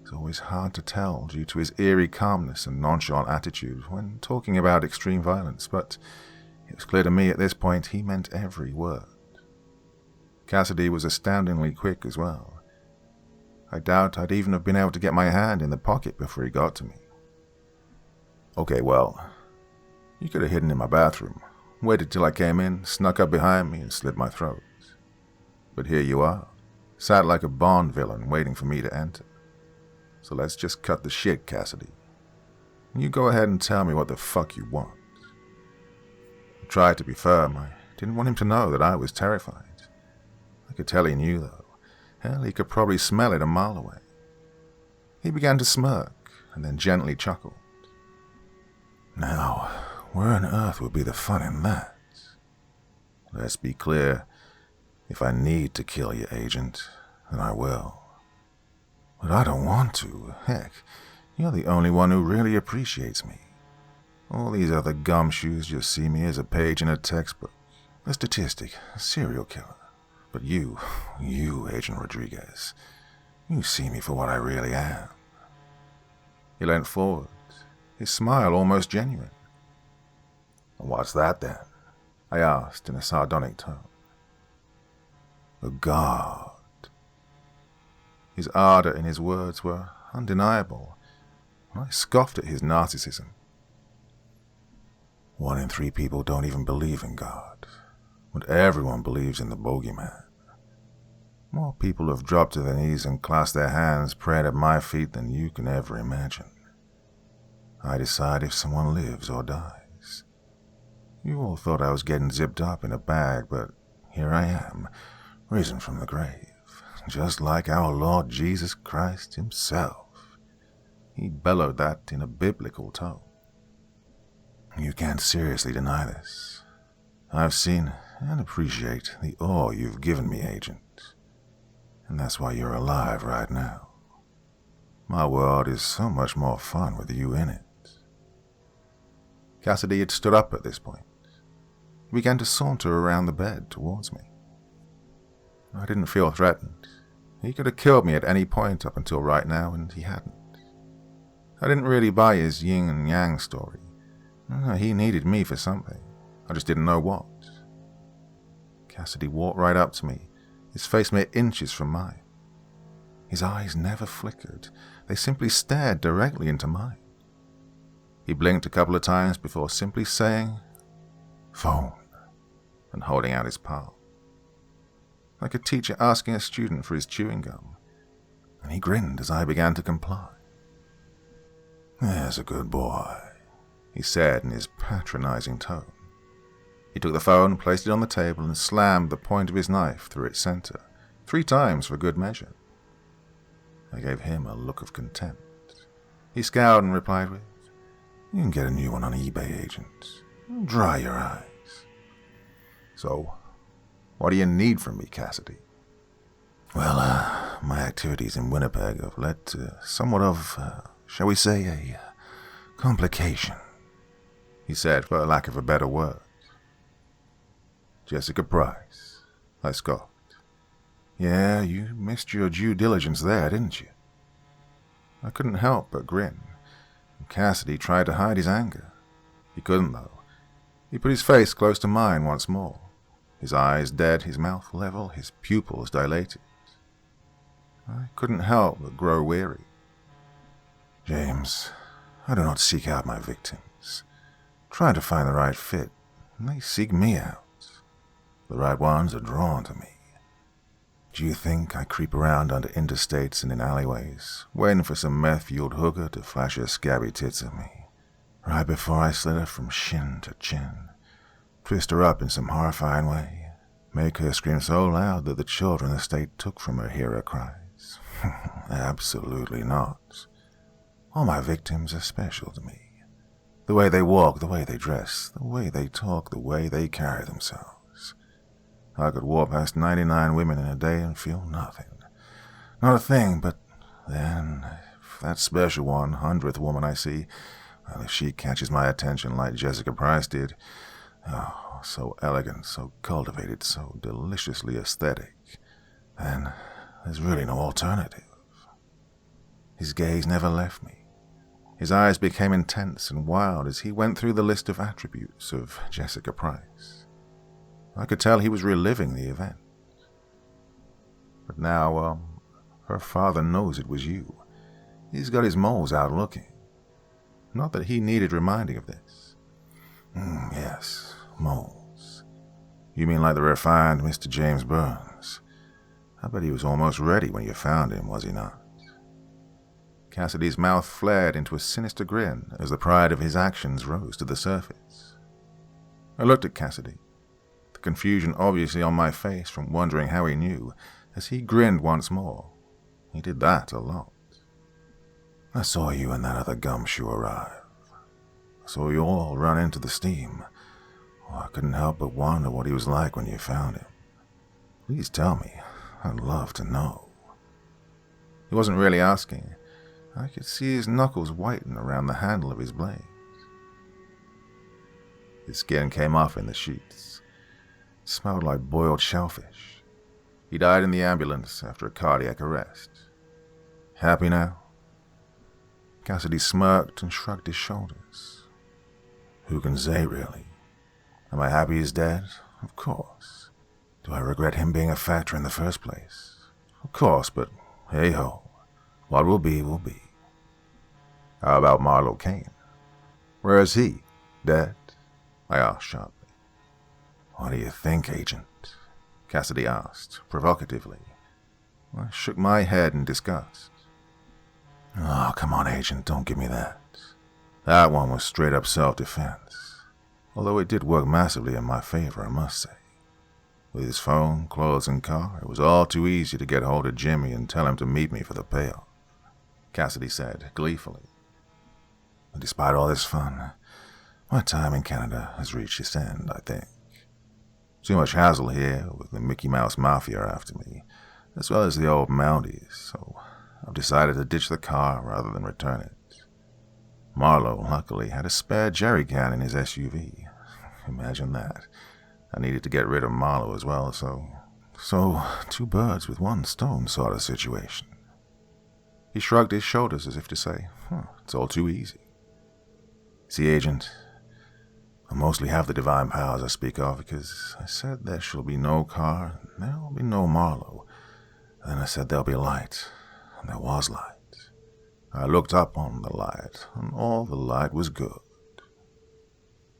Speaker 1: It's always hard to tell due to his eerie calmness and nonchalant attitude when talking about extreme violence, but it was clear to me at this point he meant every word. Cassidy was astoundingly quick as well. I doubt I'd even have been able to get my hand in the pocket before he got to me. Okay, well, you could have hidden in my bathroom, waited till I came in, snuck up behind me, and slit my throat. But here you are, sat like a Bond villain waiting for me to enter. So let's just cut the shit, Cassidy. You go ahead and tell me what the fuck you want. I tried to be firm. I didn't want him to know that I was terrified. I could tell he knew, though. Hell, he could probably smell it a mile away. He began to smirk, and then gently chuckled. Now, where on earth would be the fun in that? Let's be clear. If I need to kill you, Agent, then I will. But I don't want to. Heck, you're the only one who really appreciates me. All these other gumshoes just see me as a page in a textbook, a statistic, a serial killer. But you, Agent Rodriguez, you see me for what I really am. He leant forward, his smile almost genuine. What's that then? I asked in a sardonic tone. A god. His ardor in his words were undeniable. I scoffed at his narcissism. 1 in 3 people don't even believe in God, but everyone believes in the bogeyman. More people have dropped to their knees and clasped their hands praying at my feet than you can ever imagine. I decide if someone lives or dies. You all thought I was getting zipped up in a bag, but here I am, risen from the grave, just like our Lord Jesus Christ himself. He bellowed that in a biblical tone. You can't seriously deny this. I've seen and appreciate the awe you've given me, Agent. And that's why you're alive right now. My world is so much more fun with you in it. Cassidy had stood up at this point. He began to saunter around the bed towards me. I didn't feel threatened. He could have killed me at any point up until right now, and he hadn't. I didn't really buy his yin and yang story. He needed me for something. I just didn't know what. Cassidy walked right up to me, his face mere inches from mine. His eyes never flickered. They simply stared directly into mine. He blinked a couple of times before simply saying, "Phone," and holding out his palm. Like a teacher asking a student for his chewing gum, and he grinned as I began to comply. "There's a good boy," he said in his patronizing tone. He took the phone, placed it on the table, and slammed the point of his knife through its center, 3 times for good measure. I gave him a look of contempt. He scowled and replied with, "You can get a new one on eBay, Agent. Dry your eyes." "So, what do you need from me, Cassidy?" "Well, my activities in Winnipeg have led to somewhat of, shall we say, a complication," he he said for lack of a better word. Jessica Price, I scoffed. Yeah, you missed your due diligence there, didn't you? I couldn't help but grin, and Cassidy tried to hide his anger. He couldn't, though. He put his face close to mine once more, his eyes dead, his mouth level, his pupils dilated. I couldn't help but grow weary. James, I do not seek out my victims. Try to find the right fit, and they seek me out. The right ones are drawn to me. Do you think I creep around under interstates and in alleyways, waiting for some meth-fueled hooker to flash her scabby tits at me, right before I slit her from shin to chin, twist her up in some horrifying way, make her scream so loud that the children the state took from her hear her cries? Absolutely not. All my victims are special to me. The way they walk, the way they dress, the way they talk, the way they carry themselves. I could walk past 99 women in a day and feel nothing. Not a thing, but then, if that special 100th woman I see, well, if she catches my attention like Jessica Price did, oh, so elegant, so cultivated, so deliciously aesthetic, then there's really no alternative. His gaze never left me. His eyes became intense and wild as he went through the list of attributes of Jessica Price. I could tell he was reliving the event. But now, her father knows it was you. He's got his moles out looking. Not that he needed reminding of this. Yes, moles. You mean like the refined Mr. James Burns? I bet he was almost ready when you found him, was he not? Cassidy's mouth flared into a sinister grin as the pride of his actions rose to the surface. I looked at Cassidy, the confusion obviously on my face from wondering how he knew, as he grinned once more. He did that a lot. I saw you and that other gumshoe arrive. I saw you all run into the steam. I couldn't help but wonder what he was like when you found him. Please tell me. I'd love to know. He wasn't really asking. I could see his knuckles whiten around the handle of his blade. His skin came off in the sheets. It smelled like boiled shellfish. He died in the ambulance after a cardiac arrest. Happy now? Cassidy smirked and shrugged his shoulders. Who can say, really? Am I happy he's dead? Of course. Do I regret him being a factor in the first place? Of course, but hey-ho. What will be, will be. How about Marlo Kane? Where is he? Dead? I asked sharply. What do you think, Agent? Cassidy asked, provocatively. I shook my head in disgust. Oh, come on, Agent, don't give me that. That one was straight-up self-defense. Although it did work massively in my favor, I must say. With his phone, clothes, and car, it was all too easy to get hold of Jimmy and tell him to meet me for the payoff, Cassidy said, gleefully. But despite all this fun, my time in Canada has reached its end, I think. Too much hassle here with the Mickey Mouse Mafia after me, as well as the old Mounties, so I've decided to ditch the car rather than return it. Marlo, luckily, had a spare jerry can in his SUV. Imagine that. I needed to get rid of Marlo as well, so two birds with one stone sort of situation. He shrugged his shoulders as if to say, it's all too easy. See, Agent, I mostly have the divine powers I speak of because I said there shall be no car, and there will be no Marlo. Then I said there'll be light, and there was light. I looked up on the light, and all the light was good.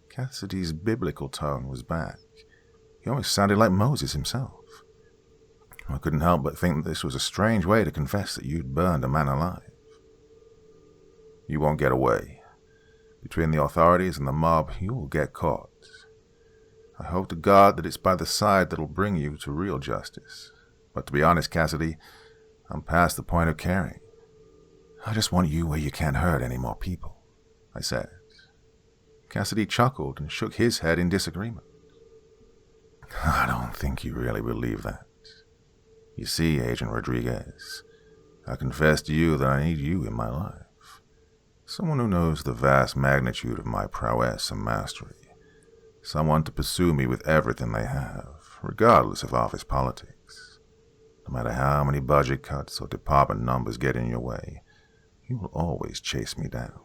Speaker 1: Cassidy's biblical tone was back. He almost sounded like Moses himself. I couldn't help but think that this was a strange way to confess that you'd burned a man alive. You won't get away. Between the authorities and the mob, you will get caught. I hope to God that it's by the side that'll bring you to real justice. But to be honest, Cassidy, I'm past the point of caring. I just want you where you can't hurt any more people, I said. Cassidy chuckled and shook his head in disagreement. I don't think you really believe that. You see, Agent Rodriguez, I confess to you that I need you in my life. Someone who knows the vast magnitude of my prowess and mastery. Someone to pursue me with everything they have, regardless of office politics. No matter how many budget cuts or department numbers get in your way, you will always chase me down.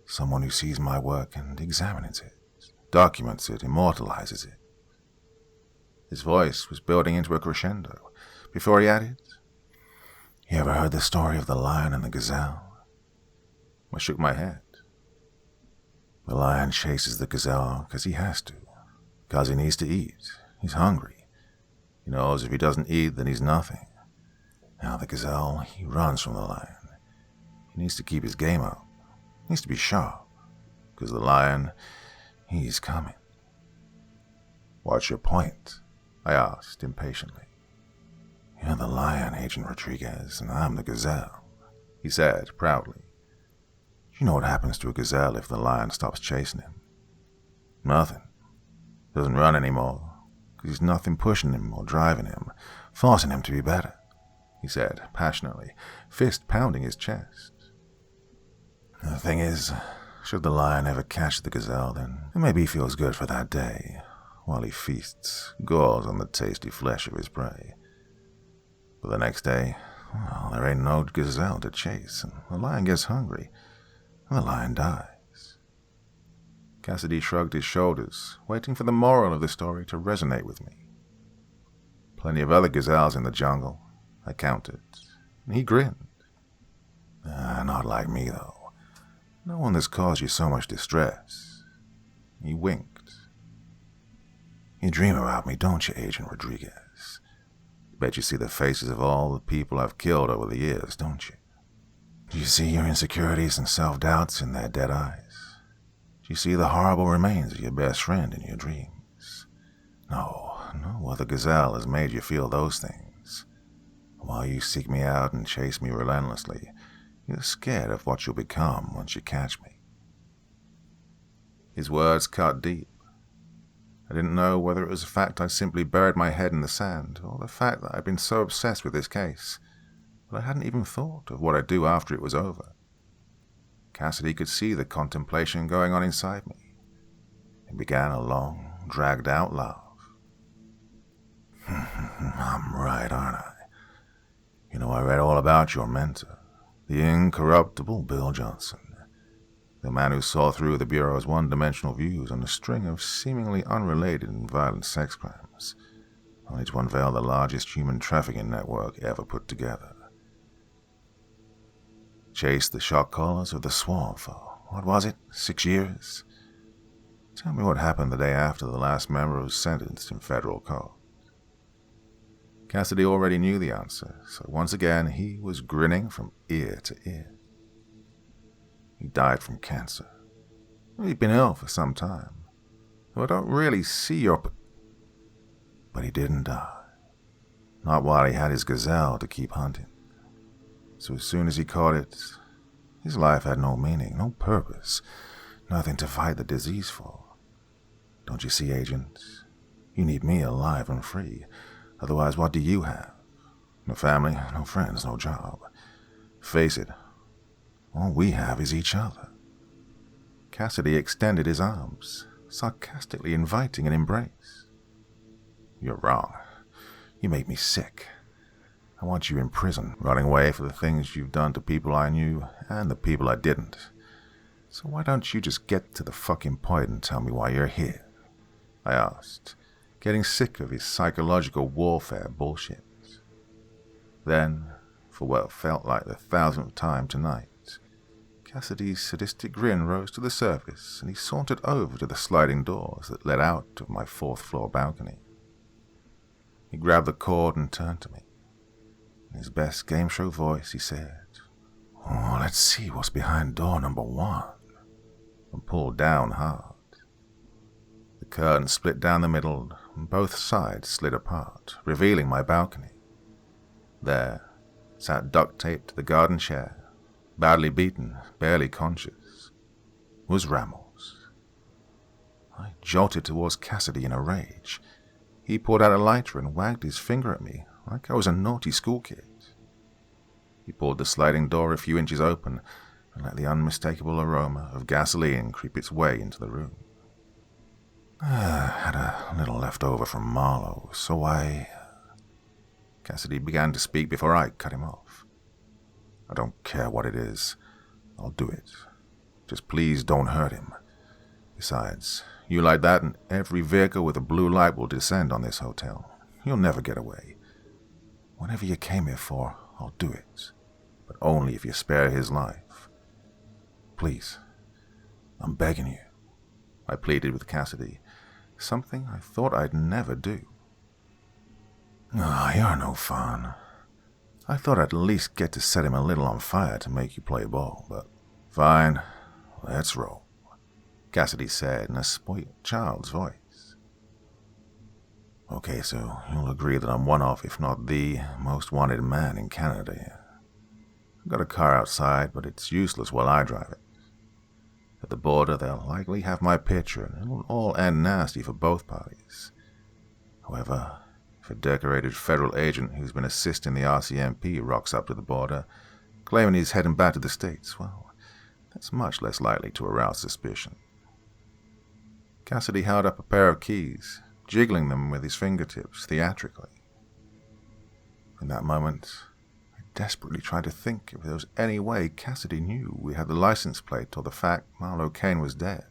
Speaker 1: Someone who sees my work and examines it, documents it, immortalizes it. His voice was building into a crescendo before he added, "You ever heard the story of the lion and the gazelle?" I shook my head. The lion chases the gazelle because he has to, because he needs to eat. He's hungry. He knows if he doesn't eat, then he's nothing. Now the gazelle, he runs from the lion. He needs to keep his game up. He needs to be sharp, because the lion, he's coming. "What's your point?" I asked impatiently. "You're the lion, Agent Rodriguez, and I'm the gazelle," he said proudly. "You know what happens to a gazelle if the lion stops chasing him? Nothing. Doesn't run anymore, because there's nothing pushing him or driving him, forcing him to be better," he said passionately, fist pounding his chest. "The thing is, should the lion ever catch the gazelle, then maybe he feels good for that day, while he feasts, gores on the tasty flesh of his prey. But the next day, well, there ain't no gazelle to chase, and the lion gets hungry, and the lion dies." Cassidy shrugged his shoulders, waiting for the moral of the story to resonate with me. "Plenty of other gazelles in the jungle," I countered, and he grinned. "Not like me, though. No one that's caused you so much distress." He winked. "You dream about me, don't you, Agent Rodriguez? Bet you see the faces of all the people I've killed over the years, don't you? Do you see your insecurities and self-doubts in their dead eyes? Do you see the horrible remains of your best friend in your dreams? No other gazelle has made you feel those things. While you seek me out and chase me relentlessly, you're scared of what you'll become once you catch me." His words cut deep. I didn't know whether it was the fact I simply buried my head in the sand, or the fact that I'd been so obsessed with this case, but I hadn't even thought of what I'd do after it was over. Cassidy could see the contemplation going on inside me. It began a long, dragged-out laugh. "I'm right, aren't I? You know, I read all about your mentor, the incorruptible Bill Johnson, the man who saw through the Bureau's one-dimensional views on a string of seemingly unrelated and violent sex crimes, only to unveil the largest human trafficking network ever put together. Chased the shot callers of the swarm for, what was it, 6 years? Tell me what happened the day after the last member was sentenced in federal court." Cassidy already knew the answer, so once again he was grinning from ear to ear. "He died from cancer. He'd been ill for some time, though I don't really see your... But he didn't die. Not while he had his gazelle to keep hunting. So as soon as he caught it, his life had no meaning, no purpose, nothing to fight the disease for. Don't you see, Agent? You need me alive and free. Otherwise, what do you have? No family, no friends, no job. Face it, all we have is each other." Cassidy extended his arms, sarcastically inviting an embrace. "You're wrong. You make me sick. I want you in prison, running away for the things you've done to people I knew and the people I didn't. So why don't you just get to the fucking point and tell me why you're here?" I asked, getting sick of his psychological warfare bullshit. Then, for what felt like the 1,000th time tonight, Cassidy's sadistic grin rose to the surface, and he sauntered over to the sliding doors that led out of my 4th-floor balcony. He grabbed the cord and turned to me. In his best game show voice, he said, "Oh, let's see what's behind door number 1, and pulled down hard. The curtain split down the middle, and both sides slid apart, revealing my balcony. There, sat duct-taped to the garden chair, badly beaten, barely conscious, was Ramos. I jolted towards Cassidy in a rage. He pulled out a lighter and wagged his finger at me like I was a naughty school kid. He pulled the sliding door a few inches open, and let the unmistakable aroma of gasoline creep its way into the room. I had a little left over from Marlowe, so Cassidy began to speak before I cut him off. I don't care what it is. I'll do it. Just please don't hurt him. Besides, you like that and every vehicle with a blue light will descend on this hotel. You'll never get away. Whatever you came here for, I'll do it. But only if you spare his life. Please, I'm begging you, I pleaded with Cassidy, something I thought I'd never do. Oh, you're no fun. I thought I'd at least get to set him a little on fire to make you play ball, but fine, let's roll, Cassidy said in a spoiled child's voice. Okay, so you'll agree that I'm one of, if not the, most wanted man in Canada here. I've got a car outside, but it's useless while I drive it. At the border, they'll likely have my picture, and it'll all end nasty for both parties. However, if a decorated federal agent who's been assisting the RCMP rocks up to the border, claiming he's heading back to the States, well, that's much less likely to arouse suspicion. Cassidy held up a pair of keys, jiggling them with his fingertips theatrically. In that moment, I desperately tried to think if there was any way Cassidy knew we had the license plate or the fact Marlowe Kane was dead.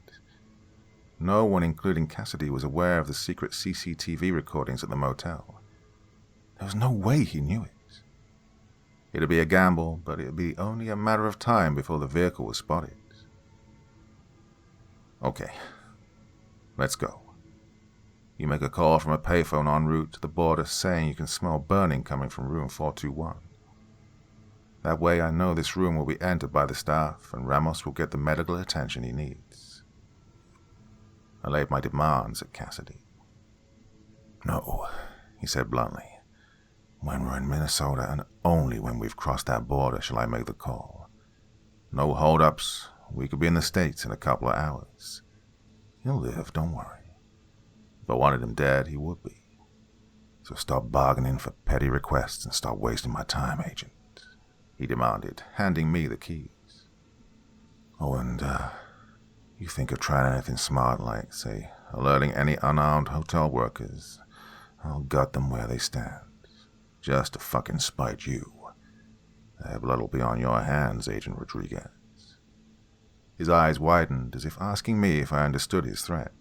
Speaker 1: No one, including Cassidy, was aware of the secret CCTV recordings at the motel. There was no way he knew it. It'd be a gamble, but it'd be only a matter of time before the vehicle was spotted. Okay, let's go. You make a call from a payphone en route to the border saying you can smell burning coming from room 421. That way I know this room will be entered by the staff and Ramos will get the medical attention he needs. I laid my demands at Cassidy. No, he said bluntly. When we're in Minnesota and only when we've crossed that border shall I make the call. No hold-ups. We could be in the States in a couple of hours. He'll live, don't worry. If I wanted him dead, he would be. So stop bargaining for petty requests and stop wasting my time, Agent, he demanded, handing me the keys. Oh, and, you think of trying anything smart like, say, alerting any unarmed hotel workers, I'll gut them where they stand. Just to fucking spite you. Their blood'll be on your hands, Agent Rodriguez. His eyes widened as if asking me if I understood his threat.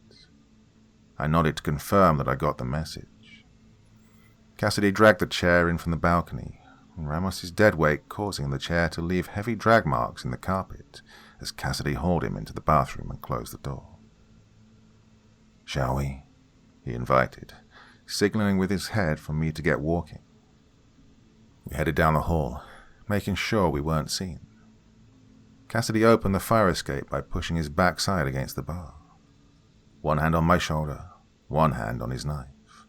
Speaker 1: I nodded to confirm that I got the message. Cassidy dragged the chair in from the balcony, Ramos's dead weight causing the chair to leave heavy drag marks in the carpet as Cassidy hauled him into the bathroom and closed the door. Shall we? He invited, signaling with his head for me to get walking. We headed down the hall, making sure we weren't seen. Cassidy opened the fire escape by pushing his backside against the bar. One hand on my shoulder, one hand on his knife,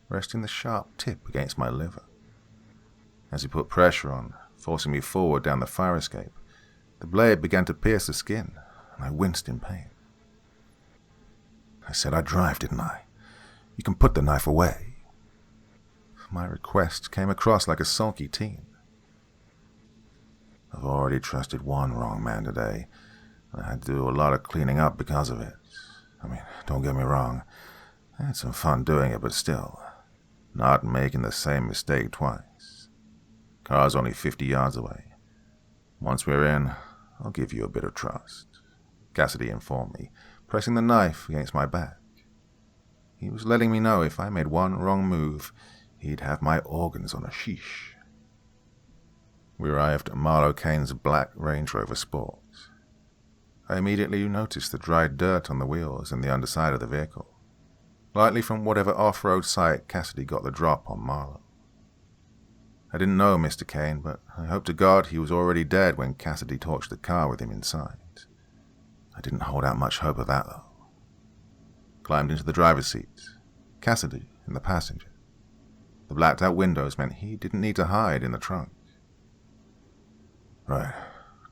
Speaker 1: resting the sharp tip against my liver. As he put pressure on, forcing me forward down the fire escape, the blade began to pierce the skin, and I winced in pain. I said I'd drive, didn't I? You can put the knife away. My request came across like a sulky teen. I've already trusted one wrong man today, and I had to do a lot of cleaning up because of it. I mean, don't get me wrong, I had some fun doing it, but still, not making the same mistake twice. Car's only 50 yards away. Once we're in, I'll give you a bit of trust, Cassidy informed me, pressing the knife against my back. He was letting me know if I made one wrong move, he'd have my organs on a sheesh. We arrived at Marlowe Kane's black Range Rover Sport. I immediately noticed the dried dirt on the wheels and the underside of the vehicle, likely from whatever off-road site Cassidy got the drop on Marlowe. I didn't know Mr. Kane, but I hope to God he was already dead when Cassidy torched the car with him inside. I didn't hold out much hope of that, though. Climbed into the driver's seat, Cassidy in the passenger. The blacked-out windows meant he didn't need to hide in the trunk. Right,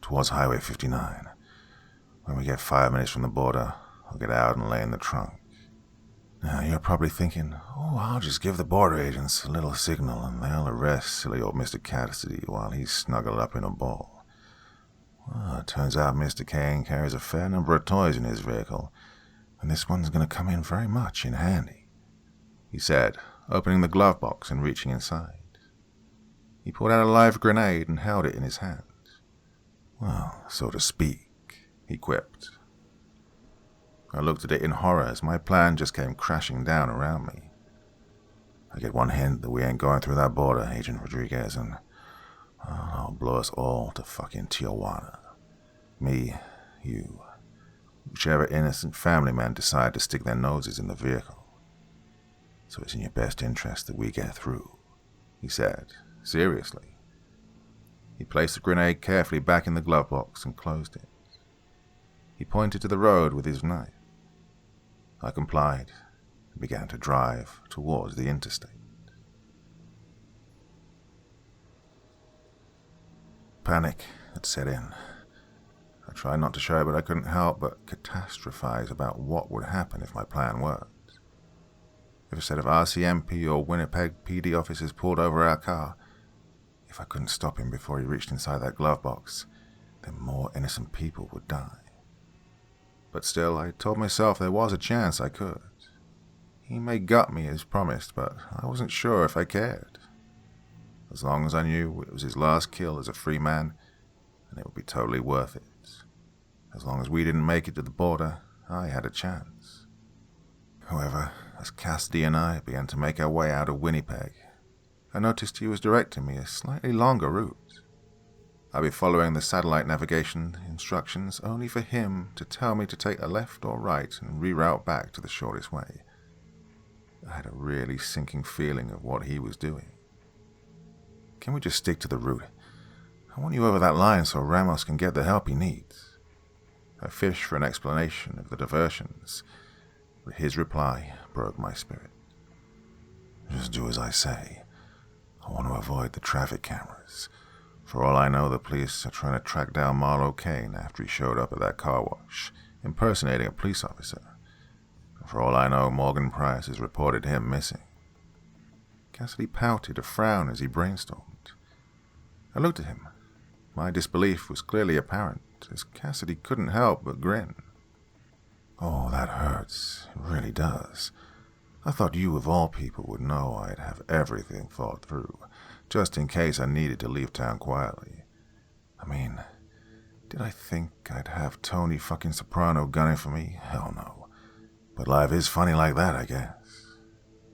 Speaker 1: towards Highway 59. When we get 5 minutes from the border, I'll get out and lay in the trunk. Now, you're probably thinking, oh, I'll just give the border agents a little signal and they'll arrest silly old Mr. Cassidy while he's snuggled up in a ball. It turns out Mr. Kane carries a fair number of toys in his vehicle, and this one's going to come in very much in handy," he said, opening the glove box and reaching inside. He pulled out a live grenade and held it in his hand. "Well, so to speak," he quipped. I looked at it in horror as my plan just came crashing down around me. "I get one hint that we ain't going through that border, Agent Rodriguez, and I'll blow us all to fucking Tijuana. Me, you, whichever innocent family men decide to stick their noses in the vehicle. So it's in your best interest that we get through," he said, seriously. He placed the grenade carefully back in the glove box and closed it. He pointed to the road with his knife. I complied and began to drive towards the interstate. Panic had set in. I tried not to show it, but I couldn't help but catastrophize about what would happen if my plan worked. If a set of RCMP or Winnipeg PD officers pulled over our car, if I couldn't stop him before he reached inside that glove box, then more innocent people would die. But still, I told myself there was a chance I could. He may gut me as promised, but I wasn't sure if I cared. As long as I knew it was his last kill as a free man, and it would be totally worth it. As long as we didn't make it to the border, I had a chance. However, as Cassidy and I began to make our way out of Winnipeg, I noticed he was directing me a slightly longer route. I'd be following the satellite navigation instructions only for him to tell me to take a left or right and reroute back to the shortest way. I had a really sinking feeling of what he was doing. "Can we just stick to the route? I want you over that line so Ramos can get the help he needs." I fished for an explanation of the diversions, but his reply broke my spirit. "Just do as I say. I want to avoid the traffic cameras. For all I know, the police are trying to track down Marlo Kane after he showed up at that car wash, impersonating a police officer. And for all I know, Morgan Price has reported him missing." Cassidy pouted a frown as he brainstormed. I looked at him. My disbelief was clearly apparent, as Cassidy couldn't help but grin. "Oh, that hurts. It really does. I thought you, of all people, would know I'd have everything thought through, just in case I needed to leave town quietly. I mean, did I think I'd have Tony fucking Soprano gunning for me? Hell no. But life is funny like that, I guess."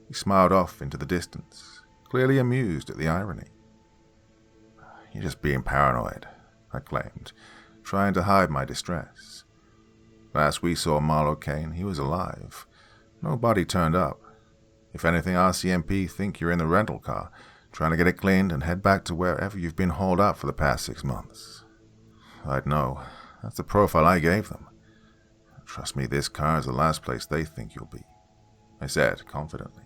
Speaker 1: He smiled off into the distance, clearly amused at the irony. "You're just being paranoid," I claimed, trying to hide my distress. "Last we saw Marlo Kane, he was alive. Nobody turned up. If anything, RCMP think you're in the rental car, trying to get it cleaned and head back to wherever you've been holed up for the past 6 months. I'd know. That's the profile I gave them. Trust me, this car is the last place they think you'll be," I said confidently.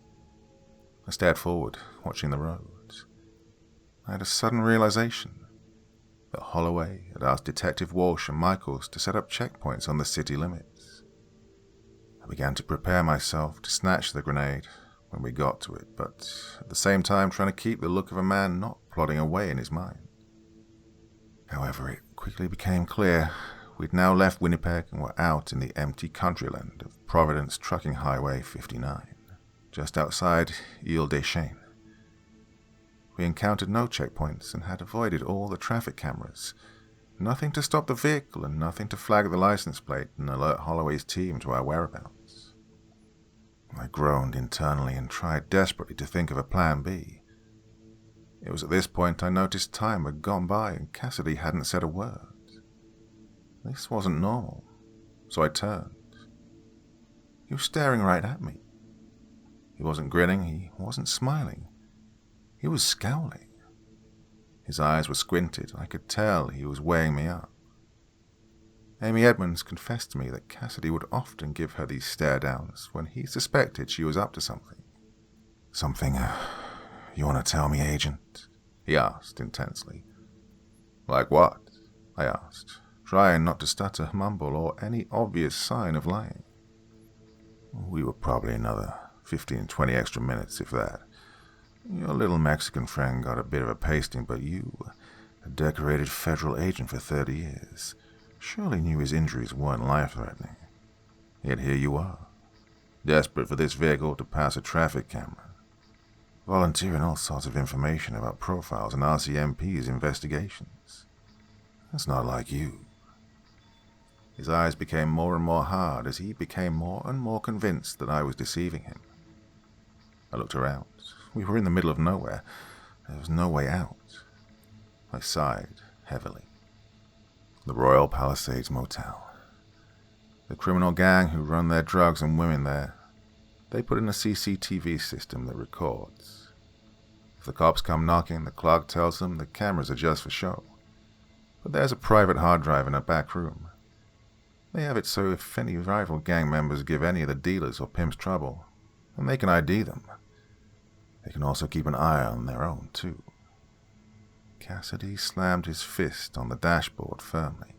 Speaker 1: I stared forward, watching the roads. I had a sudden realization that Holloway had asked Detective Walsh and Michaels to set up checkpoints on the city limits. I began to prepare myself to snatch the grenade when we got to it, but at the same time trying to keep the look of a man not plodding away in his mind. However, it quickly became clear we'd now left Winnipeg and were out in the empty countryland of Providence Trucking Highway 59, just outside Ile-des-Chênes. We encountered no checkpoints and had avoided all the traffic cameras. Nothing to stop the vehicle and nothing to flag the license plate and alert Holloway's team to our whereabouts. I groaned internally and tried desperately to think of a plan B. It was at this point I noticed time had gone by and Cassidy hadn't said a word. This wasn't normal, so I turned. He was staring right at me. He wasn't grinning, he wasn't smiling. He was scowling. His eyes were squinted, and I could tell he was weighing me up. Amy Edmonds confessed to me that Cassidy would often give her these stare-downs when he suspected she was up to something. "Something, you want to tell me, Agent?" he asked intensely. "Like what?" I asked, trying not to stutter, mumble, or any obvious sign of lying. "We were probably another 15-20 extra minutes, if that. Your little Mexican friend got a bit of a pasting, but you A decorated federal agent for 30 years. Surely knew his injuries weren't life-threatening. Yet here you are, desperate for this vehicle to pass a traffic camera, volunteering all sorts of information about profiles and RCMP's investigations. That's not like you. His eyes became more and more hard as he became more and more convinced that I was deceiving him. I looked around. We were in the middle of nowhere. There was no way out. I sighed heavily. The Royal Palisades Motel. The criminal gang who run their drugs and women there, they put in a CCTV system that records. If the cops come knocking, the clerk tells them the cameras are just for show. But there's a private hard drive in a back room. They have it so if any rival gang members give any of the dealers or pimps trouble, then they can ID them. They can also keep an eye on their own, too. Cassidy slammed his fist on the dashboard firmly.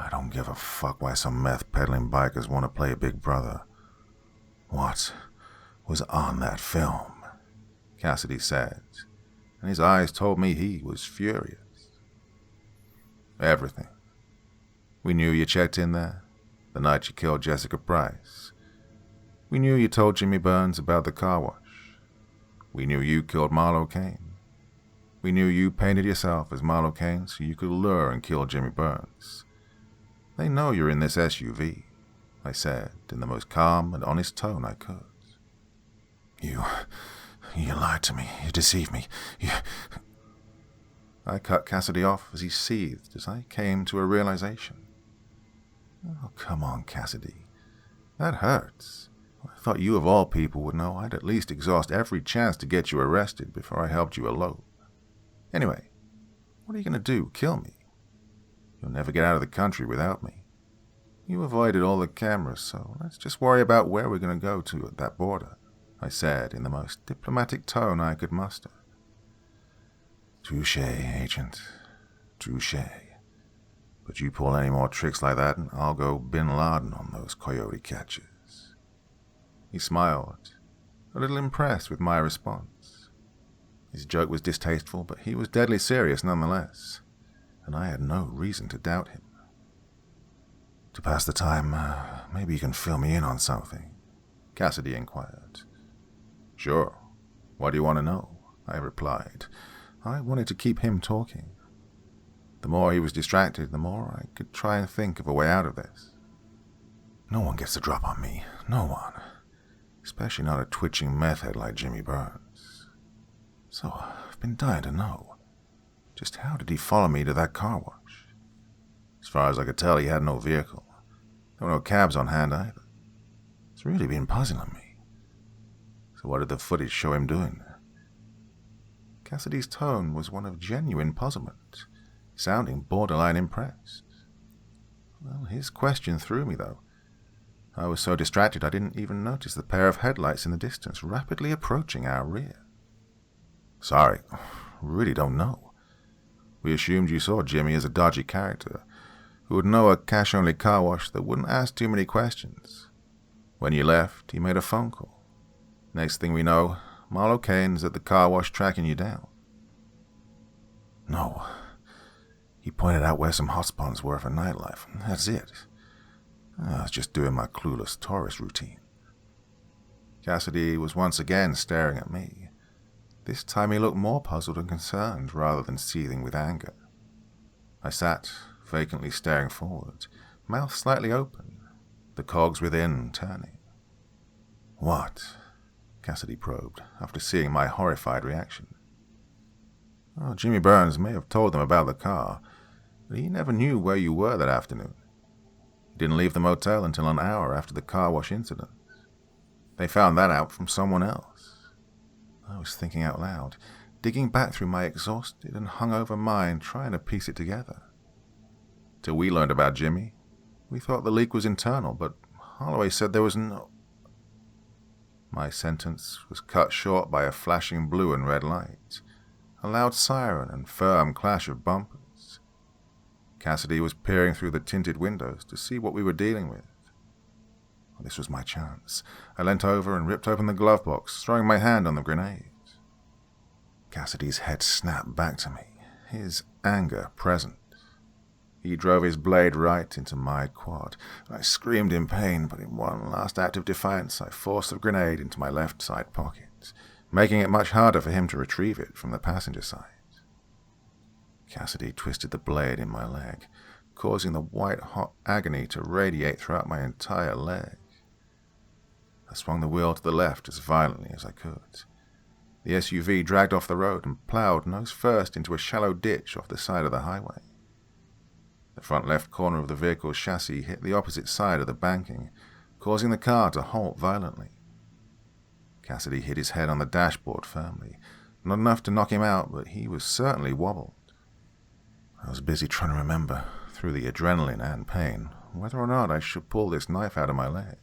Speaker 1: I don't give a fuck why some meth-peddling bikers want to play Big Brother. What was on that film? Cassidy said, and his eyes told me he was furious. Everything. We knew you checked in there, the night you killed Jessica Price. We knew you told Jimmy Burns about the car wash. We knew you killed Marlo Kane. We knew you painted yourself as Marlo Kane so you could lure and kill Jimmy Burns. They know you're in this SUV, I said in the most calm and honest tone I could. You lied to me. You deceived me. I cut Cassidy off as he seethed as I came to a realization. Oh, come on, Cassidy. That hurts. I thought you of all people would know I'd at least exhaust every chance to get you arrested before I helped you elope. Anyway, what are you going to do? Kill me? You'll never get out of the country without me. You avoided all the cameras, so let's just worry about where we're going to go to at that border, I said in the most diplomatic tone I could muster. Touché, Agent. Touché. But you pull any more tricks like that and I'll go Bin Laden on those coyote catchers. He smiled, a little impressed with my response. His joke was distasteful, but he was deadly serious nonetheless, and I had no reason to doubt him. To pass the time, maybe you can fill me in on something, Cassidy inquired. Sure. What do you want to know? I replied. I wanted to keep him talking. The more he was distracted, the more I could try and think of a way out of this. No one gets the drop on me. No one. Especially not a twitching meth head like Jimmy Burns. So I've been dying to know. Just how did he follow me to that car wash? As far as I could tell, he had no vehicle. There were no cabs on hand either. It's really been puzzling me. So what did the footage show him doing? Cassidy's tone was one of genuine puzzlement, sounding borderline impressed. Well, his question threw me, though. I was so distracted I didn't even notice the pair of headlights in the distance rapidly approaching our rear. Sorry, really don't know. We assumed you saw Jimmy as a dodgy character who would know a cash-only car wash that wouldn't ask too many questions. When you left, he made a phone call. Next thing we know, Marlo Kane's at the car wash tracking you down. No. He pointed out where some hotspots were for nightlife, and that's it. I was just doing my clueless tourist routine. Cassidy was once again staring at me. This time he looked more puzzled and concerned rather than seething with anger. I sat, vacantly staring forward, mouth slightly open, the cogs within turning. What? Cassidy probed, after seeing my horrified reaction. Oh, Jimmy Burns may have told them about the car, but he never knew where you were that afternoon. He didn't leave the motel until an hour after the car wash incident. They found that out from someone else. I was thinking out loud, digging back through my exhausted and hungover mind, trying to piece it together. Till we learned about Jimmy, we thought the leak was internal, but Holloway said there was no... My sentence was cut short by a flashing blue and red light, a loud siren and firm clash of bumpers. Cassidy was peering through the tinted windows to see what we were dealing with. This was my chance. I leant over and ripped open the glove box, throwing my hand on the grenade. Cassidy's head snapped back to me, his anger present. He drove his blade right into my quad. I screamed in pain, but in one last act of defiance, I forced the grenade into my left side pocket, making it much harder for him to retrieve it from the passenger side. Cassidy twisted the blade in my leg, causing the white-hot agony to radiate throughout my entire leg. I swung the wheel to the left as violently as I could. The SUV dragged off the road and plowed nose first into a shallow ditch off the side of the highway. The front left corner of the vehicle's chassis hit the opposite side of the banking, causing the car to halt violently. Cassidy hit his head on the dashboard firmly, not enough to knock him out, but he was certainly wobbled. I was busy trying to remember, through the adrenaline and pain, whether or not I should pull this knife out of my leg.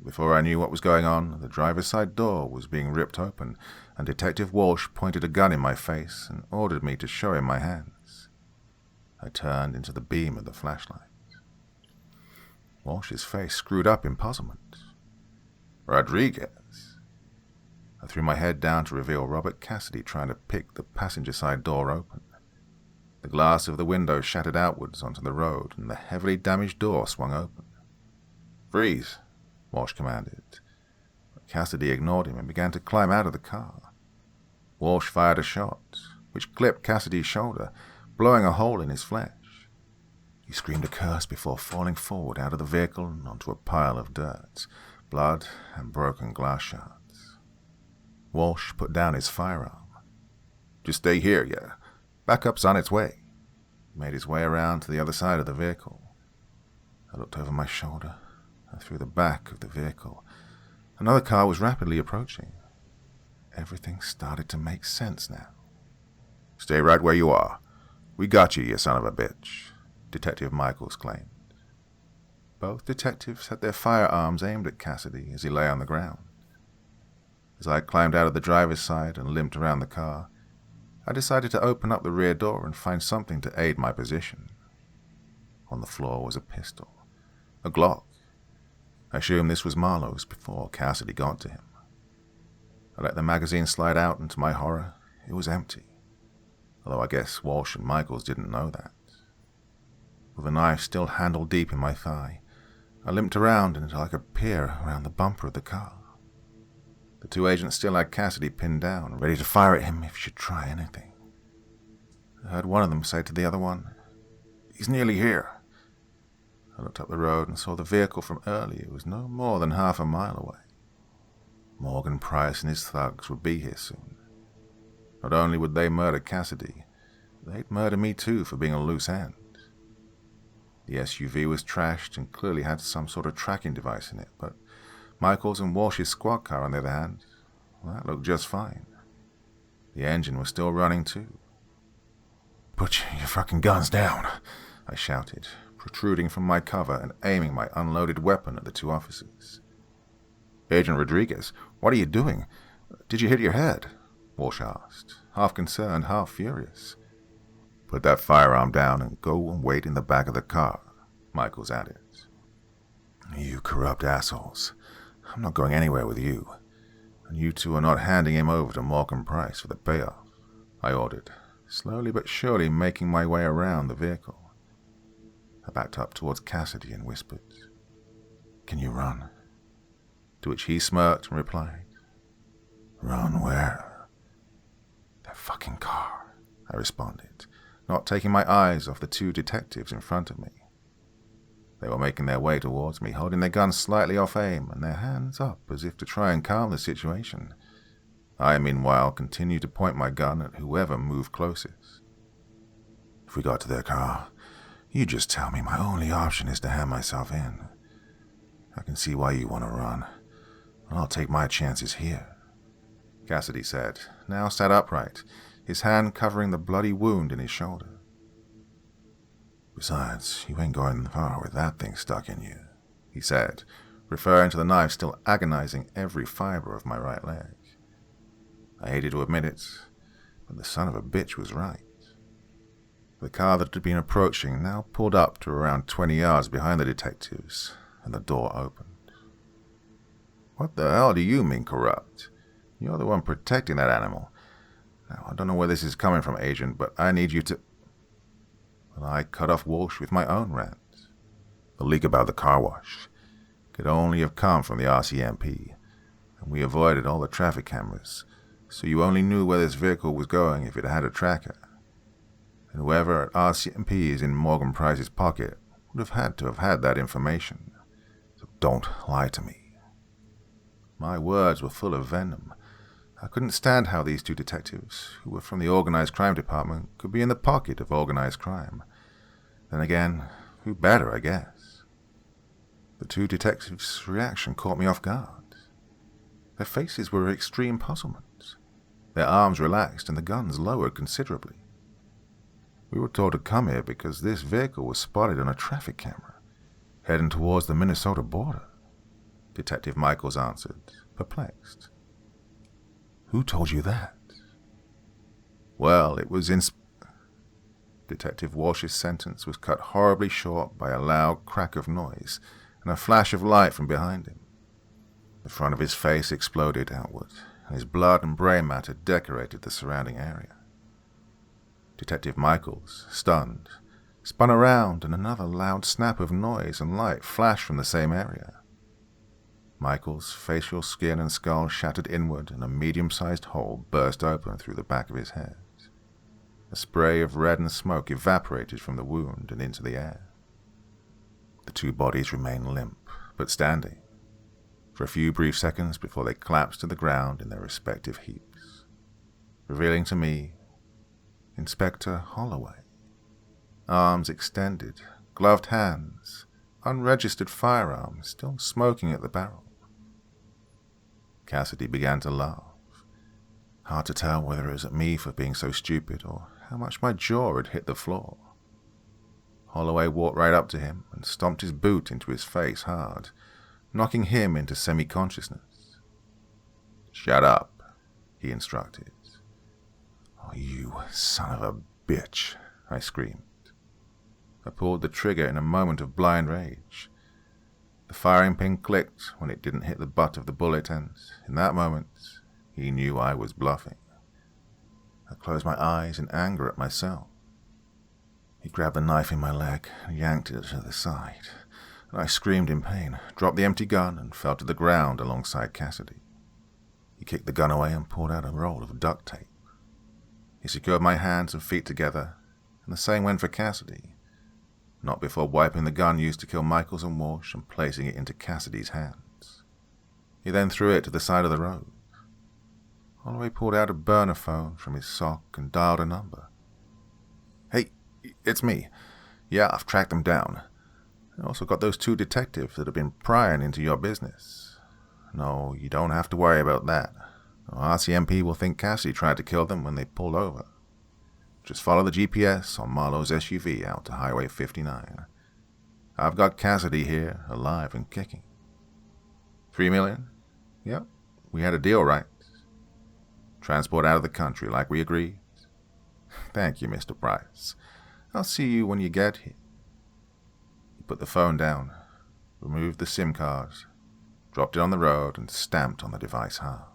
Speaker 1: Before I knew what was going on, the driver's side door was being ripped open, and Detective Walsh pointed a gun in my face and ordered me to show him my hands. I turned into the beam of the flashlight. Walsh's face screwed up in puzzlement. Rodriguez. I threw my head down to reveal Robert Cassidy trying to pick the passenger side door open. The glass of the window shattered outwards onto the road, and the heavily damaged door swung open. "Freeze," Walsh commanded. But Cassidy ignored him and began to climb out of the car. Walsh fired a shot, which clipped Cassidy's shoulder, blowing a hole in his flesh. He screamed a curse before falling forward out of the vehicle and onto a pile of dirt, blood, and broken glass shards. Walsh put down his firearm. "Just stay here, yeah. Backup's on its way." He made his way around to the other side of the vehicle. I looked over my shoulder and through the back of the vehicle. Another car was rapidly approaching. Everything started to make sense now. "Stay right where you are. We got you, you son of a bitch," Detective Michaels claimed. Both detectives had their firearms aimed at Cassidy as he lay on the ground. As I climbed out of the driver's side and limped around the car, I decided to open up the rear door and find something to aid my position. On the floor was a pistol, a Glock. I assumed this was Marlowe's before Cassidy got to him. I let the magazine slide out, and to my horror, it was empty. Although I guess Walsh and Michaels didn't know that. With the knife still handle deep in my thigh, I limped around until I could peer around the bumper of the car. The two agents still had Cassidy pinned down, ready to fire at him if he should try anything. I heard one of them say to the other one, "He's nearly here." I looked up the road and saw the vehicle from earlier was no more than half a mile away. Morgan Price and his thugs would be here soon. Not only would they murder Cassidy, they'd murder me too for being a loose end. The SUV was trashed and clearly had some sort of tracking device in it, but Michaels and Walsh's squad car, on the other hand, well, that looked just fine. The engine was still running too. "Put your fucking guns down," I shouted, protruding from my cover and aiming my unloaded weapon at the two officers. "Agent Rodriguez, what are you doing? Did you hit your head?" Walsh asked, half concerned, half furious. "Put that firearm down and go and wait in the back of the car," Michaels added. "You corrupt assholes. I'm not going anywhere with you, and you two are not handing him over to Morgan Price for the payoff," I ordered, slowly but surely making my way around the vehicle. I backed up towards Cassidy and whispered, "Can you run?" To which he smirked and replied, "Run where?" "That fucking car," I responded, not taking my eyes off the two detectives in front of me. They were making their way towards me, holding their guns slightly off aim and their hands up as if to try and calm the situation. I, meanwhile, continued to point my gun at whoever moved closest. "If we got to their car, you just tell me my only option is to hand myself in. I can see why you want to run, and I'll take my chances here," Cassidy said, now sat upright, his hand covering the bloody wound in his shoulder. "Besides, you ain't going far with that thing stuck in you," he said, referring to the knife still agonizing every fiber of my right leg. I hated to admit it, but the son of a bitch was right. The car that had been approaching now pulled up to around 20 yards behind the detectives, and the door opened. "What the hell do you mean, corrupt? You're the one protecting that animal. Now, I don't know where this is coming from, Agent, but I need you to... Well, I cut off Walsh with my own rant. The leak about the car wash could only have come from the RCMP, and we avoided all the traffic cameras, so you only knew where this vehicle was going if it had a tracker. And whoever at RCMP is in Morgan Price's pocket would have to have had that information. So don't lie to me. My words were full of venom. I couldn't stand how these two detectives, who were from the Organized Crime Department, could be in the pocket of organized crime. Then again, who better, I guess? The two detectives' reaction caught me off guard. Their faces were extreme puzzlement. Their arms relaxed and the guns lowered considerably. We were told to come here because this vehicle was spotted on a traffic camera, heading towards the Minnesota border, Detective Michaels answered, perplexed. Who told you that? Well, it was in... Detective Walsh's sentence was cut horribly short by a loud crack of noise and a flash of light from behind him. The front of his face exploded outward, and his blood and brain matter decorated the surrounding area. Detective Michaels, stunned, spun around, and another loud snap of noise and light flashed from the same area. Michaels' facial skin and skull shattered inward, and a medium-sized hole burst open through the back of his head. A spray of reddened smoke evaporated from the wound and into the air. The two bodies remained limp, but standing, for a few brief seconds before they collapsed to the ground in their respective heaps, revealing to me Inspector Holloway, arms extended, gloved hands, unregistered firearm still smoking at the barrel. Cassidy began to laugh. Hard to tell whether it was at me for being so stupid or how much my jaw had hit the floor. Holloway walked right up to him and stomped his boot into his face hard, knocking him into semi-consciousness. "Shut up," he instructed. "Oh, you son of a bitch," I screamed. I pulled the trigger in a moment of blind rage. The firing pin clicked when it didn't hit the butt of the bullet, and in that moment, he knew I was bluffing. I closed my eyes in anger at myself. He grabbed the knife in my leg and yanked it to the side, and I screamed in pain, dropped the empty gun, and fell to the ground alongside Cassidy. He kicked the gun away and pulled out a roll of duct tape. He secured my hands and feet together, and the same went for Cassidy, not before wiping the gun used to kill Michaels and Walsh and placing it into Cassidy's hands. He then threw it to the side of the road. Holloway pulled out a burner phone from his sock and dialed a number. "Hey, it's me. Yeah, I've tracked them down. I also got those two detectives that have been prying into your business. No, you don't have to worry about that. RCMP will think Cassidy tried to kill them when they pulled over. Just follow the GPS on Marlowe's SUV out to Highway 59. I've got Cassidy here, alive and kicking. $3 million? Yep, we had a deal, right? Transport out of the country like we agreed? Thank you, Mr. Price. I'll see you when you get here." He put the phone down, removed the SIM card, dropped it on the road, and stamped on the device hard.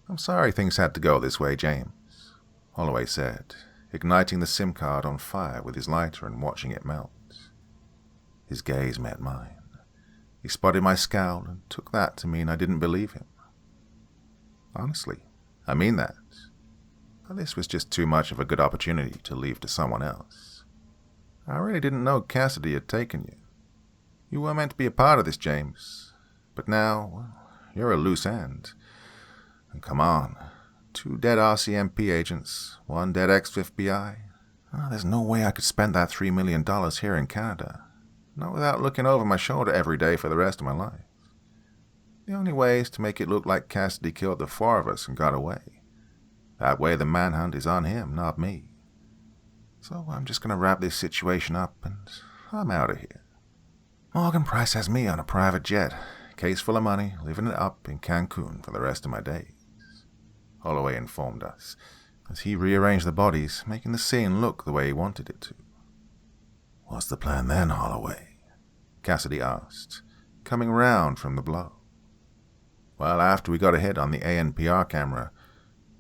Speaker 1: "I'm sorry things had to go this way, James," Holloway said, igniting the SIM card on fire with his lighter and watching it melt. His gaze met mine. He spotted my scowl and took that to mean I didn't believe him. Honestly, I mean that. But this was just too much of a good opportunity to leave to someone else. I really didn't know Cassidy had taken you. You were meant to be a part of this, James. But now, well, you're a loose end. And come on, 2 dead RCMP agents, 1 dead ex-FBI. There's no way I could spend that $3 million here in Canada, not without looking over my shoulder every day for the rest of my life. The only way is to make it look like Cassidy killed the 4 of us and got away. That way the manhunt is on him, not me. So I'm just going to wrap this situation up and I'm out of here. Morgan Price has me on a private jet, case full of money, living it up in Cancun for the rest of my days, Holloway informed us, as he rearranged the bodies, making the scene look the way he wanted it to. "What's the plan then, Holloway?" Cassidy asked, coming round from the blow. "Well, after we got a hit on the ANPR camera,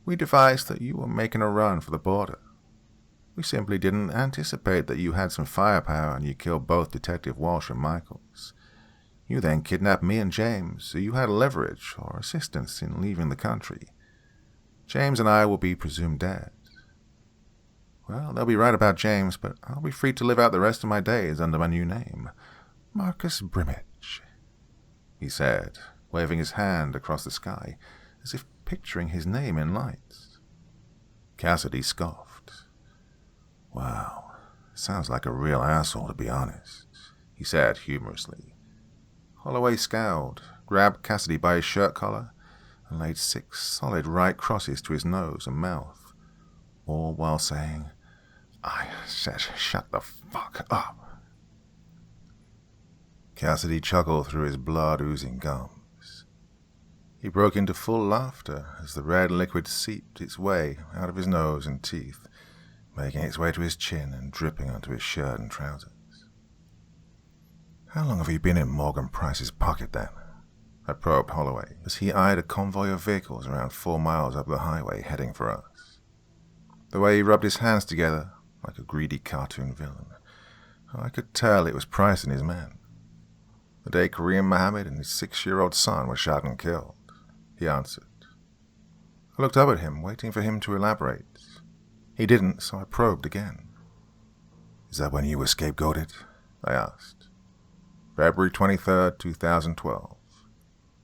Speaker 1: We devised that you were making a run for the border. We simply didn't anticipate that you had some firepower and you killed both Detective Walsh and Michaels. You then kidnapped me and James, so you had leverage or assistance in leaving the country. James and I will be presumed dead. Well, they'll be right about James, but I'll be free to live out the rest of my days under my new name, Marcus Brimage," he said, waving his hand across the sky, as if picturing his name in lights. Cassidy scoffed. "Wow, sounds like a real asshole, to be honest," he said humorously. Holloway scowled, grabbed Cassidy by his shirt collar, and laid 6 solid right crosses to his nose and mouth, all while saying, "I said shut the fuck up." Cassidy chuckled through his blood-oozing gums. He broke into full laughter as the red liquid seeped its way out of his nose and teeth, making its way to his chin and dripping onto his shirt and trousers. "How long have you been in Morgan Price's pocket, then?" I probed Holloway, as he eyed a convoy of vehicles around 4 miles up the highway heading for us. The way he rubbed his hands together, like a greedy cartoon villain, I could tell it was Price and his men. "The day Kareem Mohammed and his 6-year-old son were shot and killed," he answered. I looked up at him, waiting for him to elaborate. He didn't, so I probed again. "Is that when you were scapegoated?" I asked. "February 23rd, 2012.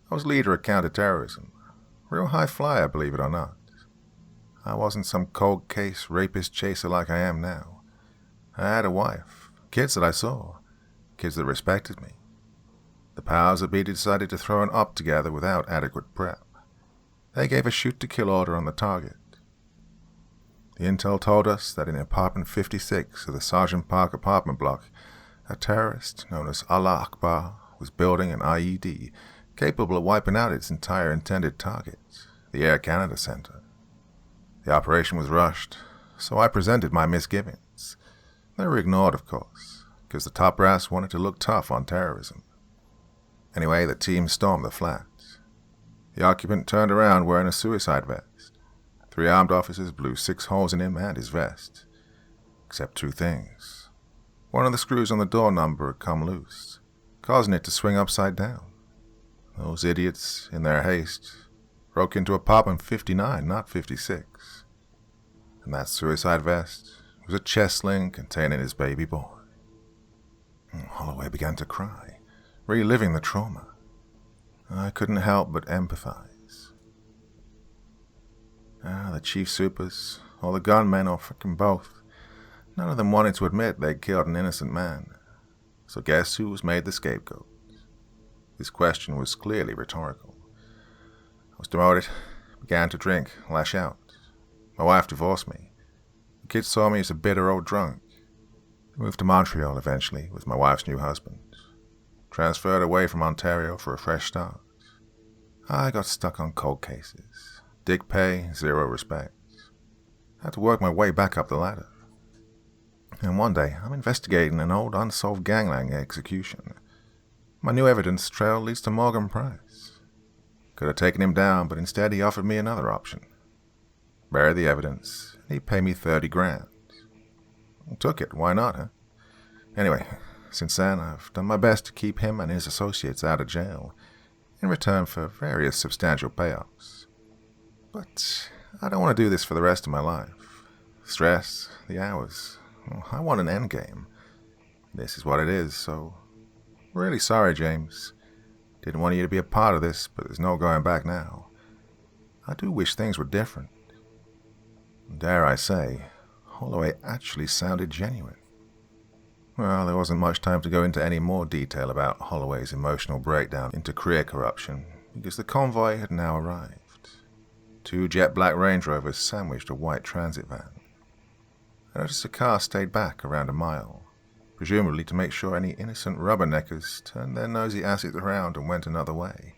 Speaker 1: I was leader of counter-terrorism. Real high flyer, believe it or not. I wasn't some cold case rapist chaser like I am now. I had a wife, kids that I saw, kids that respected me. The powers that be decided to throw an op together without adequate prep. They gave a shoot-to-kill order on the target. The intel told us that in apartment 56 of the Sergeant Park apartment block, a terrorist known as Allah Akbar was building an IED capable of wiping out its entire intended target, the Air Canada Center. The operation was rushed, so I presented my misgivings. They were ignored, of course, because the top brass wanted to look tough on terrorism. Anyway, the team stormed the flat. The occupant turned around wearing a suicide vest. 3 armed officers blew 6 holes in him and his vest. Except 2 things. One of the screws on the door number had come loose, causing it to swing upside down. Those idiots, in their haste, broke into apartment 59, not 56. And that suicide vest was a chest sling containing his baby boy. Holloway began to cry, reliving the trauma. I couldn't help but empathize. The chief supers, or the gunmen, or frickin' both, none of them wanted to admit they'd killed an innocent man. So guess who was made the scapegoat? This question was clearly rhetorical. I was demoted, began to drink, lash out. My wife divorced me. The kids saw me as a bitter old drunk. I moved to Montreal eventually with my wife's new husband. Transferred away from Ontario for a fresh start. I got stuck on cold cases. Dick pay, 0 respect. Had to work my way back up the ladder. And one day, I'm investigating an old unsolved gangland execution. My new evidence trail leads to Morgan Price. Could have taken him down, but instead he offered me another option. Bury the evidence, and he'd pay me 30 grand. I took it, why not, huh? Anyway, since then I've done my best to keep him and his associates out of jail, in return for various substantial payoffs. But I don't want to do this for the rest of my life. Stress, the hours, I want an endgame. This is what it is, so... Really sorry, James. Didn't want you to be a part of this, but there's no going back now. I do wish things were different. Dare I say, Holloway actually sounded genuine. Well, there wasn't much time to go into any more detail about Holloway's emotional breakdown into career corruption, because the convoy had now arrived. 2 jet black Range Rovers sandwiched a white transit van. I noticed a car stayed back around a mile, presumably to make sure any innocent rubberneckers turned their nosy asses around and went another way.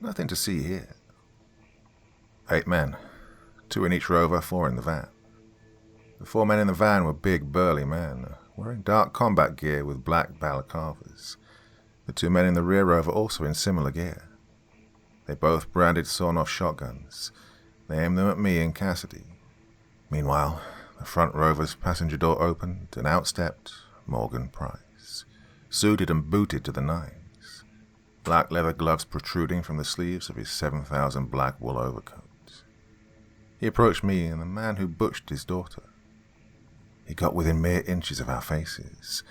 Speaker 1: Nothing to see here. 8 men, 2 in each rover, 4 in the van. The 4 men in the van were big, burly men, wearing dark combat gear with black balaclavas. The 2 men in the rear rover also in similar gear. They both branded sawn-off shotguns, They aimed them at me and Cassidy. Meanwhile, the front rover's passenger door opened and out stepped Morgan Price, suited and booted to the nines, black leather gloves protruding from the sleeves of his 7,000 black wool overcoat. He approached me and the man who butchered his daughter. He got within mere inches of our faces.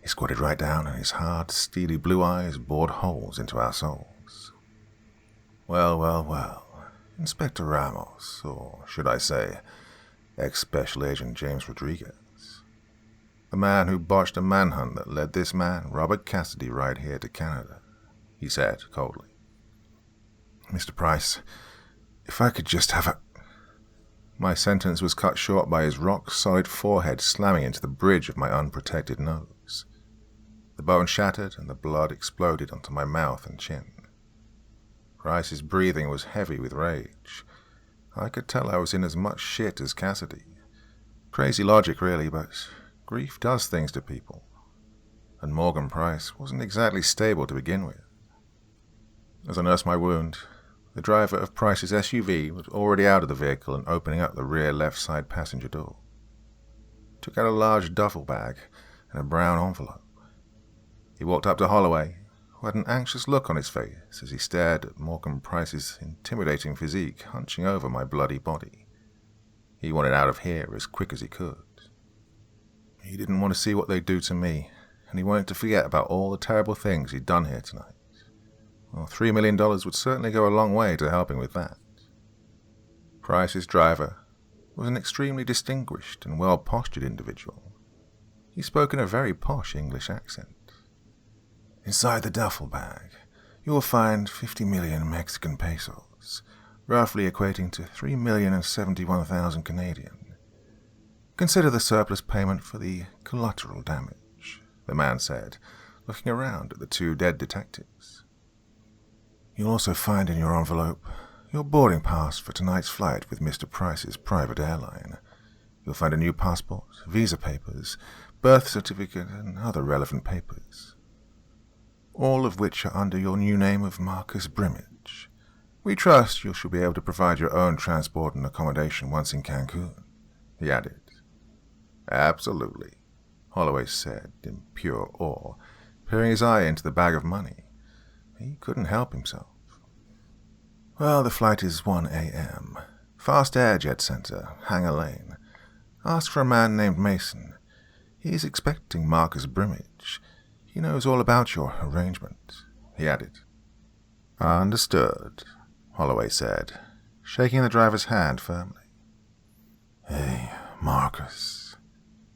Speaker 1: He squatted right down and his hard, steely blue eyes bored holes into our souls. Well, Inspector Ramos, or should I say, ex-Special Agent James Rodriguez. The man who botched a manhunt that led this man, Robert Cassidy, right here to Canada, he said coldly. Mr. Price, if I could just have a... My sentence was cut short by his rock-solid forehead slamming into the bridge of my unprotected nose. The bone shattered and the blood exploded onto my mouth and chin. Price's breathing was heavy with rage. I could tell I was in as much shit as Cassidy. Crazy logic, really, but grief does things to people. And Morgan Price wasn't exactly stable to begin with. As I nursed my wound, the driver of Price's SUV was already out of the vehicle and opening up the rear left side passenger door. He took out a large duffel bag and a brown envelope. He walked up to Holloway, who had an anxious look on his face as he stared at Morgan Price's intimidating physique hunching over my bloody body. He wanted out of here as quick as he could. He didn't want to see what they'd do to me, and he wanted to forget about all the terrible things he'd done here tonight. Well, $3 million would certainly go a long way to helping with that. Price's driver was an extremely distinguished and well-postured individual. He spoke in a very posh English accent. Inside the duffel bag, you will find 50 million Mexican pesos, roughly equating to 3,071,000 Canadian. Consider the surplus payment for the collateral damage, the man said, looking around at the two dead detectives. You'll also find in your envelope your boarding pass for tonight's flight with Mr. Price's private airline. You'll find a new passport, visa papers, birth certificate, and other relevant papers, all of which are under your new name of Marcus Brimage. We trust you shall be able to provide your own transport and accommodation once in Cancun, he added. Absolutely, Holloway said in pure awe, peering his eye into the bag of money. He couldn't help himself. Well, the flight is 1 a.m. Fast Air Jet Center, Hangar Lane. Ask for a man named Mason. He's expecting Marcus Brimage. He knows all about your arrangement, he added. Understood, Holloway said, shaking the driver's hand firmly. Hey, Marcus,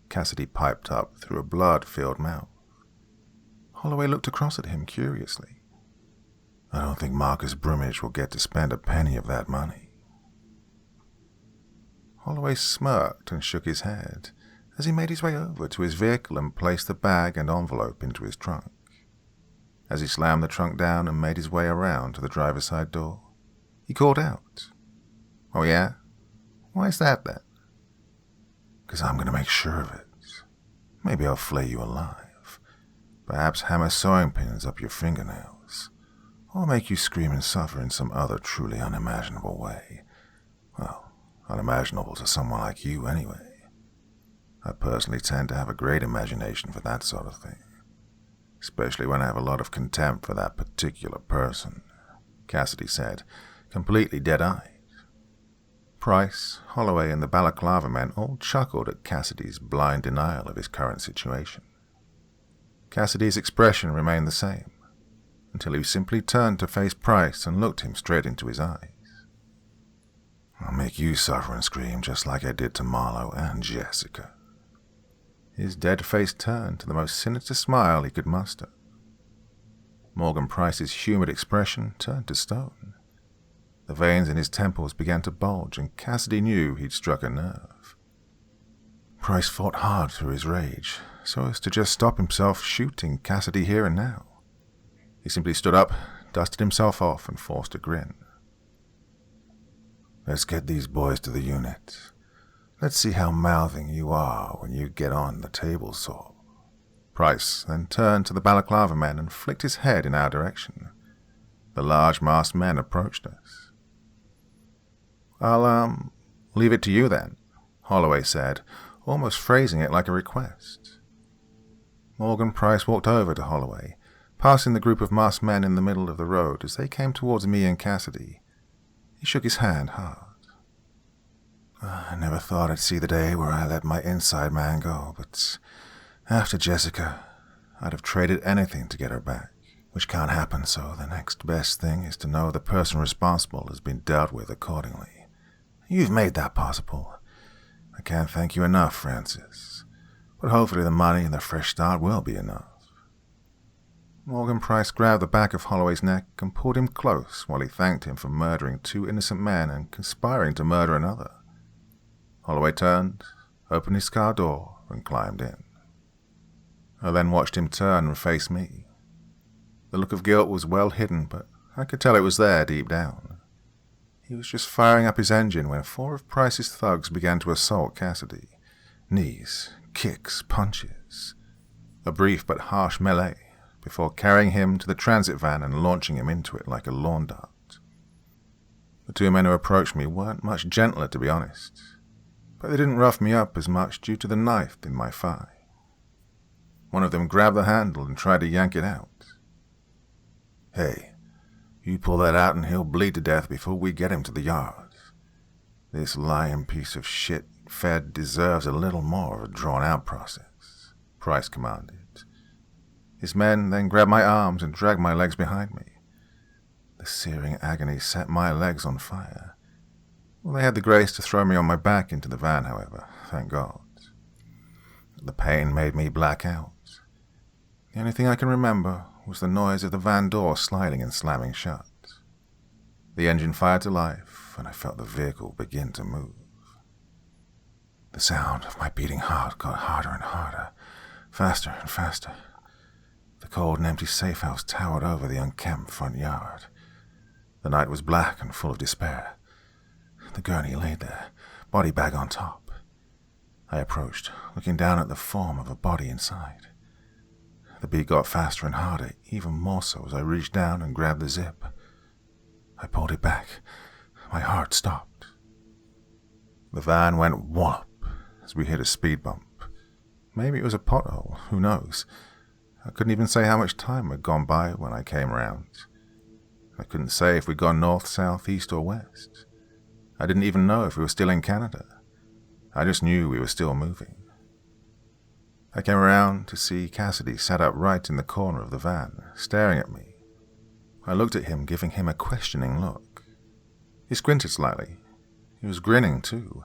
Speaker 1: Cassidy piped up through a blood-filled mouth. Holloway looked across at him curiously. I don't think Marcus Brimage will get to spend a penny of that money. Holloway smirked and shook his head as he made his way over to his vehicle and placed the bag and envelope into his trunk. As he slammed the trunk down and made his way around to the driver's side door, he called out, Oh yeah? Why is that then? Because I'm going to make sure of it. Maybe I'll flay you alive. Perhaps hammer sewing pins up your fingernails. Or make you scream and suffer in some other truly unimaginable way. Well, unimaginable to someone like you anyway. I personally tend to have a great imagination for that sort of thing. Especially when I have a lot of contempt for that particular person, Cassidy said, completely dead-eyed. Price, Holloway, and the balaclava men all chuckled at Cassidy's blind denial of his current situation. Cassidy's expression remained the same, until he simply turned to face Price and looked him straight into his eyes. I'll make you suffer and scream just like I did to Marlowe and Jessica. His dead face turned to the most sinister smile he could muster. Morgan Price's humid expression turned to stone. The veins in his temples began to bulge, and Cassidy knew he'd struck a nerve. Price fought hard through his rage, so as to just stop himself shooting Cassidy here and now. He simply stood up, dusted himself off, and forced a grin. Let's get these boys to the unit. Let's see how mouthing you are when you get on the table saw. Price then turned to the balaclava men and flicked his head in our direction. The large masked men approached us. I'll, leave it to you then, Holloway said, almost phrasing it like a request. Morgan Price walked over to Holloway, passing the group of masked men in the middle of the road as they came towards me and Cassidy. He shook his hand hard. I never thought I'd see the day where I let my inside man go, but after Jessica, I'd have traded anything to get her back, which can't happen, so the next best thing is to know the person responsible has been dealt with accordingly. You've made that possible. I can't thank you enough, Francis, but hopefully the money and the fresh start will be enough. Morgan Price grabbed the back of Holloway's neck and pulled him close while he thanked him for murdering 2 innocent men and conspiring to murder another. Holloway turned, opened his car door, and climbed in. I then watched him turn and face me. The look of guilt was well hidden, but I could tell it was there deep down. He was just firing up his engine when 4 of Price's thugs began to assault Cassidy. Knees, kicks, punches. A brief but harsh melee, before carrying him to the transit van and launching him into it like a lawn dart. The 2 men who approached me weren't much gentler, to be honest, but they didn't rough me up as much due to the knife in my thigh. One of them grabbed the handle and tried to yank it out. Hey, you pull that out and he'll bleed to death before we get him to the yard. This lying piece of shit Fed deserves a little more of a drawn-out process, Price commanded. His men then grabbed my arms and dragged my legs behind me. The searing agony set my legs on fire. Well, they had the grace to throw me on my back into the van, however, thank God. The pain made me black out. The only thing I can remember was the noise of the van door sliding and slamming shut. The engine fired to life, and I felt the vehicle begin to move. The sound of my beating heart got harder and harder, faster and faster. The cold and empty safe house towered over the unkempt front yard. The night was black and full of despair. The gurney lay there, body bag on top. I approached, looking down at the form of a body inside. The beat got faster and harder, even more so as I reached down and grabbed the zip. I pulled it back. My heart stopped. The van went wallop as we hit a speed bump. Maybe it was a pothole, who knows? I couldn't even say how much time had gone by when I came around. I couldn't say if we'd gone north, south, east, or west. I didn't even know if we were still in Canada. I just knew we were still moving. I came around to see Cassidy sat up right in the corner of the van, staring at me. I looked at him, giving him a questioning look. He squinted slightly. He was grinning, too.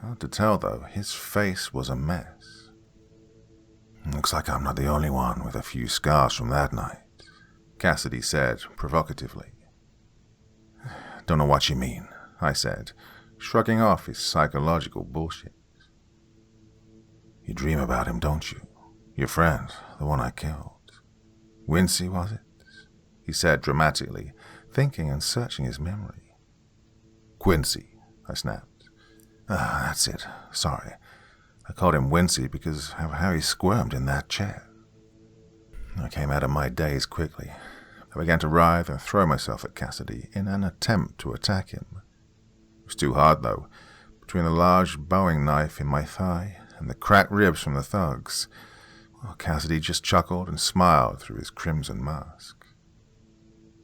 Speaker 1: Hard to tell, though. His face was a mess. Looks like I'm not the only one with a few scars from that night, Cassidy said, provocatively. Don't know what you mean, I said, shrugging off his psychological bullshit. You dream about him, don't you? Your friend, the one I killed. Wincy, was it? He said dramatically, thinking and searching his memory. Quincy, I snapped. That's it. Sorry. I called him Wincy because of how he squirmed in that chair. I came out of my daze quickly. I began to writhe and throw myself at Cassidy in an attempt to attack him. It was too hard, though. Between the large bowing knife in my thigh and the cracked ribs from the thugs, well, Cassidy just chuckled and smiled through his crimson mask.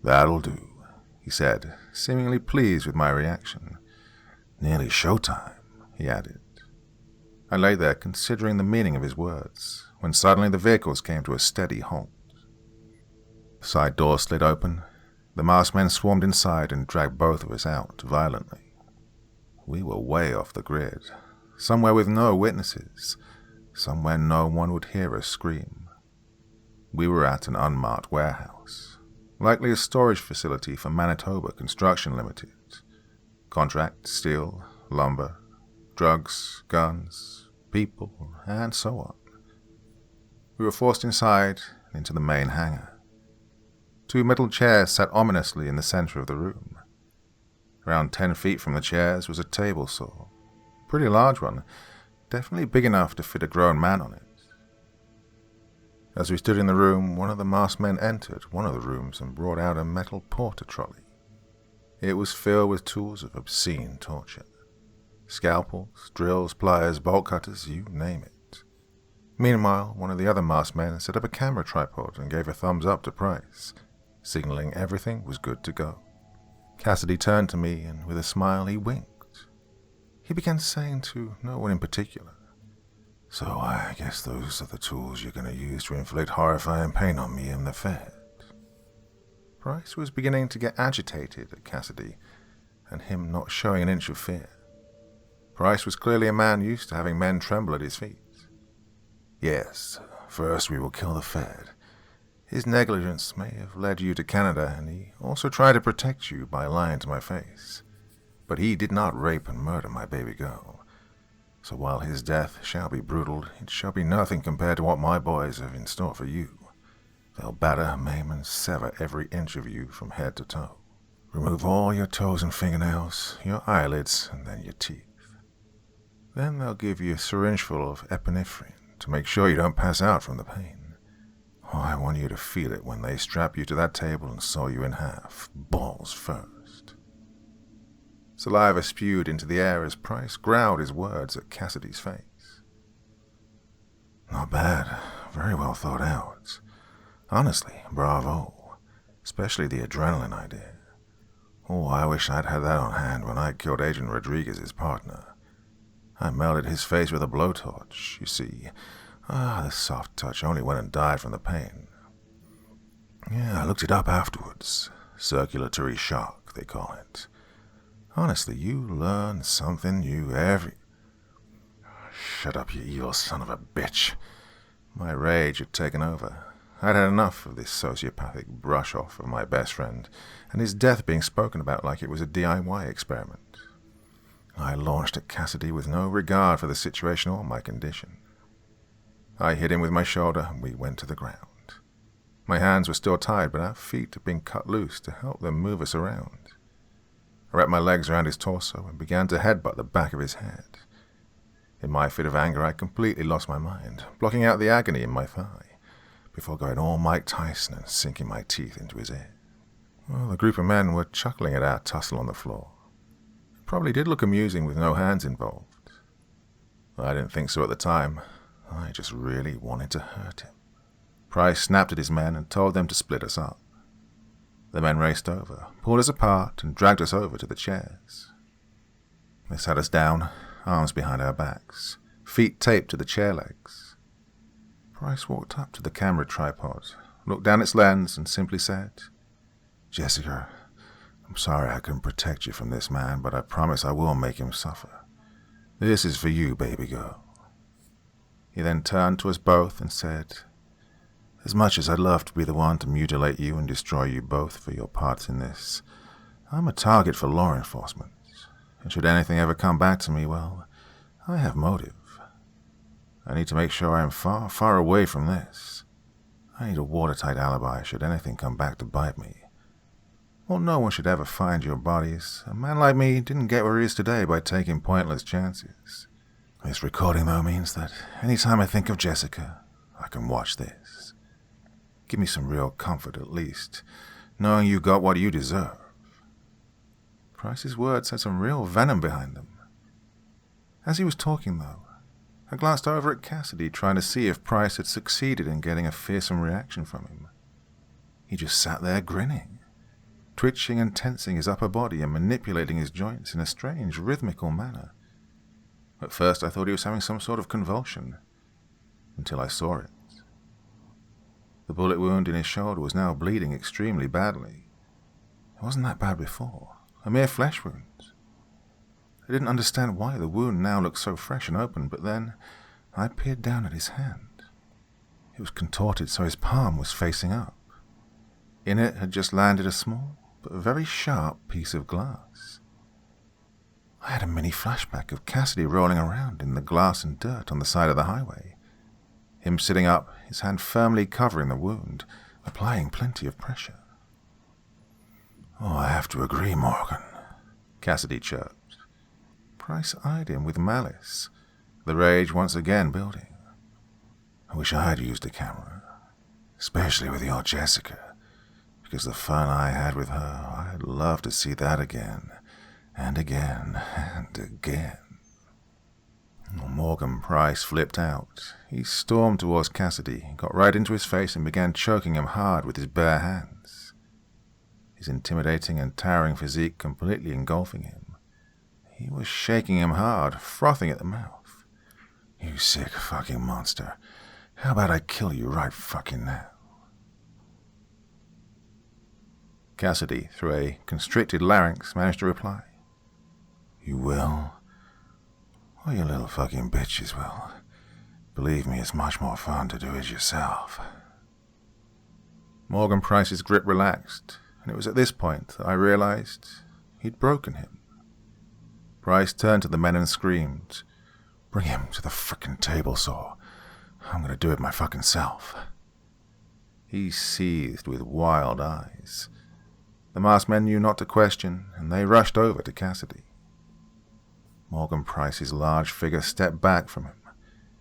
Speaker 1: That'll do, he said, seemingly pleased with my reaction. Nearly showtime, he added. I lay there considering the meaning of his words, when suddenly the vehicles came to a steady halt. The side door slid open. The masked men swarmed inside and dragged both of us out violently. We were way off the grid, somewhere with no witnesses, somewhere no one would hear us scream. We were at an unmarked warehouse, likely a storage facility for Manitoba Construction Limited. Contract, steel, lumber, drugs, guns, people, and so on. We were forced inside and into the main hangar. 2 metal chairs sat ominously in the center of the room. Around 10 feet from the chairs was a table saw, a pretty large one, definitely big enough to fit a grown man on it. As we stood in the room, one of the masked men entered one of the rooms and brought out a metal porter trolley. It was filled with tools of obscene torture. Scalpels, drills, pliers, bolt cutters, you name it. Meanwhile, one of the other masked men set up a camera tripod and gave a thumbs up to Price, signaling everything was good to go. Cassidy turned to me, and with a smile he winked. He began saying to no one in particular, "So I guess those are the tools you're going to use to inflict horrifying pain on me and the Fed." Price was beginning to get agitated at Cassidy, and him not showing an inch of fear. Price was clearly a man used to having men tremble at his feet. "Yes, first we will kill the Fed. His negligence may have led you to Canada, and he also tried to protect you by lying to my face. But he did not rape and murder my baby girl. So while his death shall be brutal, it shall be nothing compared to what my boys have in store for you. They'll batter, maim, and sever every inch of you from head to toe. Remove all your toes and fingernails, your eyelids, and then your teeth. Then they'll give you a syringe full of epinephrine to make sure you don't pass out from the pain. Oh, I want you to feel it when they strap you to that table and saw you in half, balls first." Saliva spewed into the air as Price growled his words at Cassidy's face. "Not bad. Very well thought out. Honestly, bravo. Especially the adrenaline idea. Oh, I wish I'd had that on hand when I killed Agent Rodriguez's partner. I melted his face with a blowtorch, you see. The soft touch only went and died from the pain. Yeah, I looked it up afterwards. Circulatory shock, they call it. Honestly, you learn something new every... Shut up, you evil son of a bitch." My rage had taken over. I'd had enough of this sociopathic brush-off of my best friend, and his death being spoken about like it was a DIY experiment. I launched at Cassidy with no regard for the situation or my condition. I hit him with my shoulder, and we went to the ground. My hands were still tied, but our feet had been cut loose to help them move us around. I wrapped my legs around his torso and began to headbutt the back of his head. In my fit of anger, I completely lost my mind, blocking out the agony in my thigh, before going all Mike Tyson and sinking my teeth into his ear. Well, the group of men were chuckling at our tussle on the floor. It probably did look amusing with no hands involved. I didn't think so at the time. I just really wanted to hurt him. Price snapped at his men and told them to split us up. The men raced over, pulled us apart, and dragged us over to the chairs. They sat us down, arms behind our backs, feet taped to the chair legs. Price walked up to the camera tripod, looked down its lens, and simply said, "Jessica, I'm sorry I couldn't protect you from this man, but I promise I will make him suffer. This is for you, baby girl." He then turned to us both and said, "As much as I'd love to be the one to mutilate you and destroy you both for your parts in this, I'm a target for law enforcement, and should anything ever come back to me, well, I have motive. I need to make sure I am far, far away from this. I need a watertight alibi should anything come back to bite me. Well, no one should ever find your bodies. A man like me didn't get where he is today by taking pointless chances. This recording, though, means that any time I think of Jessica, I can watch this. Give me some real comfort, at least, knowing you got what you deserve." Price's words had some real venom behind them. As he was talking, though, I glanced over at Cassidy, trying to see if Price had succeeded in getting a fearsome reaction from him. He just sat there grinning, twitching and tensing his upper body and manipulating his joints in a strange, rhythmical manner. At first I thought he was having some sort of convulsion, until I saw it. The bullet wound in his shoulder was now bleeding extremely badly. It wasn't that bad before, a mere flesh wound. I didn't understand why the wound now looked so fresh and open, but then I peered down at his hand. It was contorted so his palm was facing up. In it had just landed a small but very sharp piece of glass. I had a mini flashback of Cassidy rolling around in the glass and dirt on the side of the highway. Him sitting up, his hand firmly covering the wound, applying plenty of pressure. "Oh, I have to agree, Morgan," Cassidy chirped. Price eyed him with malice, the rage once again building. "I wish I had used a camera, especially with your Jessica. because the fun I had with her, I'd love to see that again, and again, and again. Morgan Price flipped out. He stormed towards Cassidy, got right into his face and began choking him hard with his bare hands, his intimidating and towering physique completely engulfing him. He was shaking him hard, frothing at the mouth. "You sick fucking monster. How about I kill you right fucking now?" Cassidy, through a constricted larynx, managed to reply, "You will? Well, you little fucking bitches will. Believe me, it's much more fun to do it yourself." Morgan Price's grip relaxed, and it was at this point that I realized he'd broken him. Price turned to the men and screamed, "Bring him to the frickin' table saw. I'm gonna do it my fucking self." He seethed with wild eyes. The masked men knew not to question, and they rushed over to Cassidy. Morgan Price's large figure stepped back from him.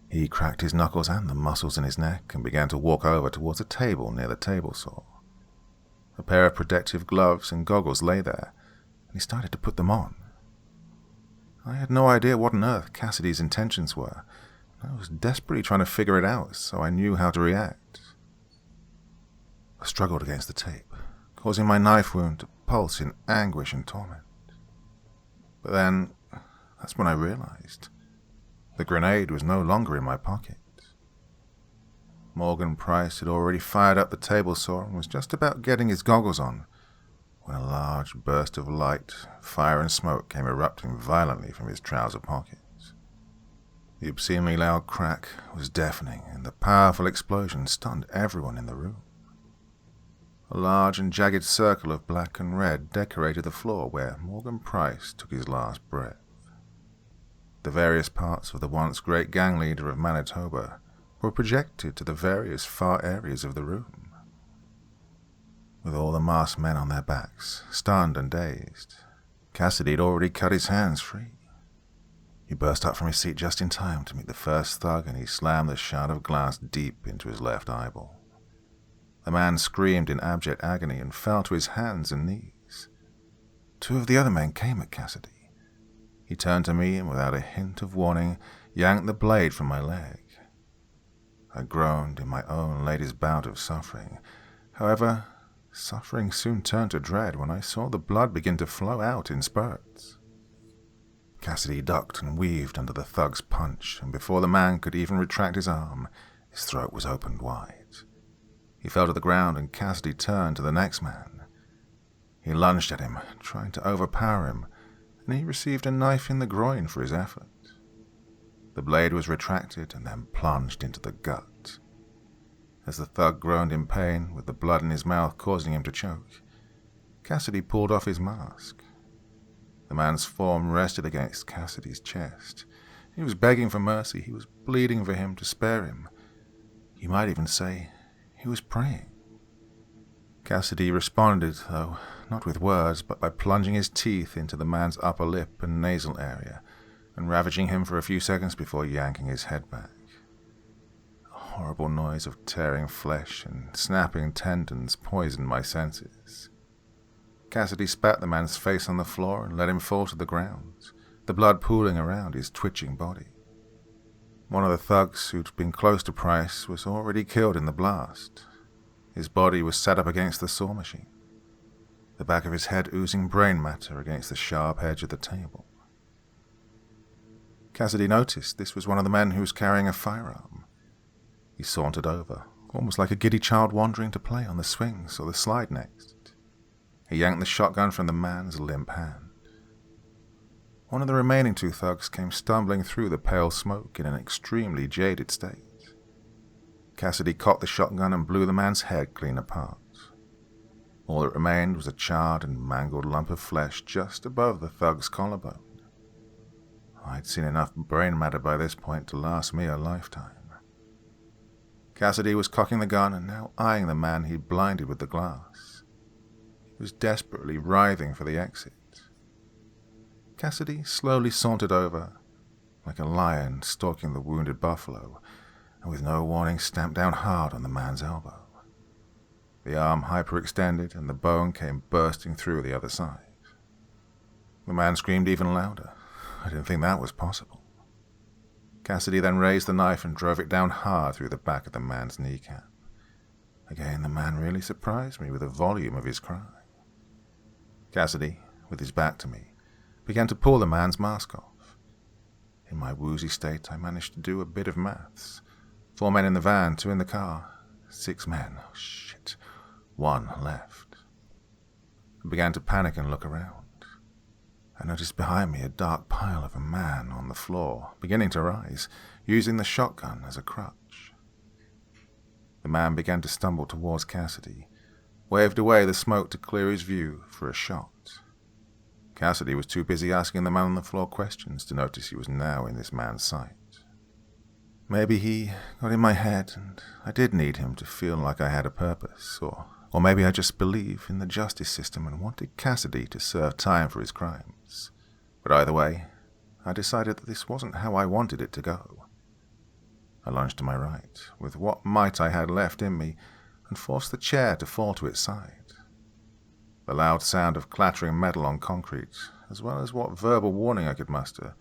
Speaker 1: He cracked his knuckles and the muscles in his neck and began to walk over towards a table near the table saw. A pair of protective gloves and goggles lay there, and he started to put them on. I had no idea what on earth Cassidy's intentions were. I was desperately trying to figure it out so I knew how to react. I struggled against the tape, causing my knife wound to pulse in anguish and torment. But then, that's when I realized the grenade was no longer in my pocket. Morgan Price had already fired up the table saw and was just about getting his goggles on when a large burst of light, fire and smoke came erupting violently from his trouser pockets. The obscenely loud crack was deafening, and the powerful explosion stunned everyone in the room. A large and jagged circle of black and red decorated the floor where Morgan Price took his last breath. The various parts of the once great gang leader of Manitoba were projected to the various far areas of the room. With all the masked men on their backs, stunned and dazed, Cassidy had already cut his hands free. He burst up from his seat just in time to meet the first thug, and he slammed the shard of glass deep into his left eyeball. The man screamed in abject agony and fell to his hands and knees. Two of the other men came at Cassidy. He turned to me and, without a hint of warning, yanked the blade from my leg. I groaned in my own latest bout of suffering. However, suffering soon turned to dread when I saw the blood begin to flow out in spurts. Cassidy ducked and weaved under the thug's punch, and before the man could even retract his arm, his throat was opened wide. He fell to the ground, and Cassidy turned to the next man. He lunged at him, trying to overpower him, and he received a knife in the groin for his effort. The blade was retracted and then plunged into the gut. As the thug groaned in pain, with the blood in his mouth causing him to choke, Cassidy pulled off his mask. The man's form rested against Cassidy's chest. He was begging for mercy. He was pleading for him to spare him. You might even say he was praying. Cassidy responded, though not with words, but by plunging his teeth into the man's upper lip and nasal area, and ravaging him for a few seconds before yanking his head back. A horrible noise of tearing flesh and snapping tendons poisoned my senses. Cassidy spat the man's face on the floor and let him fall to the ground, the blood pooling around his twitching body. One of the thugs who'd been close to Price was already killed in the blast. His body was set up against the saw machine, the back of his head oozing brain matter against the sharp edge of the table. Cassidy noticed this was one of the men who was carrying a firearm. He sauntered over, almost like a giddy child wandering to play on the swings or the slide next. He yanked the shotgun from the man's limp hand. One of the remaining two thugs came stumbling through the pale smoke in an extremely jaded state. Cassidy cocked the shotgun and blew the man's head clean apart. All that remained was a charred and mangled lump of flesh just above the thug's collarbone. I'd seen enough brain matter by this point to last me a lifetime. Cassidy was cocking the gun and now eyeing the man he'd blinded with the glass. He was desperately writhing for the exit. Cassidy slowly sauntered over, like a lion stalking the wounded buffalo, and with no warning stamped down hard on the man's elbow. The arm hyperextended, and the bone came bursting through the other side. The man screamed even louder. I didn't think that was possible. Cassidy then raised the knife and drove it down hard through the back of the man's kneecap. Again, the man really surprised me with the volume of his cry. Cassidy, with his back to me, began to pull the man's mask off. In my woozy state, I managed to do a bit of maths. 4 men in the van, 2 in the car. 6 men. Oh, shit. 1 left. I began to panic and look around. I noticed behind me a dark pile of a man on the floor, beginning to rise, using the shotgun as a crutch. The man began to stumble towards Cassidy, waved away the smoke to clear his view for a shot. Cassidy was too busy asking the man on the floor questions to notice he was now in this man's sight. Maybe he got in my head and I did need him to feel like I had a purpose, or maybe I just believe in the justice system and wanted Cassidy to serve time for his crimes. But either way, I decided that this wasn't how I wanted it to go. I lunged to my right, with what might I had left in me, and forced the chair to fall to its side. The loud sound of clattering metal on concrete, as well as what verbal warning I could muster,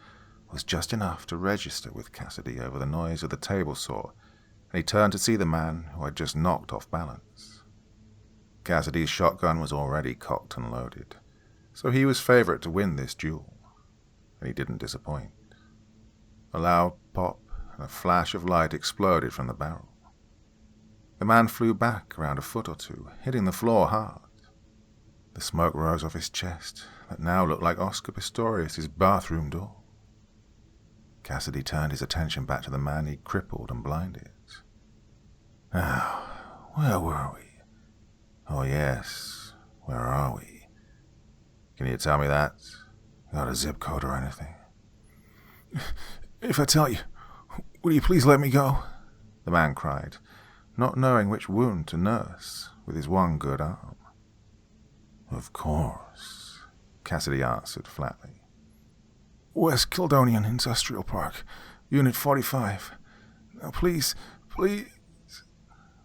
Speaker 1: was just enough to register with Cassidy over the noise of the table saw, and he turned to see the man who had just knocked off balance. Cassidy's shotgun was already cocked and loaded, so he was favorite to win this duel, and he didn't disappoint. A loud pop and a flash of light exploded from the barrel. The man flew back around a foot or 2, hitting the floor hard. The smoke rose off his chest, that now looked like Oscar Pistorius' bathroom door. Cassidy turned his attention back to the man he'd crippled and blinded. Now, where were we? Oh yes, where are we? Can you tell me that? Got a zip code or anything? If I tell you, will you please let me go? The man cried, not knowing which wound to nurse with his one good arm. Of course, Cassidy answered flatly. West Kildonian Industrial Park, Unit 45. Now please, please,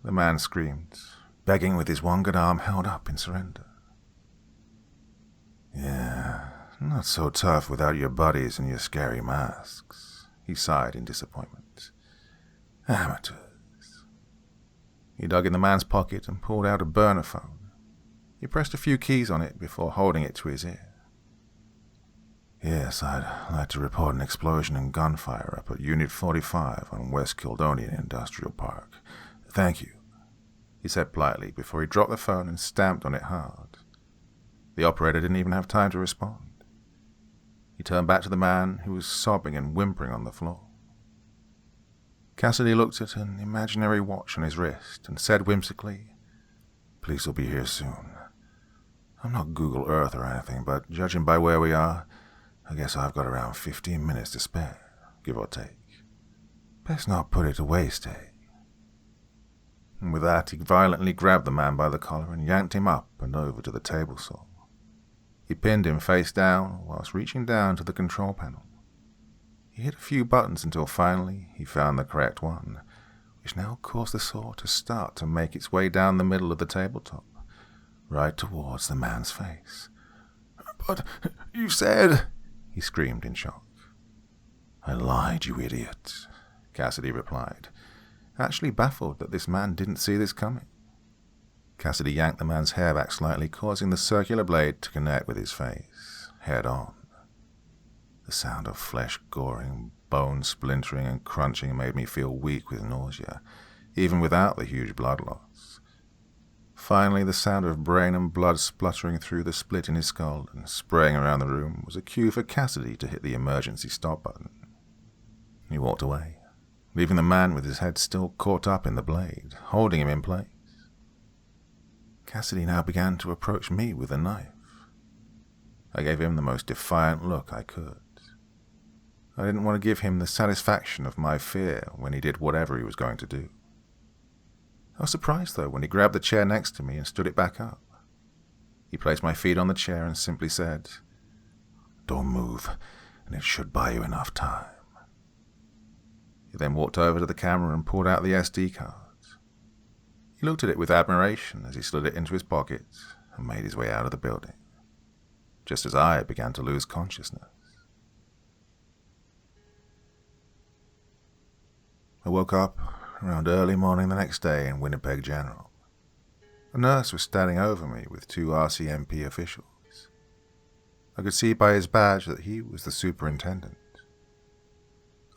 Speaker 1: the man screamed, begging with his one good arm held up in surrender. Yeah, not so tough without your buddies and your scary masks, he sighed in disappointment. Amateurs. He dug in the man's pocket and pulled out a burner phone. He pressed a few keys on it before holding it to his ear. Yes, I'd like to report an explosion and gunfire up at Unit 45 on West Kildonian Industrial Park. Thank you, he said politely before he dropped the phone and stamped on it hard. The operator didn't even have time to respond. He turned back to the man who was sobbing and whimpering on the floor. Cassidy looked at an imaginary watch on his wrist and said whimsically, Police will be here soon. I'm not Google Earth or anything, but judging by where we are, I guess I've got around 15 minutes to spare, give or take. Best not put it to waste, eh? And with that, he violently grabbed the man by the collar and yanked him up and over to the table saw. He pinned him face down whilst reaching down to the control panel. He hit a few buttons until finally he found the correct one, which now caused the saw to start to make its way down the middle of the tabletop, right towards the man's face. But you said... he screamed in shock. I lied, you idiot, Cassidy replied, actually baffled that this man didn't see this coming. Cassidy yanked the man's hair back slightly, causing the circular blade to connect with his face, head on. The sound of flesh goring, bone splintering and crunching made me feel weak with nausea, even without the huge blood loss. Finally, the sound of brain and blood spluttering through the split in his skull and spraying around the room was a cue for Cassidy to hit the emergency stop button. He walked away, leaving the man with his head still caught up in the blade, holding him in place. Cassidy now began to approach me with a knife. I gave him the most defiant look I could. I didn't want to give him the satisfaction of my fear when he did whatever he was going to do. I was surprised, though, when he grabbed the chair next to me and stood it back up. He placed my feet on the chair and simply said, Don't move, and it should buy you enough time. He then walked over to the camera and pulled out the SD card. He looked at it with admiration as he slid it into his pocket and made his way out of the building, just as I began to lose consciousness. I woke up around early morning the next day in Winnipeg General. A nurse was standing over me with 2 RCMP officials. I could see by his badge that he was the superintendent.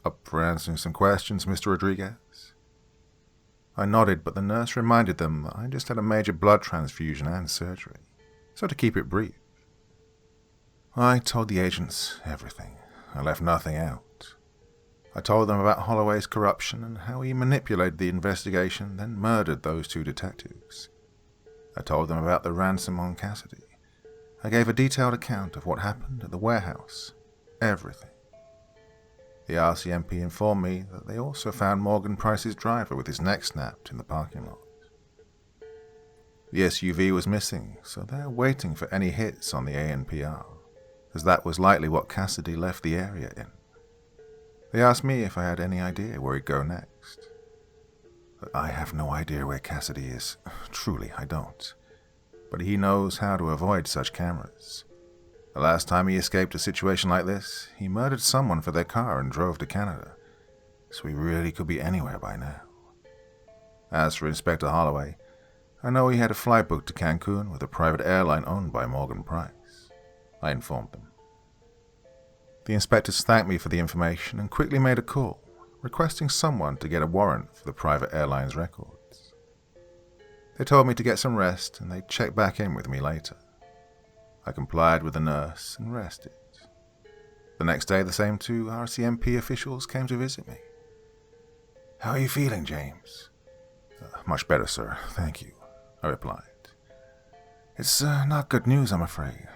Speaker 1: "Up for answering some questions, Mr. Rodriguez?" I nodded, but the nurse reminded them that I just had a major blood transfusion and surgery, so to keep it brief. I told the agents everything. I left nothing out. I told them about Holloway's corruption and how he manipulated the investigation, then murdered those 2 detectives. I told them about the ransom on Cassidy. I gave a detailed account of what happened at the warehouse. Everything. The RCMP informed me that they also found Morgan Price's driver with his neck snapped in the parking lot. The SUV was missing, so they're waiting for any hits on the ANPR, as that was likely what Cassidy left the area in. They asked me if I had any idea where he'd go next. But I have no idea where Cassidy is. Truly, I don't. But he knows how to avoid such cameras. The last time he escaped a situation like this, he murdered someone for their car and drove to Canada, so he really could be anywhere by now. As for Inspector Holloway, I know he had a flight booked to Cancun with a private airline owned by Morgan Price. I informed them. The inspectors thanked me for the information and quickly made a call, requesting someone to get a warrant for the private airline's records. They told me to get some rest and they'd check back in with me later. I complied with the nurse and rested. The next day, the same 2 RCMP officials came to visit me. "How are you feeling, James?" "Much better, sir, thank you," I replied. "It's not good news, I'm afraid.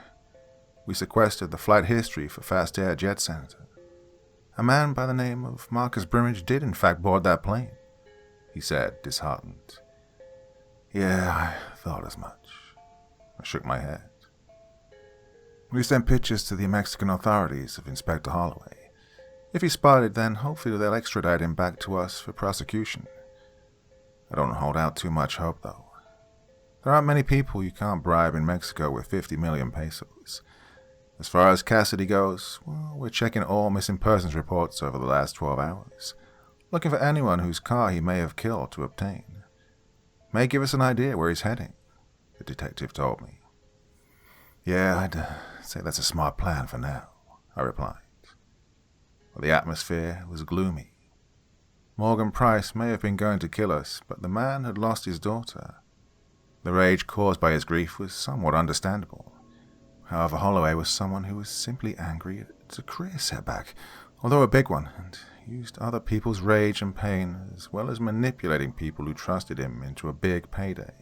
Speaker 1: We sequestered the flight history for Fast Air Jet Senator. A man by the name of Marcus Brimage did in fact board that plane," he said, disheartened. "Yeah, I thought as much." I shook my head. "We sent pictures to the Mexican authorities of Inspector Holloway. If he's spotted, then hopefully they'll extradite him back to us for prosecution. I don't hold out too much hope, though. There aren't many people you can't bribe in Mexico with 50 million pesos. As far as Cassidy goes, well, we're checking all missing persons reports over the last 12 hours, looking for anyone whose car he may have killed to obtain. May give us an idea where he's heading," the detective told me. "Yeah, I'd say that's a smart plan for now," I replied. Well, the atmosphere was gloomy. Morgan Price may have been going to kill us, but the man had lost his daughter. The rage caused by his grief was somewhat understandable. However, Holloway was someone who was simply angry at a career setback, although a big one, and used other people's rage and pain as well as manipulating people who trusted him into a big payday.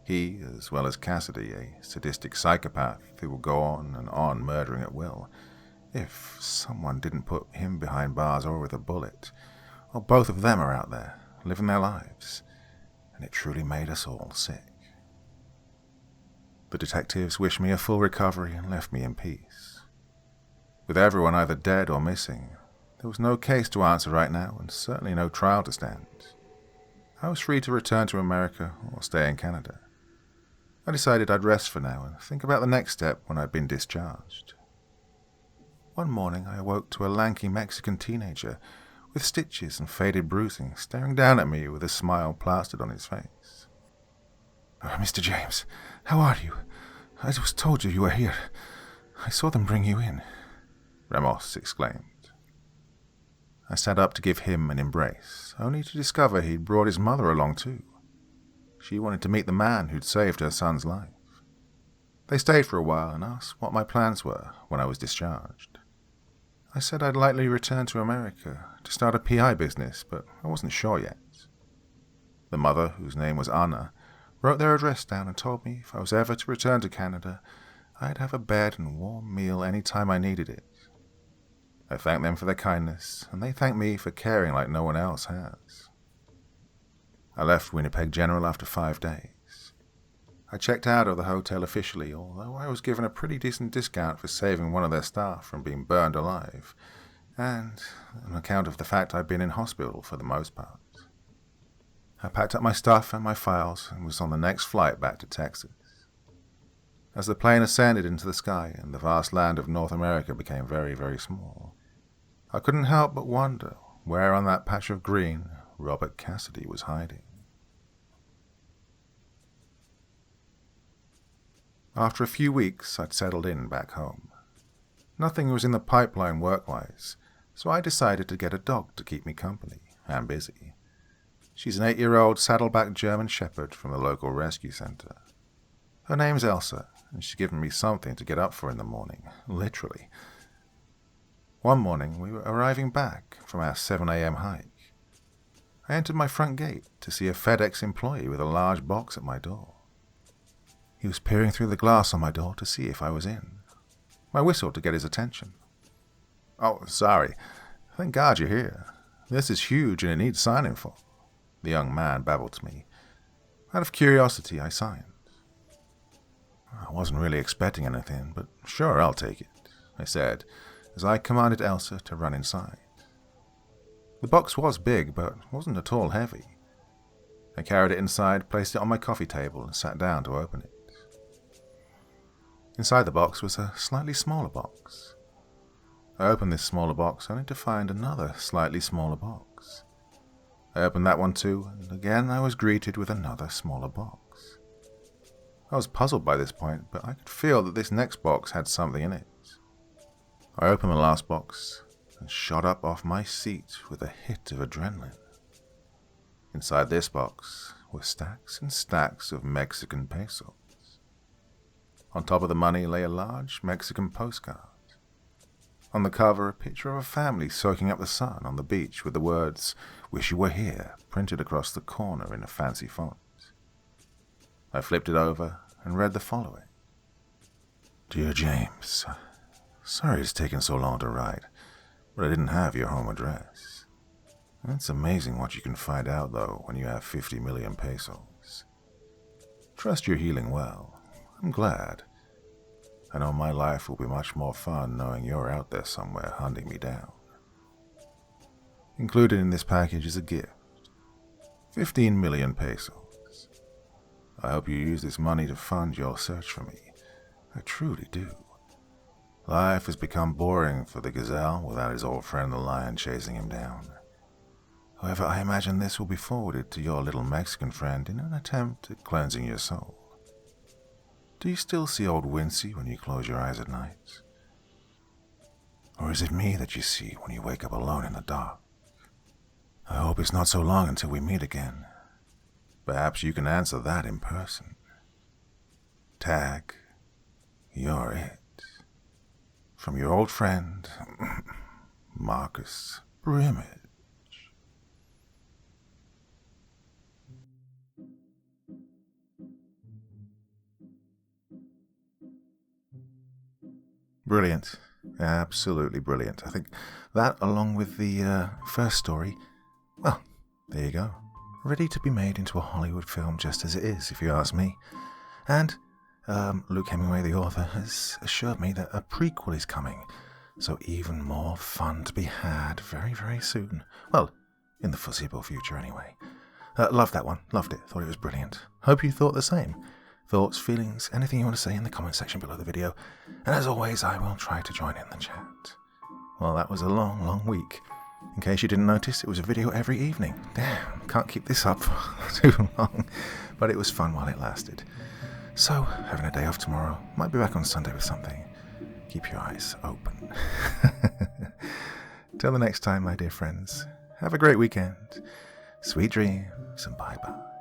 Speaker 1: He, as well as Cassidy, a sadistic psychopath who will go on and on murdering at will, if someone didn't put him behind bars or with a bullet. Well, both of them are out there, living their lives, and it truly made us all sick. The detectives wished me a full recovery and left me in peace. With everyone either dead or missing, there was no case to answer right now and certainly no trial to stand. I was free to return to America or stay in Canada. I decided I'd rest for now and think about the next step when I'd been discharged. One morning I awoke to a lanky Mexican teenager with stitches and faded bruising staring down at me with a smile plastered on his face. "Mr. James, how are you? I was told you were here. I saw them bring you in," Ramos exclaimed. I sat up to give him an embrace, only to discover he'd brought his mother along too. She wanted to meet the man who'd saved her son's life. They stayed for a while and asked what my plans were when I was discharged. I said I'd likely return to America to start a PI business, but I wasn't sure yet. The mother, whose name was Anna, wrote their address down and told me if I was ever to return to Canada, I'd have a bed and warm meal any time I needed it. I thanked them for their kindness, and they thanked me for caring like no one else has. I left Winnipeg General after 5 days. I checked out of the hotel officially, although I was given a pretty decent discount for saving one of their staff from being burned alive, and on account of the fact I'd been in hospital for the most part. I packed up my stuff and my files and was on the next flight back to Texas. As the plane ascended into the sky and the vast land of North America became very, very small, I couldn't help but wonder where on that patch of green Robert Cassidy was hiding. After a few weeks, I'd settled in back home. Nothing was in the pipeline work-wise, so I decided to get a dog to keep me company and busy. She's an 8-year-old saddleback German Shepherd from the local rescue center. Her name's Elsa, and she's given me something to get up for in the morning, literally. One morning, we were arriving back from our 7 a.m. hike. I entered my front gate to see a FedEx employee with a large box at my door. He was peering through the glass on my door to see if I was in. I whistled to get his attention. "Oh, sorry. Thank God you're here. This is huge and it needs signing for," the young man babbled to me. Out of curiosity, I signed. I wasn't really expecting anything, but sure, I'll take it, I said, as I commanded Elsa to run inside. The box was big, but wasn't at all heavy. I carried it inside, placed it on my coffee table, and sat down to open it. Inside the box was a slightly smaller box. I opened this smaller box only to find another slightly smaller box. I opened that one too, and again I was greeted with another smaller box. I was puzzled by this point, but I could feel that this next box had something in it. I opened the last box and shot up off my seat with a hit of adrenaline. Inside this box were stacks and stacks of Mexican pesos. On top of the money lay a large Mexican postcard. On the cover, a picture of a family soaking up the sun on the beach with the words, "Wish you were here," printed across the corner in a fancy font. I flipped it over and read the following. "Dear James, sorry it's taken so long to write, but I didn't have your home address. It's amazing what you can find out, though, when you have 50 million pesos. Trust you're healing well. I'm glad. I know my life will be much more fun knowing you're out there somewhere hunting me down. Included in this package is a gift. 15 million pesos. I hope you use this money to fund your search for me. I truly do. Life has become boring for the gazelle without his old friend the lion chasing him down. However, I imagine this will be forwarded to your little Mexican friend in an attempt at cleansing your soul. Do you still see old Wincy when you close your eyes at night? Or is it me that you see when you wake up alone in the dark? I hope it's not so long until we meet again. Perhaps you can answer that in person. Tag, you're it. From your old friend, Marcus Brimage." Brilliant. Absolutely brilliant. I think that, along with the first story, well, there you go. Ready to be made into a Hollywood film just as it is, if you ask me. And Luke Hemingway, the author, has assured me that a prequel is coming, so even more fun to be had very, very soon. Well, in the foreseeable future anyway. Loved that one. Loved it. Thought it was brilliant. Hope you thought the same. Thoughts, feelings, anything you want to say in the comment section below the video. And as always, I will try to join in the chat. Well, that was a long, long week. In case you didn't notice, it was a video every evening. Damn, can't keep this up for too long. But it was fun while it lasted. So, having a day off tomorrow. Might be back on Sunday with something. Keep your eyes open. Till the next time, my dear friends. Have a great weekend. Sweet dreams and bye-bye.